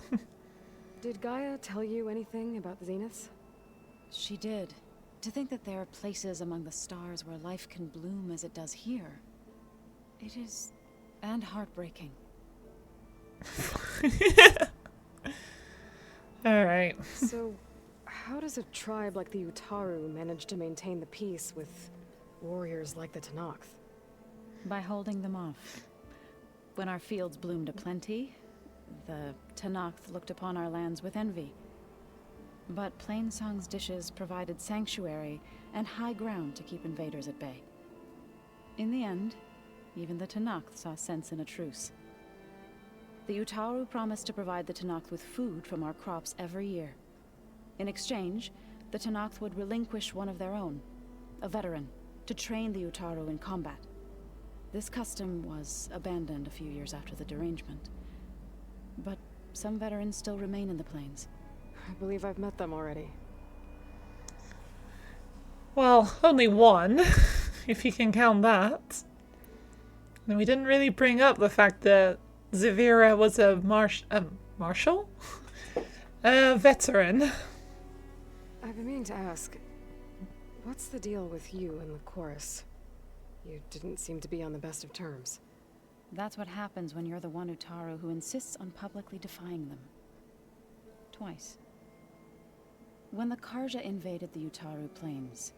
Did Gaia tell you anything about the Zeniths?
She did. To think that there are places among the stars where life can bloom as it does here. It is... and heartbreaking.
Alright.
So, how does a tribe like the Utaru manage to maintain the peace with warriors like the Tenakth?
By holding them off. When our fields bloomed aplenty, the Tenakth looked upon our lands with envy. But Plainsong's dishes provided sanctuary and high ground to keep invaders at bay. In the end, even the Tenakth saw sense in a truce. The Utaru promised to provide the Tenakth with food from our crops every year. In exchange, the Tenakth would relinquish one of their own, a veteran, to train the Utaru in combat. This custom was abandoned a few years after the derangement. But some veterans still remain in the plains.
I believe I've met them already.
Well, only one, if you can count that. And we didn't really bring up the fact that Zavira was a marshal? A veteran.
I've been meaning to ask, what's the deal with you and the chorus? You didn't seem to be on the best of terms.
That's what happens when you're the one Utaru who insists on publicly defying them. Twice. When the Karja invaded the Utaru plains,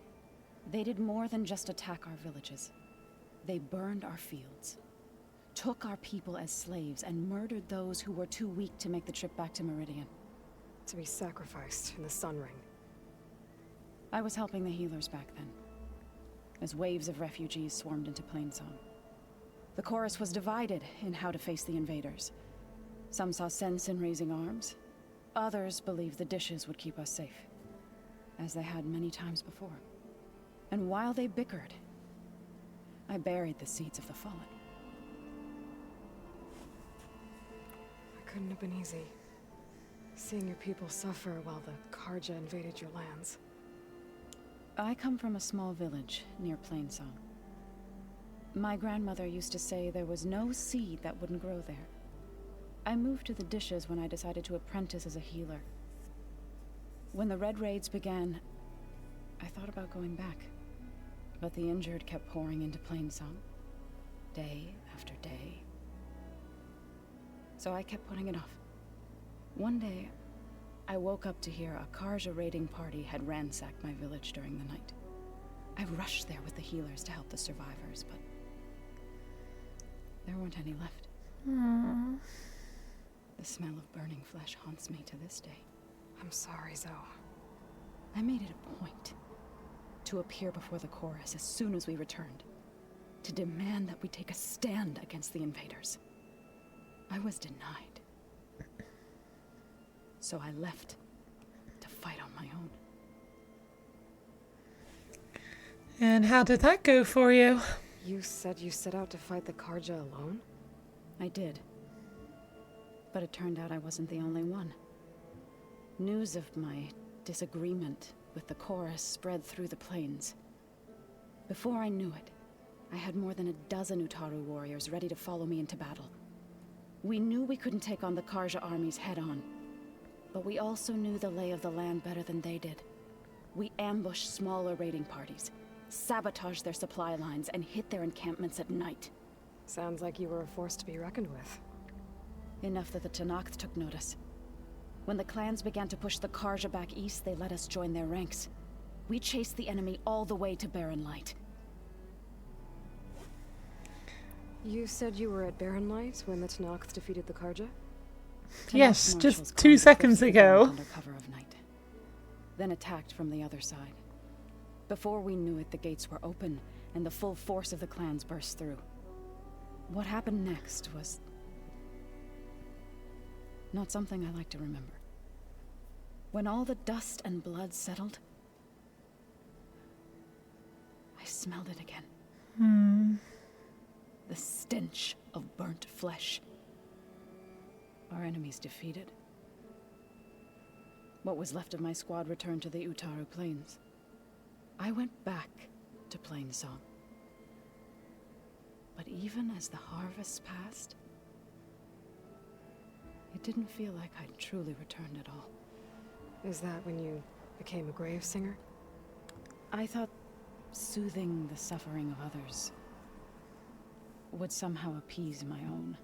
they did more than just attack our villages. They burned our fields, took our people as slaves, and murdered those who were too weak to make the trip back to Meridian.
To be sacrificed in the Sun Ring.
I was helping the healers back then, as waves of refugees swarmed into Plainsong. The chorus was divided in how to face the invaders. Some saw sense in raising arms. Others believed the dishes would keep us safe, as they had many times before. And while they bickered, I buried the seeds of the fallen.
It couldn't have been easy. Seeing your people suffer while the Karja invaded your lands.
I come from a small village near Plainsong. My grandmother used to say there was no seed that wouldn't grow there. I moved to the dishes when I decided to apprentice as a healer. When the Red Raids began, I thought about going back. But the injured kept pouring into Plainsong, day after day. So I kept putting it off. One day, I woke up to hear a Karja raiding party had ransacked my village during the night. I rushed there with the healers to help the survivors, but there weren't any left.
Aww.
The smell of burning flesh haunts me to this day.
I'm sorry, Zoe.
I made it a point to appear before the chorus as soon as we returned, to demand that we take a stand against the invaders. I was denied. So I left to fight on my own.
And how did that go for you?
You said you set out to fight the Karja alone?
I did. But it turned out I wasn't the only one. News of my disagreement with the chorus spread through the plains. Before I knew it, I had more than a dozen Utaru warriors ready to follow me into battle. We knew we couldn't take on the Karja armies head-on, but we also knew the lay of the land better than they did. We ambushed smaller raiding parties, sabotaged their supply lines, and hit their encampments at night.
Sounds like you were a force to be reckoned with.
Enough that the Tenakth took notice. When the clans began to push the Karja back east, they let us join their ranks. We chased the enemy all the way to Barren Light.
You said you were at Barren Light when the Tenakth defeated the Karja?
Yes, just 2 seconds ago.
Under cover of night, then attacked from the other side. Before we knew it, the gates were open, and the full force of the clans burst through. What happened next was not something I like to remember. When all the dust and blood settled, I smelled it again. The stench of burnt flesh. Our enemies defeated. What was left of my squad returned to the Utaru Plains. I went back to Plainsong. But even as the harvest passed, it didn't feel like I'd truly returned at all.
Is that when you became a grave singer?
I thought soothing the suffering of others would somehow appease my own.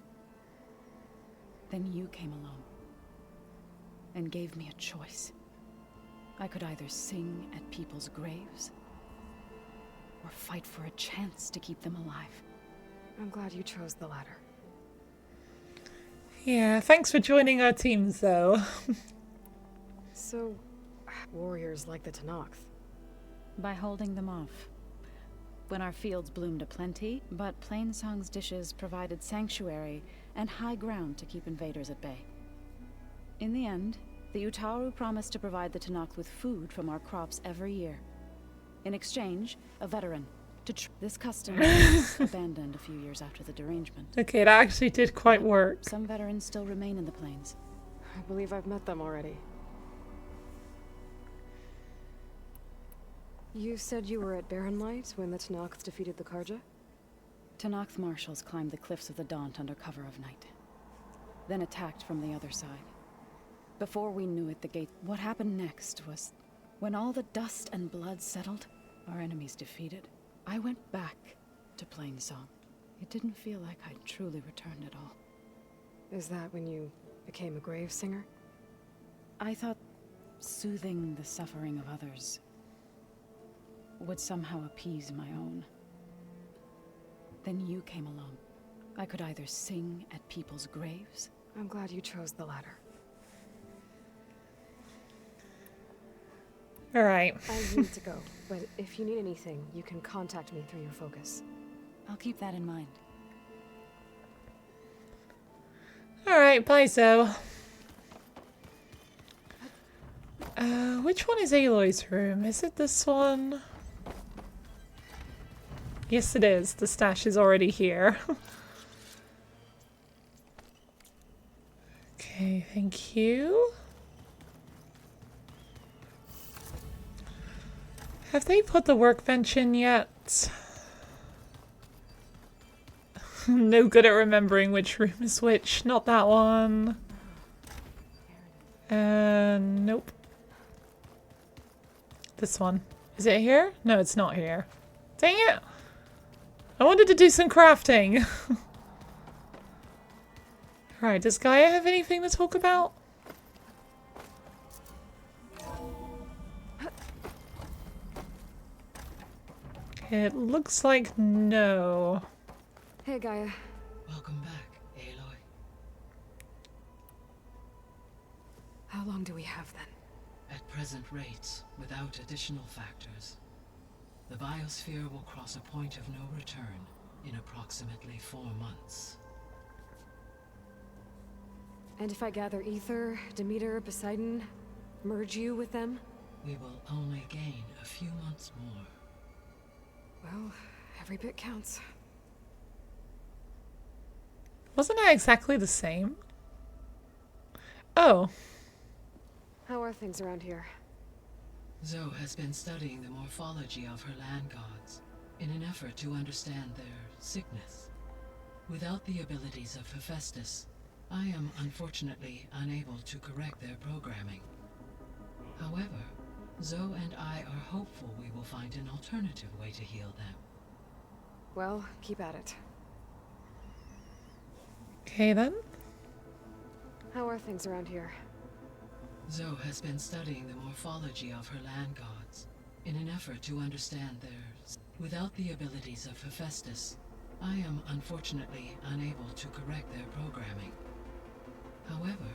Then you came along and gave me a choice. I could either sing at people's graves or fight for a chance to keep them alive.
I'm glad you chose the latter.
Yeah, thanks for joining our teams, though.
So, warriors like the Tenakth?
By holding them off. When our fields bloomed aplenty, but Plainsong's dishes provided sanctuary and high ground to keep invaders at bay. In the end, the Utaru promised to provide the Tenakth with food from our crops every year. In exchange, a veteran. This custom was abandoned a few years after the derangement.
Okay, that actually did quite work.
Some veterans still remain in the plains.
I believe I've met them already. You said you were at Barren Light when the Tenakth defeated the Karja?
Tenakth marshals climbed the cliffs of the Daunt under cover of night, then attacked from the other side. Before we knew it, the gate... What happened next was, when all the dust and blood settled, our enemies defeated, I went back to Plainsong. It didn't feel like I'd truly returned at all.
Is that when you became a grave singer?
I thought soothing the suffering of others would somehow appease my own. Then you came along. I could either sing at people's graves.
I'm glad you chose the latter.
Alright.
I need to go, but if you need anything, you can contact me through your focus.
I'll keep that in mind.
Alright, bye, Zoe. Which one is Aloy's room? Is it this one? Yes, it is. The stash is already here. Okay, thank you. Have they put the workbench in yet? No good at remembering which room is which. Not that one. Nope. This one. Is it here? No, it's not here. Dang it! I wanted to do some crafting. Alright, does Gaia have anything to talk about? It looks like no.
Hey, Gaia.
Welcome back, Aloy.
How long do we have then?
At present rates, without additional factors, the biosphere will cross a point of no return in approximately 4 months.
And if I gather Ether, Demeter, Poseidon, merge you with them?
We will only gain a few months more.
Well, every bit counts.
Wasn't it exactly the same? Oh.
How are things around here?
Zoe has been studying the morphology of her land gods in an effort to understand their sickness. Without the abilities of Hephaestus, I am unfortunately unable to correct their programming. However, Zoe and I are hopeful we will find an alternative way to heal them.
Well, keep at it.
Okay then.
How are things around here?
Zoe has been studying the morphology of her land gods in an effort to understand their... Without the abilities of Hephaestus, I am unfortunately unable to correct their programming. However...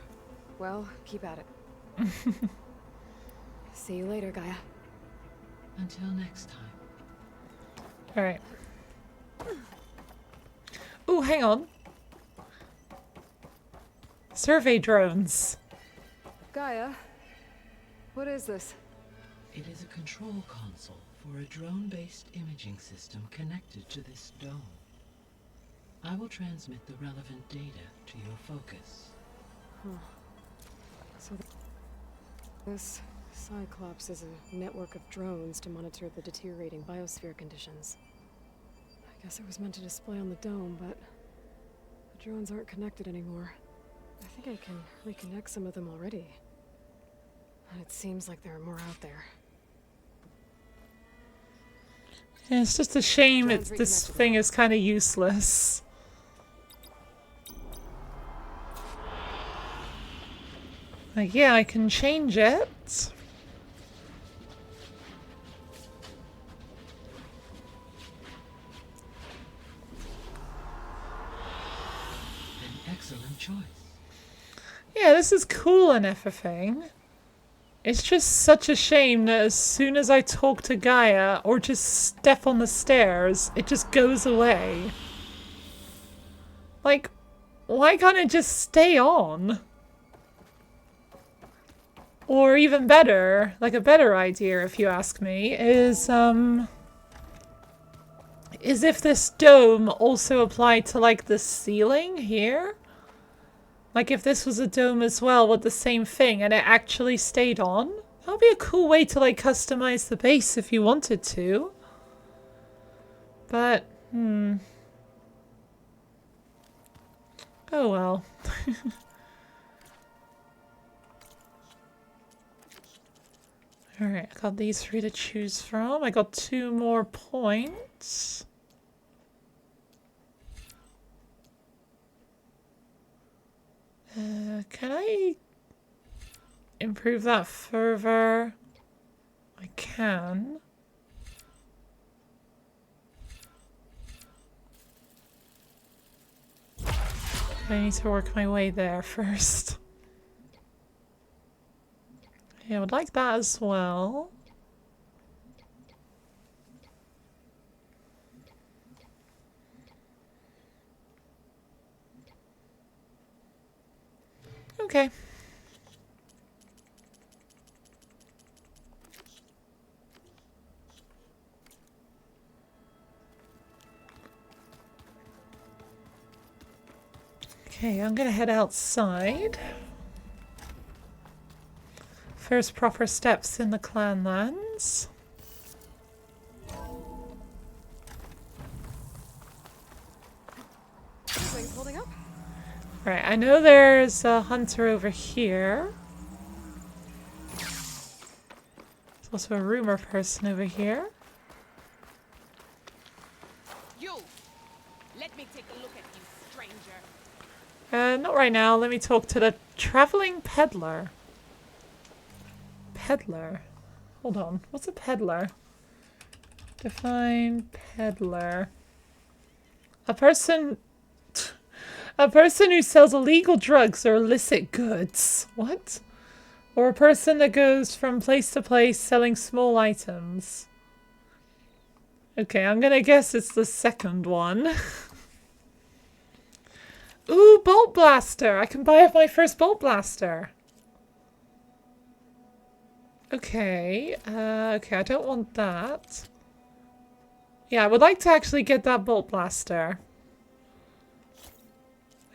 Well, keep at it. See you later, Gaia.
Until next time.
Alright. Ooh, hang on. Survey drones.
Gaia, what is this?
It is a control console for a drone-based imaging system connected to this dome. I will transmit the relevant data to your focus.
Huh. So this Cyclops is a network of drones to monitor the deteriorating biosphere conditions. I guess it was meant to display on the dome, but the drones aren't connected anymore. I think I can reconnect some of them already. And it seems like there are more out there.
Yeah, it's just a shame this thing is kind of useless. Like, yeah, I can change it.
An excellent choice.
Yeah, this is cool and everything. It's just such a shame that as soon as I talk to Gaia or just step on the stairs, it just goes away. Like, why can't it just stay on? Or even better, like a better idea if you ask me, is if this dome also applied to like the ceiling here? Like if this was a dome as well with the same thing and it actually stayed on? That would be a cool way to like customize the base if you wanted to. But, oh well. Alright, I got these three to choose from. I got 2 more points. Can I improve that further? I can. I need to work my way there first. Yeah, I would like that as well. Okay. Okay, I'm gonna head outside. First proper steps in the clan lands.
Things holding up?
Right, I know there's a hunter over here. There's also a rumor person over here.
You! Let me take a look at you, stranger.
Not right now. Let me talk to the traveling peddler. Peddler? Hold on. What's a peddler? Define peddler. A person who sells illegal drugs or illicit goods. What? Or a person that goes from place to place selling small items. Okay, I'm gonna guess it's the second one. Ooh, bolt blaster! I can buy my first bolt blaster. Okay, okay, I don't want that. Yeah, I would like to actually get that bolt blaster.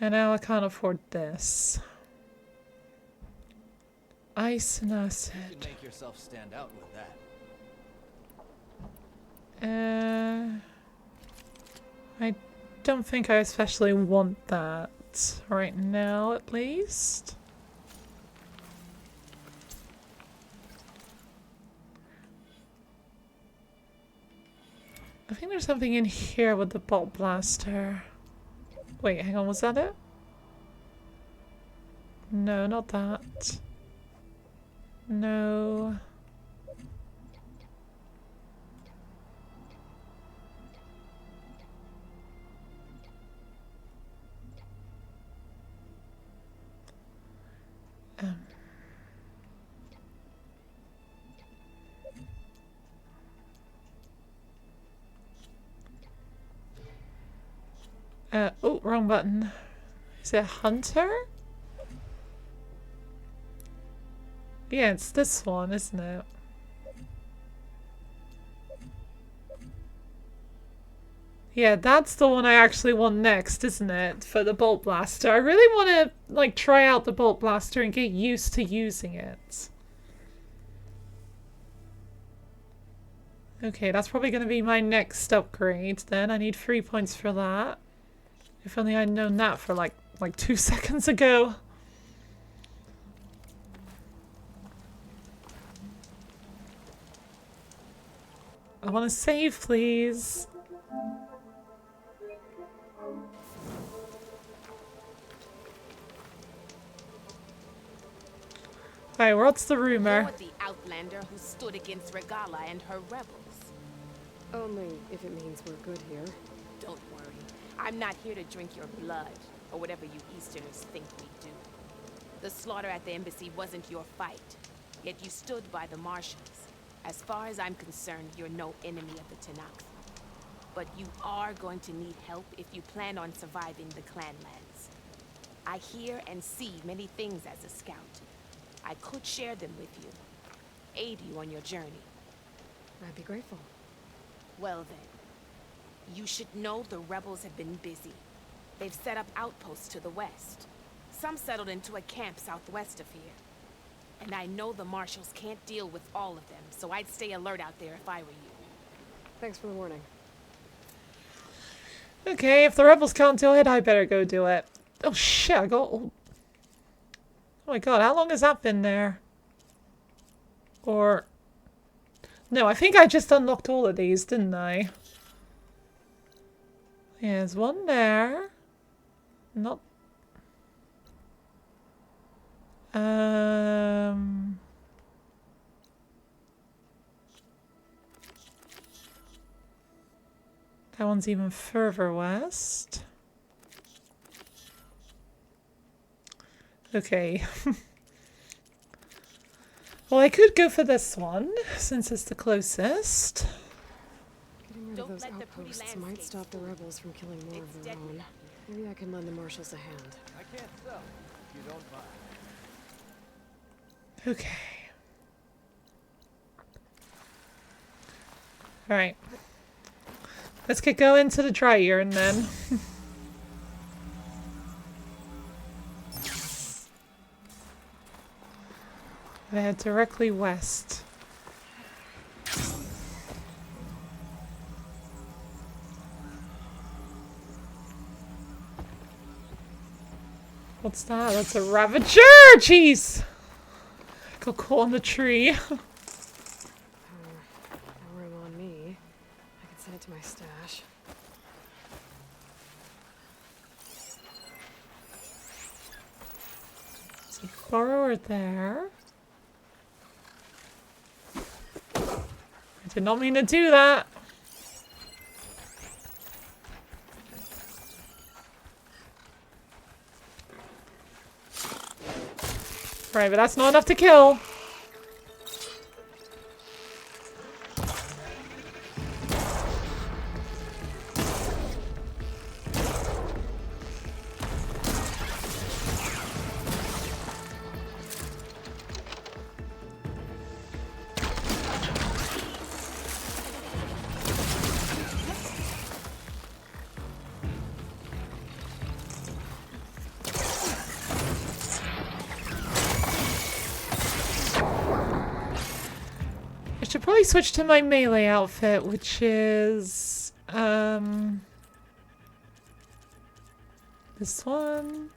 And now I can't afford this. Ice and acid.
You can make yourself stand out with that.
I don't think I especially want that right now, at least. I think there's something in here with the bolt blaster. Wait, hang on, was that it? No, not that. No. Oh, wrong button. Is it Hunter? Yeah, it's this one, isn't it? Yeah, that's the one I actually want next, isn't it? For the Bolt Blaster. I really want to, like, try out the Bolt Blaster and get used to using it. Okay, that's probably going to be my next upgrade then. I need 3 points for that. If only I'd known that for like 2 seconds ago. I want to save, please. Alright, what's the rumor?
You're the outlander who stood against Regala and her rebels.
Only if it means we're good here.
Don't worry. I'm not here to drink your blood, or whatever you Easterners think we do. The slaughter at the embassy wasn't your fight, yet you stood by the Marshals. As far as I'm concerned, you're no enemy of the Tenakth. But you are going to need help if you plan on surviving the Clanlands. I hear and see many things as a scout. I could share them with you, aid you on your journey.
I'd be grateful.
Well then, you should know the rebels have been busy. They've set up outposts to the west. Some settled into a camp southwest of here. And I know the Marshals can't deal with all of them, so I'd stay alert out there if I were you.
Thanks for the warning.
Okay, if the rebels can't do it, I better go do it. Oh shit, I got... Oh my god, how long has that been there? Or... No, I think I just unlocked all of these, didn't I? Yeah, there's one there. Not... That one's even further west. Okay. Well, I could go for this one, since it's the closest.
Getting rid of those outposts might stop the rebels from killing more of their own. Maybe I can lend the Marshals a hand.
I can't sell if you don't buy.
Okay. Alright. Let's get going to the dry Yearn then. They head directly west. What's that? That's a Ravager! Jeez! Got caught on the tree.
No room on me. I can send it to my stash.
There's a borrower there. I did not mean to do that. Right, but that's not enough to kill. Should probably switch to my melee outfit, which is this one.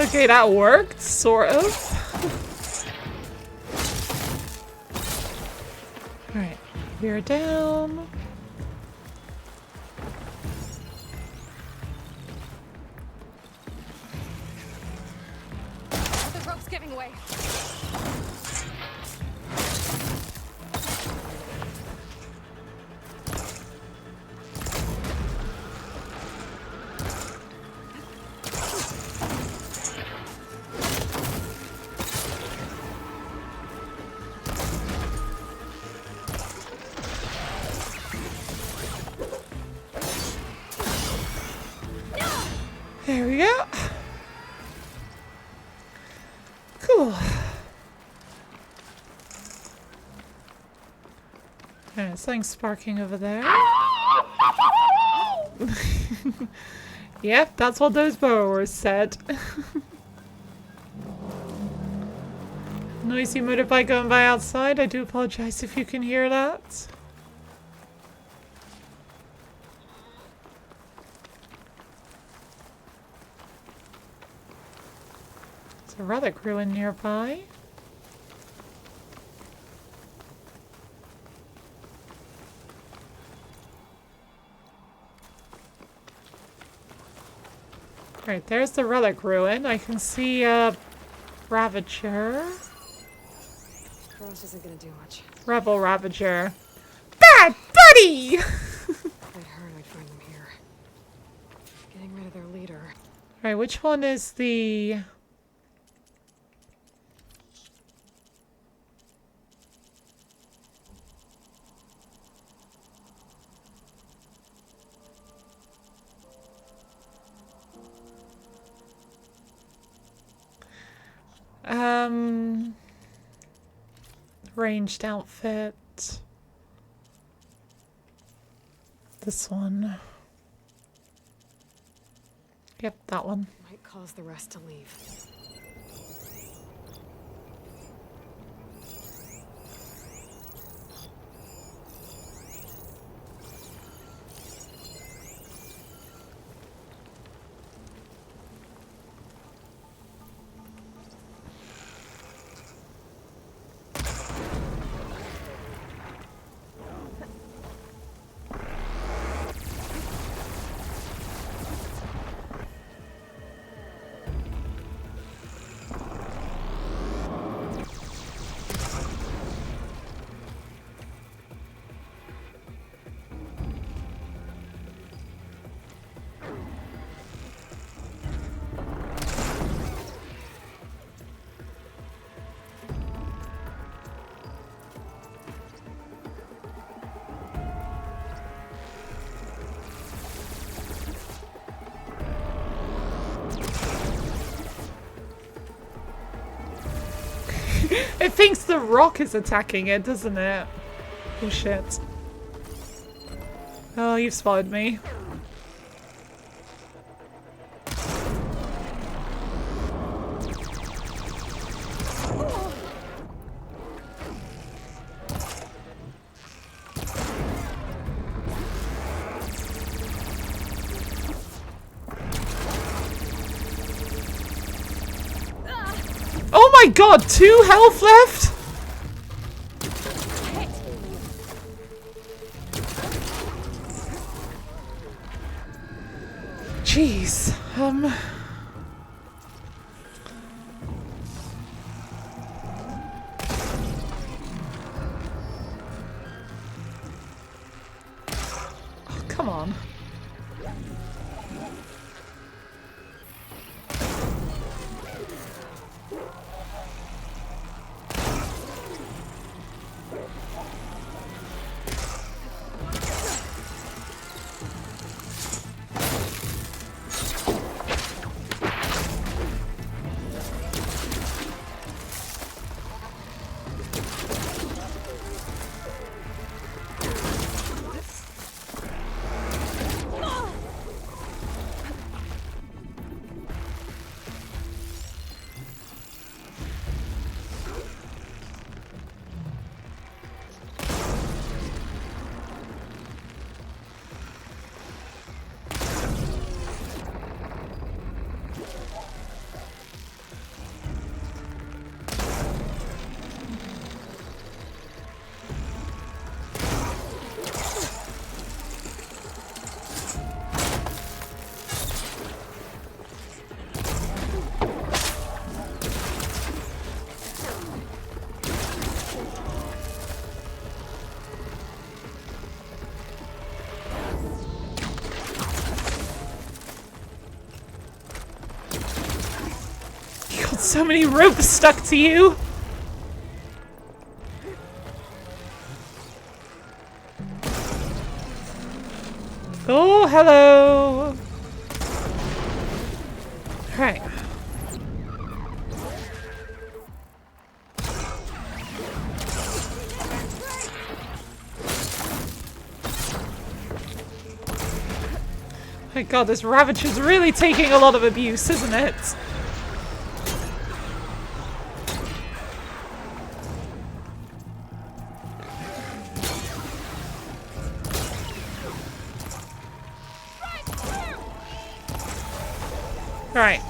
Okay, that worked, sort of. Alright, we're down.
The rope's giving way.
There we go. Cool. Alright, something's sparking over there. Yep, that's what those borrowers said. Noisy motorbike going by outside. I do apologize if you can hear that. There's a relic ruin nearby. Right, there's the relic ruin. I can see Ravager.
Cross isn't gonna do much.
Rebel Ravager. Bad buddy!
I'd heard I'd find them here. Getting rid of their leader.
Right, which one is the... Ranged outfit. This one. Yep, that one.
Might cause the rest to leave.
It thinks the rock is attacking it, doesn't it? Oh shit. Oh, you've spotted me. Oh my god, 2 health left? Jeez. Oh, come on. So many ropes stuck to you. Oh, hello. All right. My god, this Ravager's really taking a lot of abuse, isn't it? Right.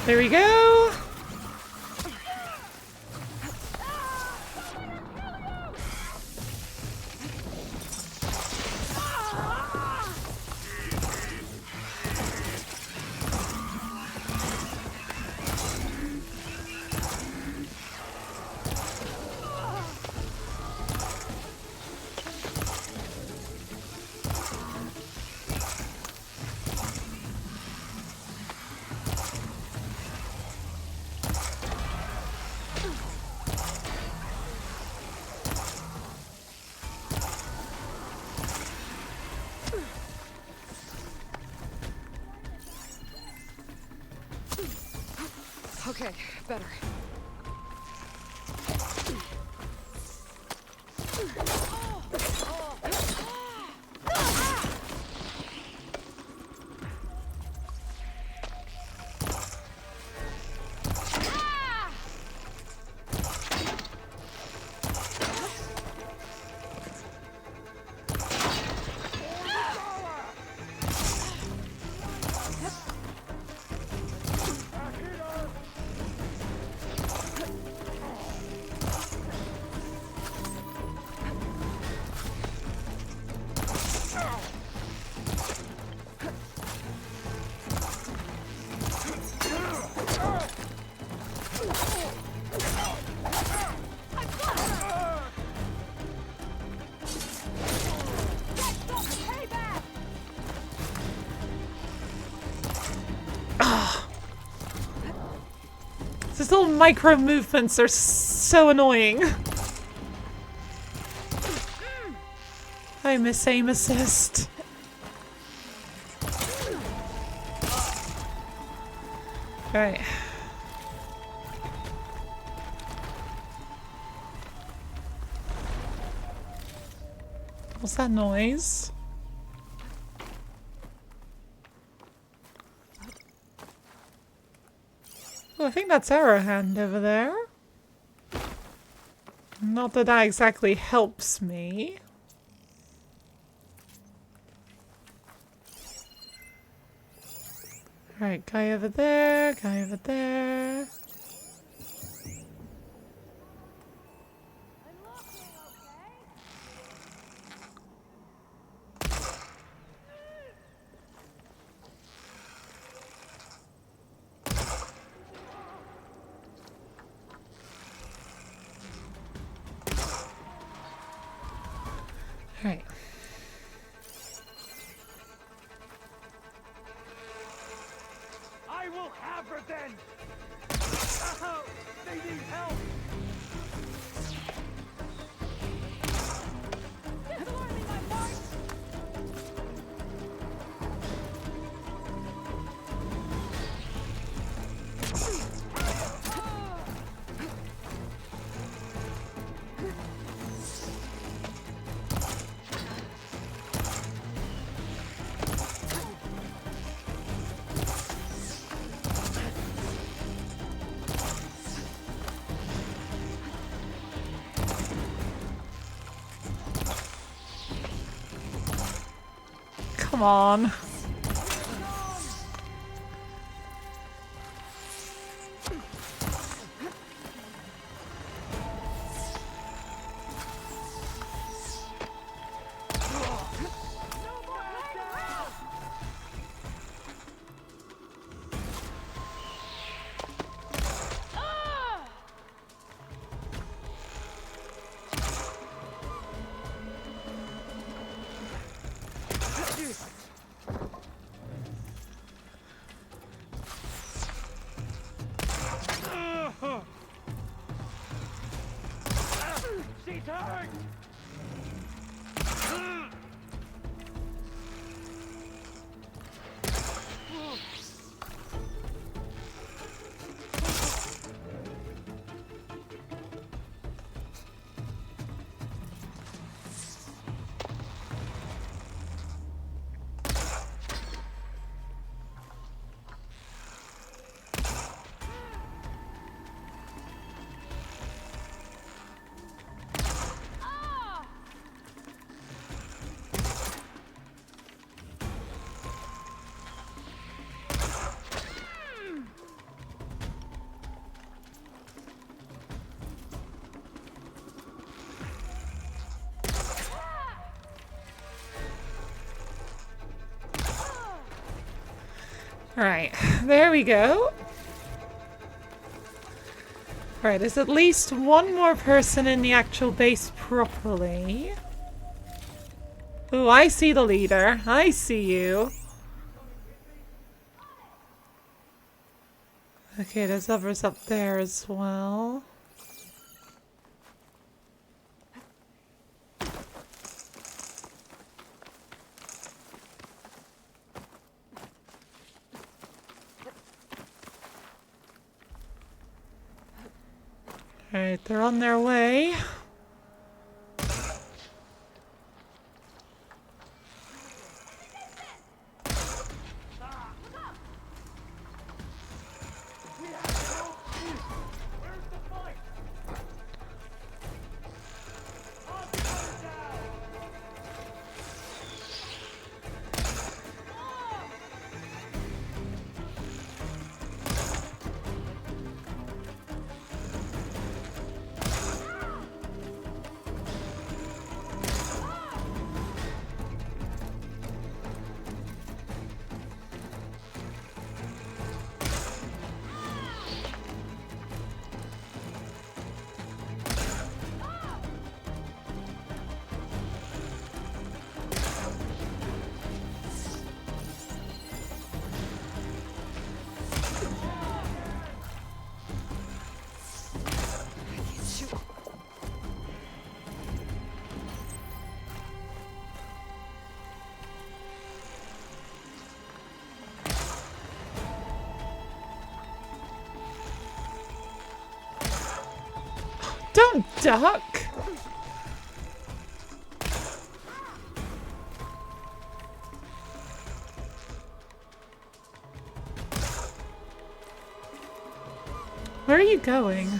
There we go.
Okay, better. These little micro movements are so annoying. I miss aim assist. Alright. What's that noise? Oh, I think that's Arrowhand over there. Not that that exactly helps me. Alright, guy over there, guy over there. Alright.
I will have revenge! Oh, they need help!
Come on.
She's hurt!
Alright, there we go. Alright, there's at least one more person in the actual base properly. Ooh, I see the leader. I see you. Okay, there's others up there as well. Alright, they're on their way. Don't duck! Where are you going?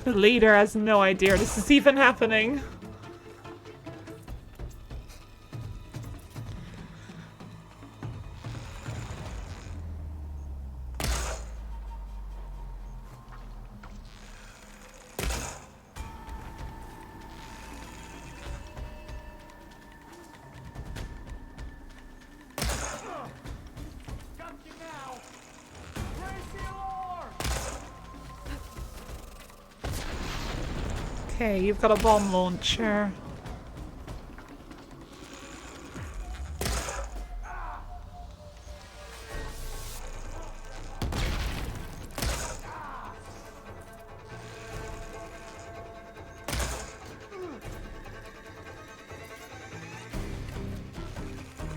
The leader has no idea this is even happening. Okay, you've got a bomb launcher.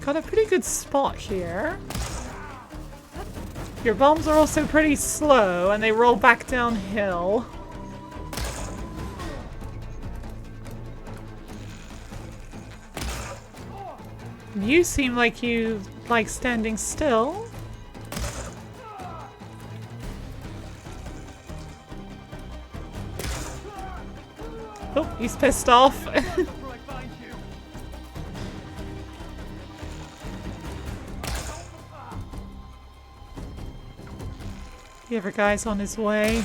Got a pretty good spot here. Your bombs are also pretty slow and they roll back downhill. You seem like you like standing still. Oh, he's pissed off. The other guy's on his way.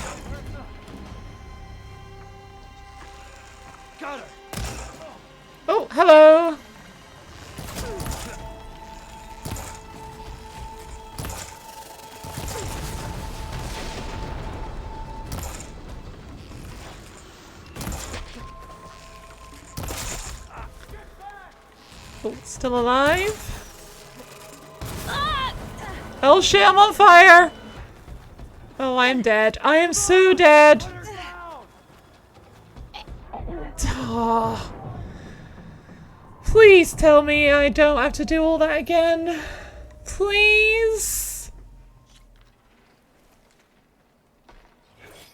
Got her.
Oh, hello. still alive? Oh shit, I'm on fire! Oh, I am dead. I am so dead! Oh. Please tell me I don't have to do all that again. Please?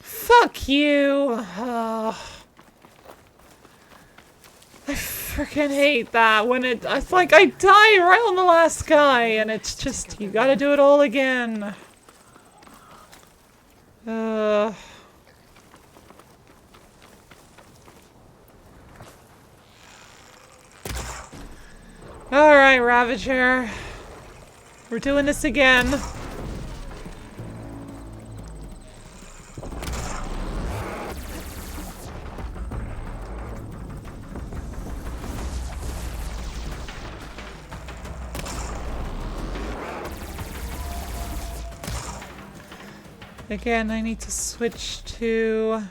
Fuck you! I freaking hate that when it's like I die right on the last guy and it's just, you gotta do it all again. Alright, Ravager. We're doing this again. Again, I need to switch to...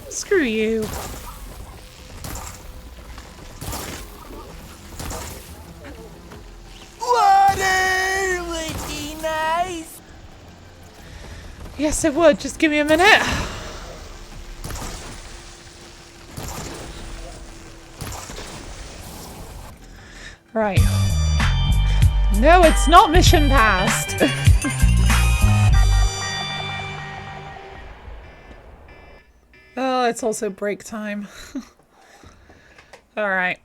Screw you.
Water would be nice.
Yes, it would. Just give me a minute. Right. No, it's not mission passed. Oh, it's also break time. Alright.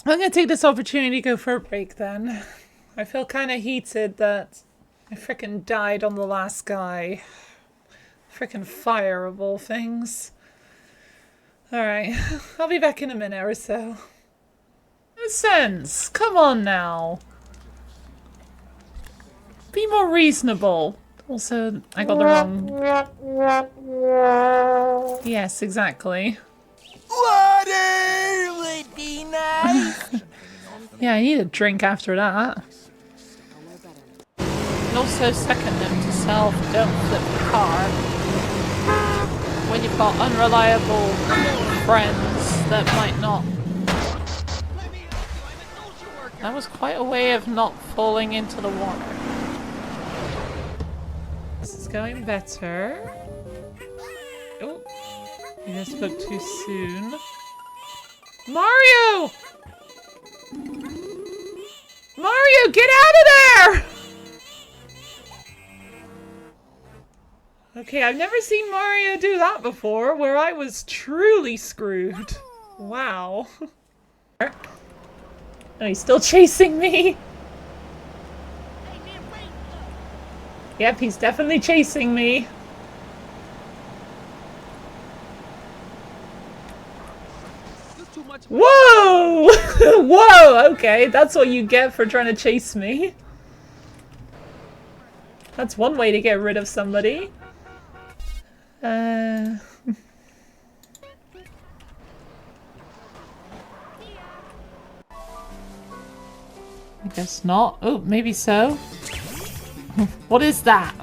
I'm gonna take this opportunity to go for a break then. I feel kind of heated that I frickin' died on the last guy. Frickin' fire of all things. Alright, I'll be back in a minute or so. No sense! Come on now! Be more reasonable. Also, I got the wrong... Yes, exactly.
Water would be nice.
Yeah, I need a drink after that. And also second note to self, don't flip the car. When you've got unreliable friends that might not... That was quite a way of not falling into the water. This is going better. Oh, I spoke too soon. Mario! Mario, get out of there! Okay, I've never seen Mario do that before, where I was truly screwed. Wow. Oh, he's still chasing me. Yep, he's definitely chasing me. Whoa! Whoa! Okay, that's what you get for trying to chase me. That's one way to get rid of somebody. I guess not. Oh, maybe so. What is that?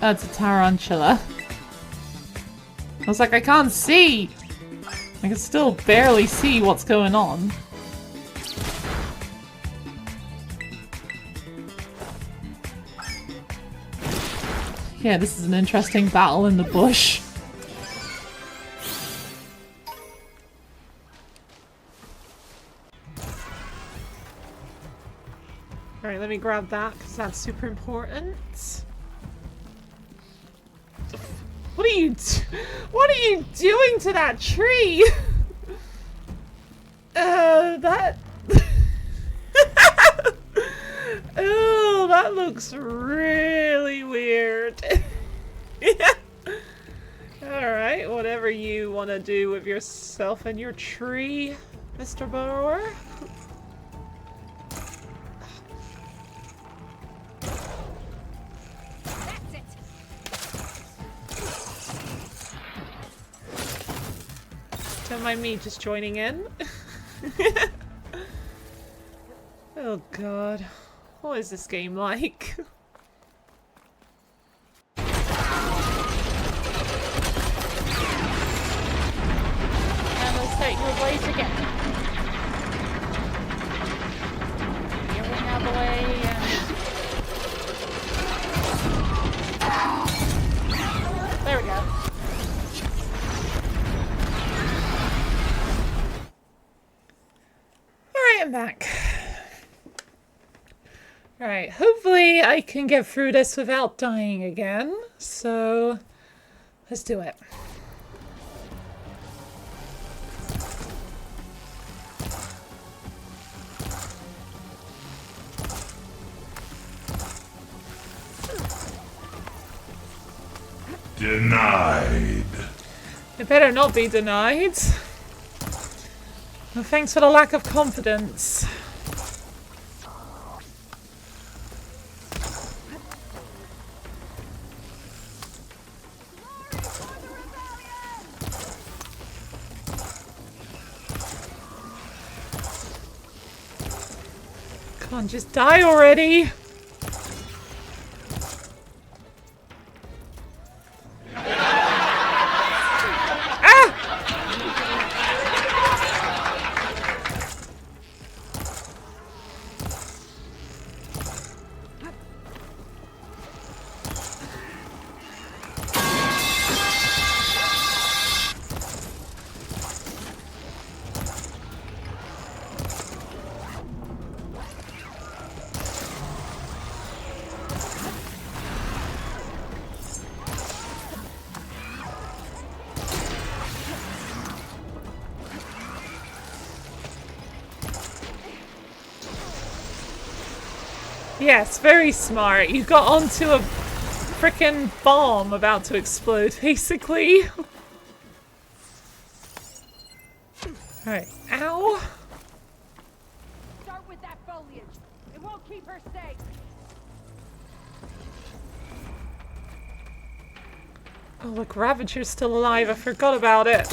Oh, it's a tarantula. I was like, I can't see! I can still barely see what's going on. Yeah, this is an interesting battle in the bush. Alright, let me grab that because that's super important. What are you doing to that tree? That oh, that looks really weird. Alright, whatever you want to do with yourself and your tree, Mr. Burrower.
That's it.
Don't mind me just joining in. Oh god. What is this game like? And let's take your blaze again. You're out of the way and... There we go. Alright, I'm back. Alright, hopefully I can get through this without dying again, so let's do it.
Denied.
It better not be denied. Well, thanks for the lack of confidence. Come on, just die already! Yes, very smart. You got onto a frickin' bomb about to explode, basically. Alright, ow.
Start with that foliage. It won't keep her safe.
Oh look, Ravager's still alive. I forgot about it.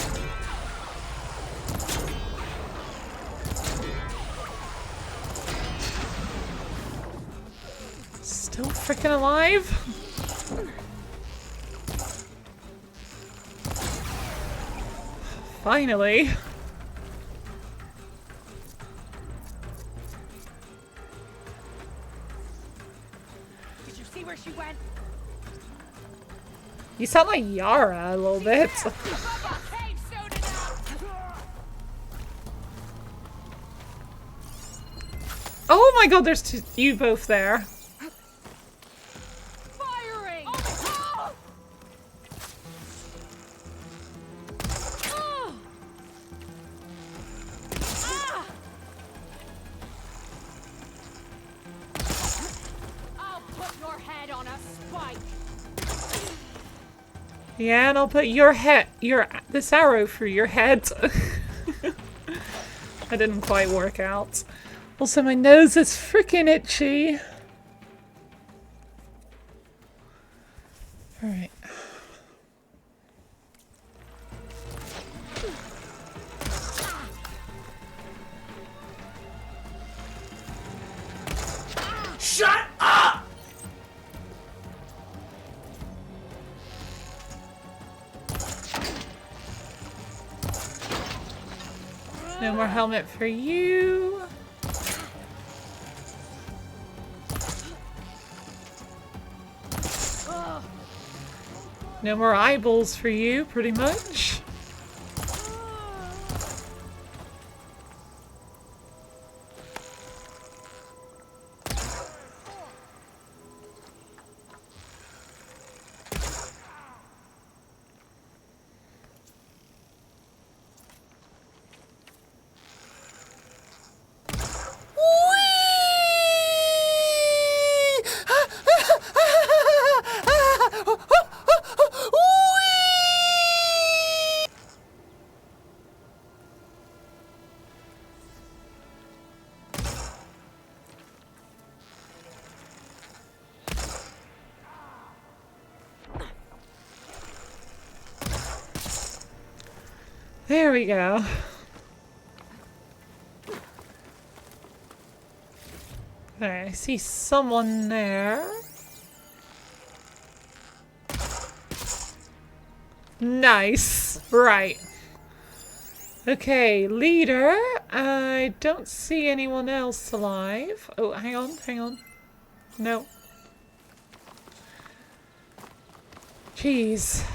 Still freaking alive? Finally.
Did you see where she went?
You sound like Yara a little bit.
Hey, soon enough.
Oh my god, there's you both there.
Firing! Oh! Oh! Ah! I'll put your head on a spike.
Yeah, and I'll put your head, this arrow through your head. That didn't quite work out. Also, my nose is freaking itchy. Alright.
Shut up!
No more helmet for you. No more eyeballs for you, pretty much. There we go. Alright, I see someone there. Nice. Right. Okay, leader. I don't see anyone else alive. Oh, hang on, hang on. No. Jeez.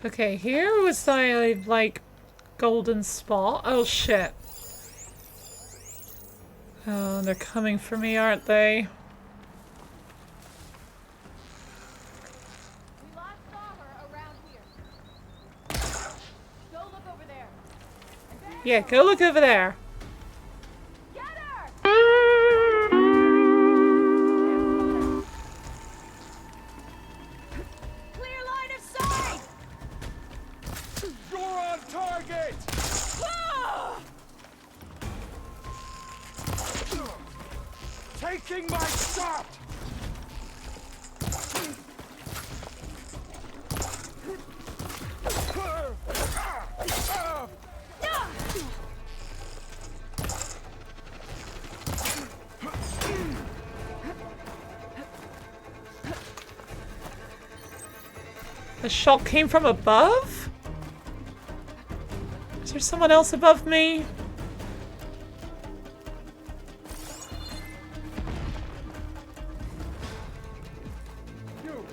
Okay, here was the, like, golden spot. Oh, shit. Oh, they're coming for me, aren't they?
We last saw her around here. Go look over there.
Yeah, go look over there.
Get her! Clear line of sight!
You're on target!
Ah!
Taking my shot!
The shot came from above? Is there someone else above me?
You,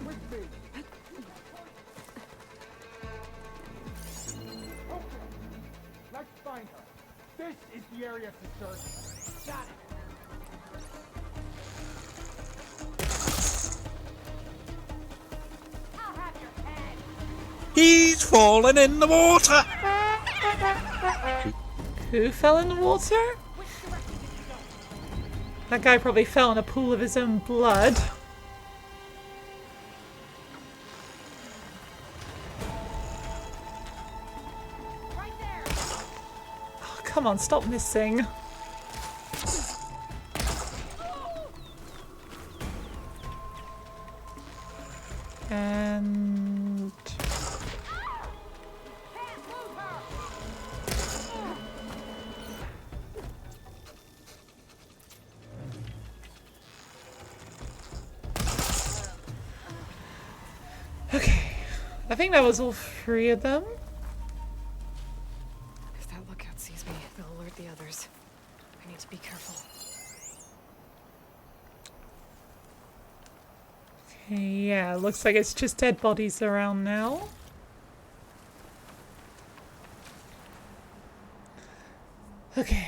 with me! Okay, let's find her. This is the area to search. Got it.
I'll have your head.
He's fallen in the water!
Who fell in the water? That guy probably fell in a pool of his own blood.
Right there.
Oh, come on, stop missing. And... okay, I think that was all three of them.
If that lookout sees me, they'll alert the others. I need to be careful.
Yeah, looks like it's just dead bodies around now. Okay.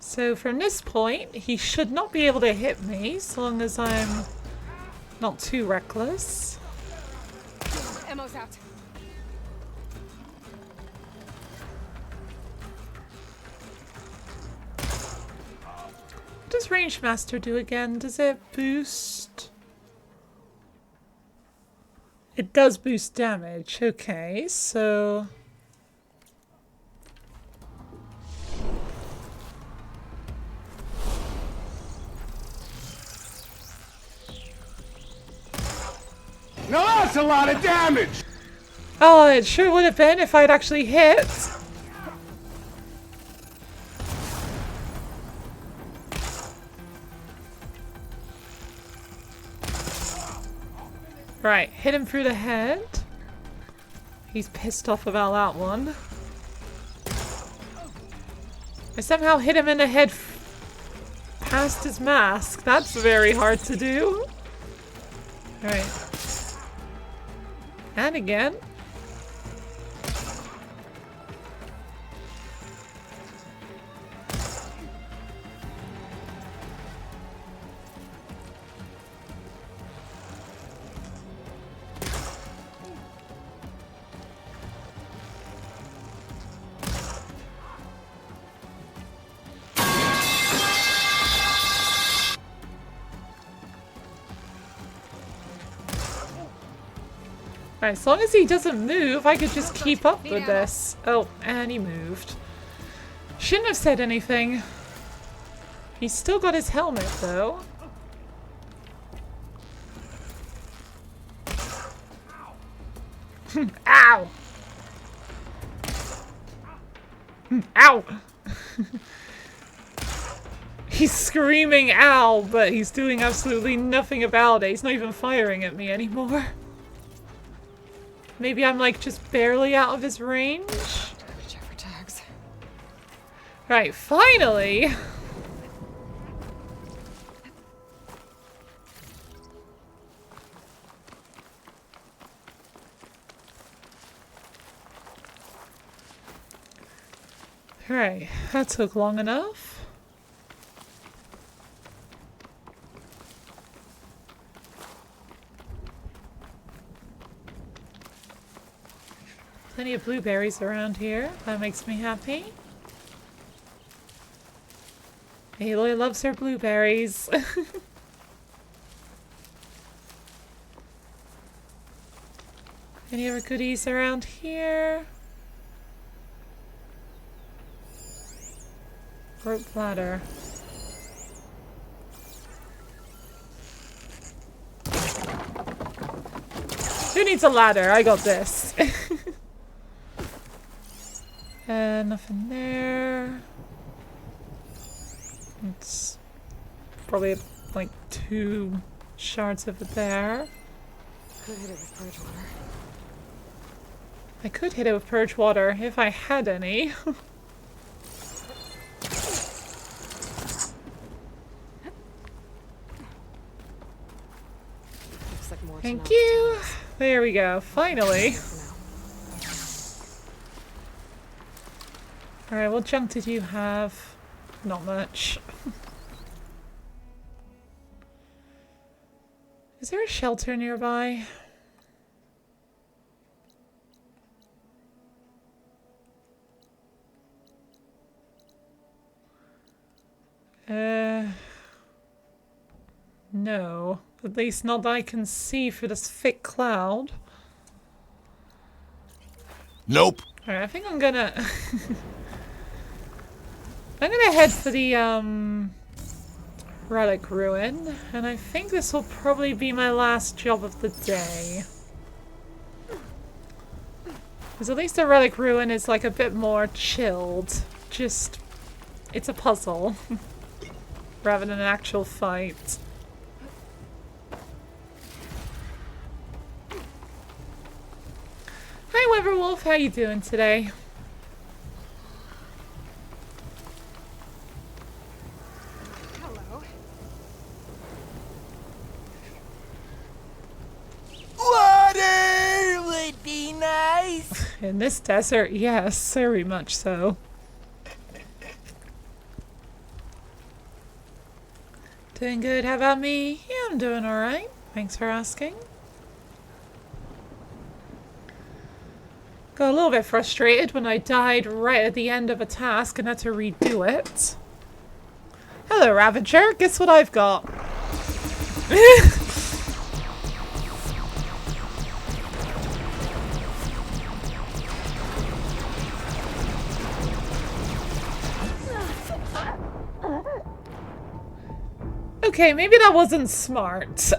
So from this point, he should not be able to hit me, as long as I'm not too reckless.
Ammo's out.
What does Range Master do again? Does it boost? It does boost damage. Okay, so...
Now that's a lot of damage!
Oh, it sure would have been if I'd actually hit. Right, hit him through the head. He's pissed off about that one. I somehow hit him in the head past his mask. That's very hard to do. Alright. And again. Alright, as long as he doesn't move, I could just keep up with this. Oh, and he moved. Shouldn't have said anything. He's still got his helmet, though. Ow! Ow! He's screaming ow, but he's doing absolutely nothing about it. He's not even firing at me anymore. Maybe I'm like just barely out of his range?
Check for tags.
Right, finally! Right, that took long enough. Plenty of blueberries around here. That makes me happy. Aloy loves her blueberries. Any other goodies around here? Rope ladder. Who needs a ladder? I got this. Nothing there. It's probably like 2 shards of it there.
Could hit it with purge water.
I could hit it with purge water if I had any. Thank you. There we go. Finally. Alright, what junk did you have? Not much. Is there a shelter nearby? No. At least not that I can see through this thick cloud.
Nope.
Alright, I think I'm gonna... I'm gonna head for the, relic ruin, and I think this will probably be my last job of the day. Because at least the relic ruin is like a bit more chilled. Just, it's a puzzle. Rather than an actual fight. Hi, Weberwolf. How you doing today?
Hello.
Water would be nice.
In this desert, yes, very much so. Doing good. How about me? Yeah, I'm doing alright. Thanks for asking. Got a little bit frustrated when I died right at the end of a task and had to redo it. Hello, Ravager. Guess what I've got? Okay, maybe that wasn't smart.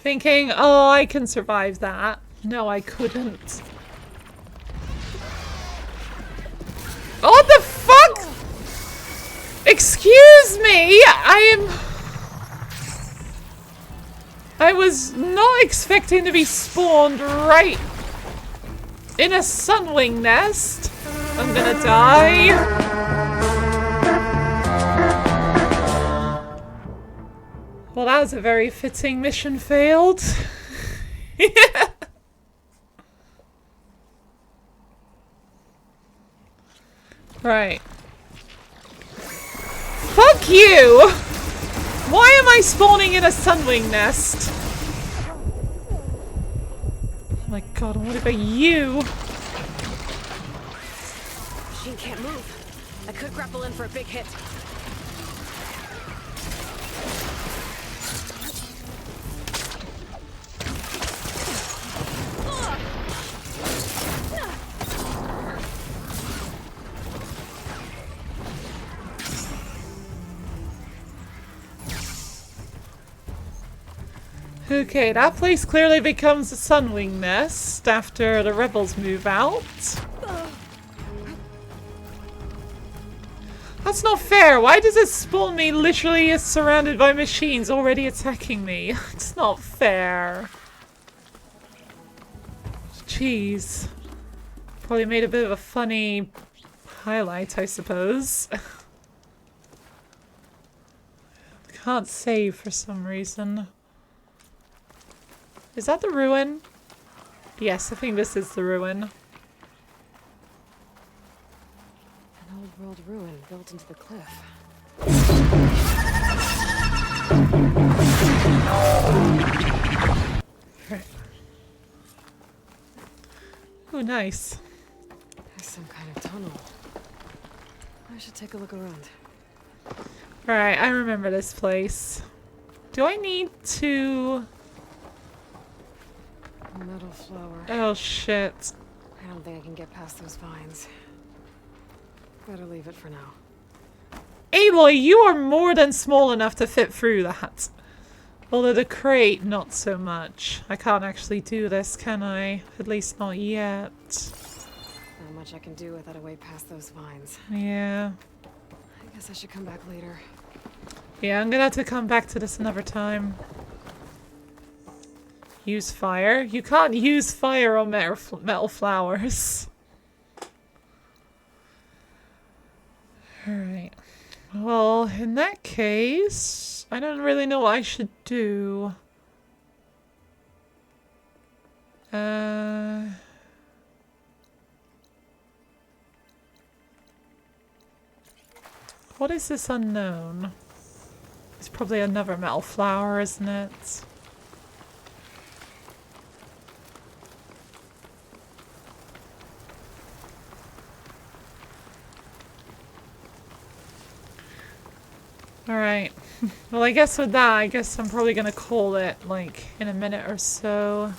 Thinking, oh, I can survive that. No, I couldn't. What the fuck? Excuse me! I was not expecting to be spawned right in a sunwing nest. I'm gonna die. Well, that was a very fitting mission failed. Right. Fuck you! Why am I spawning in a sunwing nest? Oh my god, what about you?
Machine can't move. I could grapple in for a big hit.
Okay, that place clearly becomes a sunwing nest after the rebels move out. That's not fair. Why does it spawn me literally surrounded by machines already attacking me? It's not fair. Jeez. Probably made a bit of a funny highlight, I suppose. Can't save for some reason. Is that the ruin? Yes, I think this is the ruin.
An old world ruin built into the cliff.
Oh, nice.
There's some kind of tunnel. I should take a look around.
Alright, I remember this place. Do I need to...
Metal flower.
Oh, shit.
I don't think I can get past those vines. Better leave it for now.
Aloy, you are more than small enough to fit through that. Although the crate, not so much. I can't actually do this, can I? At least not yet.
Not much I can do without a way past those vines.
Yeah.
I guess I should come back later.
Yeah, I'm gonna have to come back to this another time. Use fire? You can't use fire on metal flowers. Alright. Well, in that case, I don't really know what I should do. What is this unknown? It's probably another metal flower, isn't it? Alright. Well, I guess with that, I guess I'm probably gonna call it, like, in a minute or so.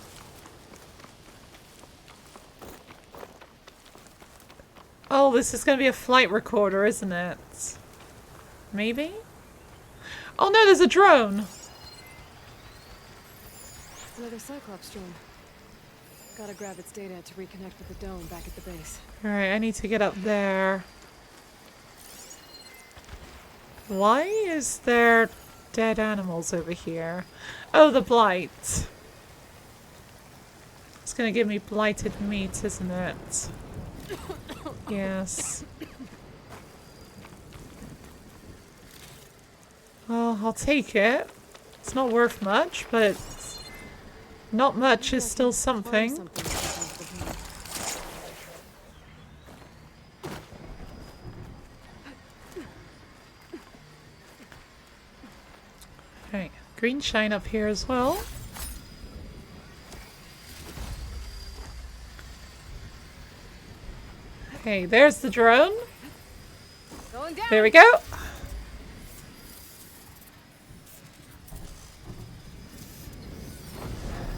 Oh, this is gonna be a flight recorder, isn't it? Maybe? Oh no, there's a drone!
Another Cyclops drone. Gotta grab its data to reconnect with the dome back at the base.
Alright, I need to get up there. Why is there dead animals over here? Oh, the blight. It's gonna give me blighted meat, isn't it? Yes. Well, I'll take it. It's not worth much, but it's... Not much is still something. Right, green shine up here as well. Okay, there's the drone. There we go.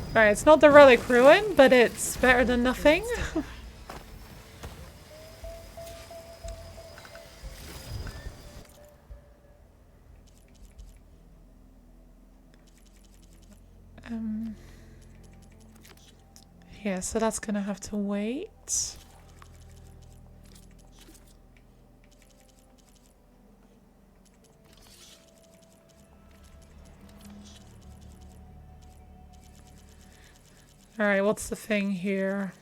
Alright, it's not the relic ruin, but it's better than nothing. Yeah, so that's gonna have to wait. Alright, what's the thing here?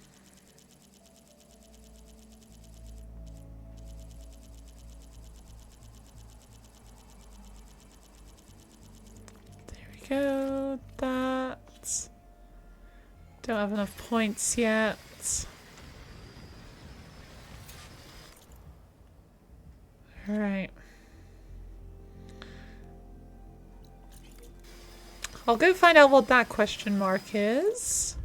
There we go. That. Don't have enough points yet. Alright. I'll go find out what that question mark is.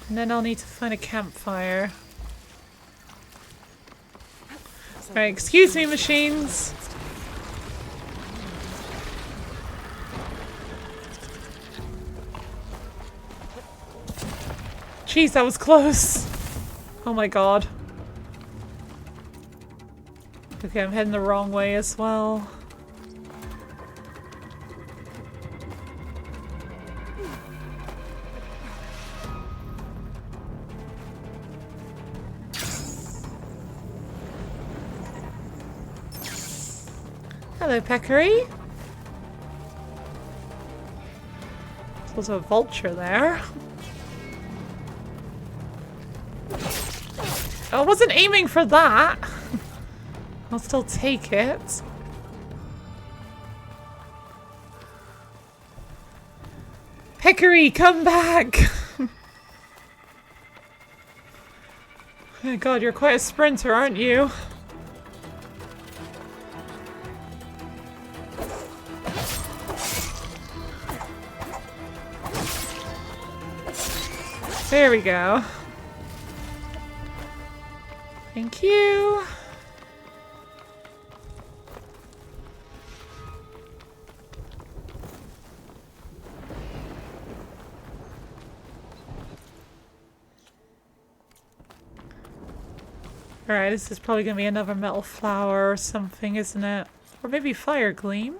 And then I'll need to find a campfire. Alright, excuse me, machines. Jeez, that was close. Oh my god. Okay, I'm heading the wrong way as well. Hello, Peccary. There's also a vulture there. I wasn't aiming for that. I'll still take it. Peccary, come back! Oh my god, you're quite a sprinter, aren't you? There we go. Thank you. Alright, this is probably gonna be another metal flower or something, isn't it? Or maybe fire gleam?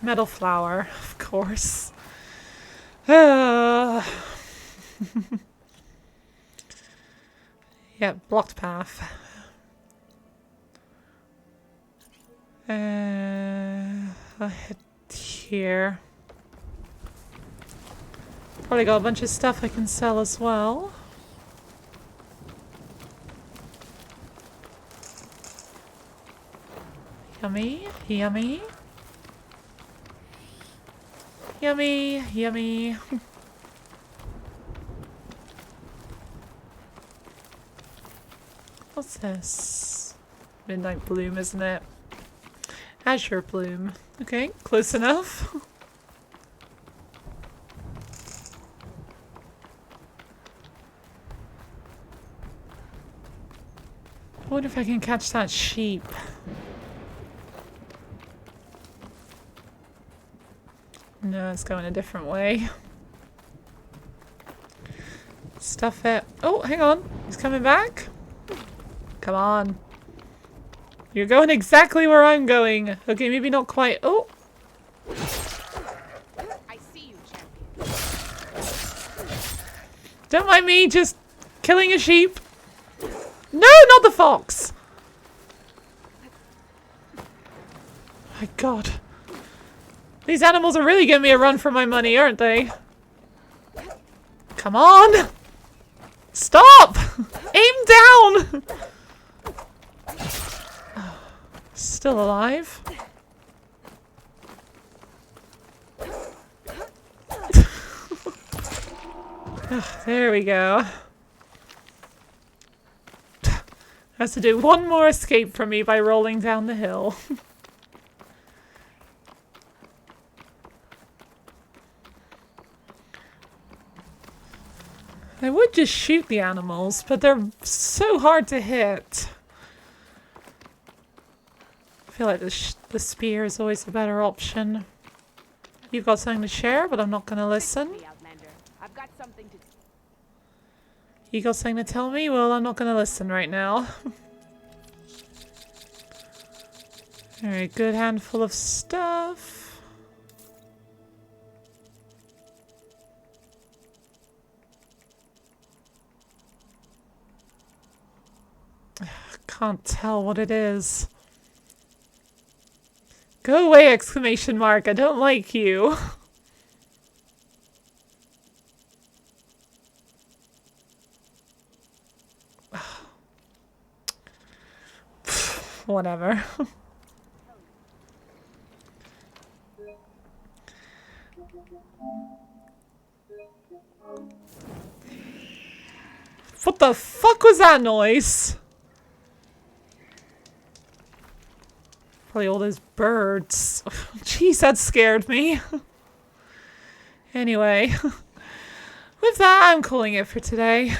Metal flower, of course. Yeah, blocked path. I'll head here. Probably got a bunch of stuff I can sell as well. Yummy, yummy. Yummy, yummy. What's this? Midnight Bloom, isn't it? Azure Bloom. Okay, close enough. I wonder if I can catch that sheep. No, it's going a different way. Stuff it. Oh, hang on. He's coming back. Come on. You're going exactly where I'm going. Okay, maybe not quite. Oh.
I see you, champion.
Don't mind me just killing a sheep. No, not the fox. My god. These animals are really giving me a run for my money, aren't they? Come on! Stop! Aim down! Still alive? There we go. Has to do one more escape from me by rolling down the hill. I would just shoot the animals, but they're so hard to hit. I feel like the spear is always a better option. You've got something to share, but I'm not going to listen. You got something to tell me? Well, I'm not going to listen right now. Alright, good handful of stuff. Can't tell what it is. Go away, exclamation mark. I don't like you. Whatever. What the fuck was that noise? Probably all those birds. Jeez, that scared me. Anyway, with that, I'm calling it for today.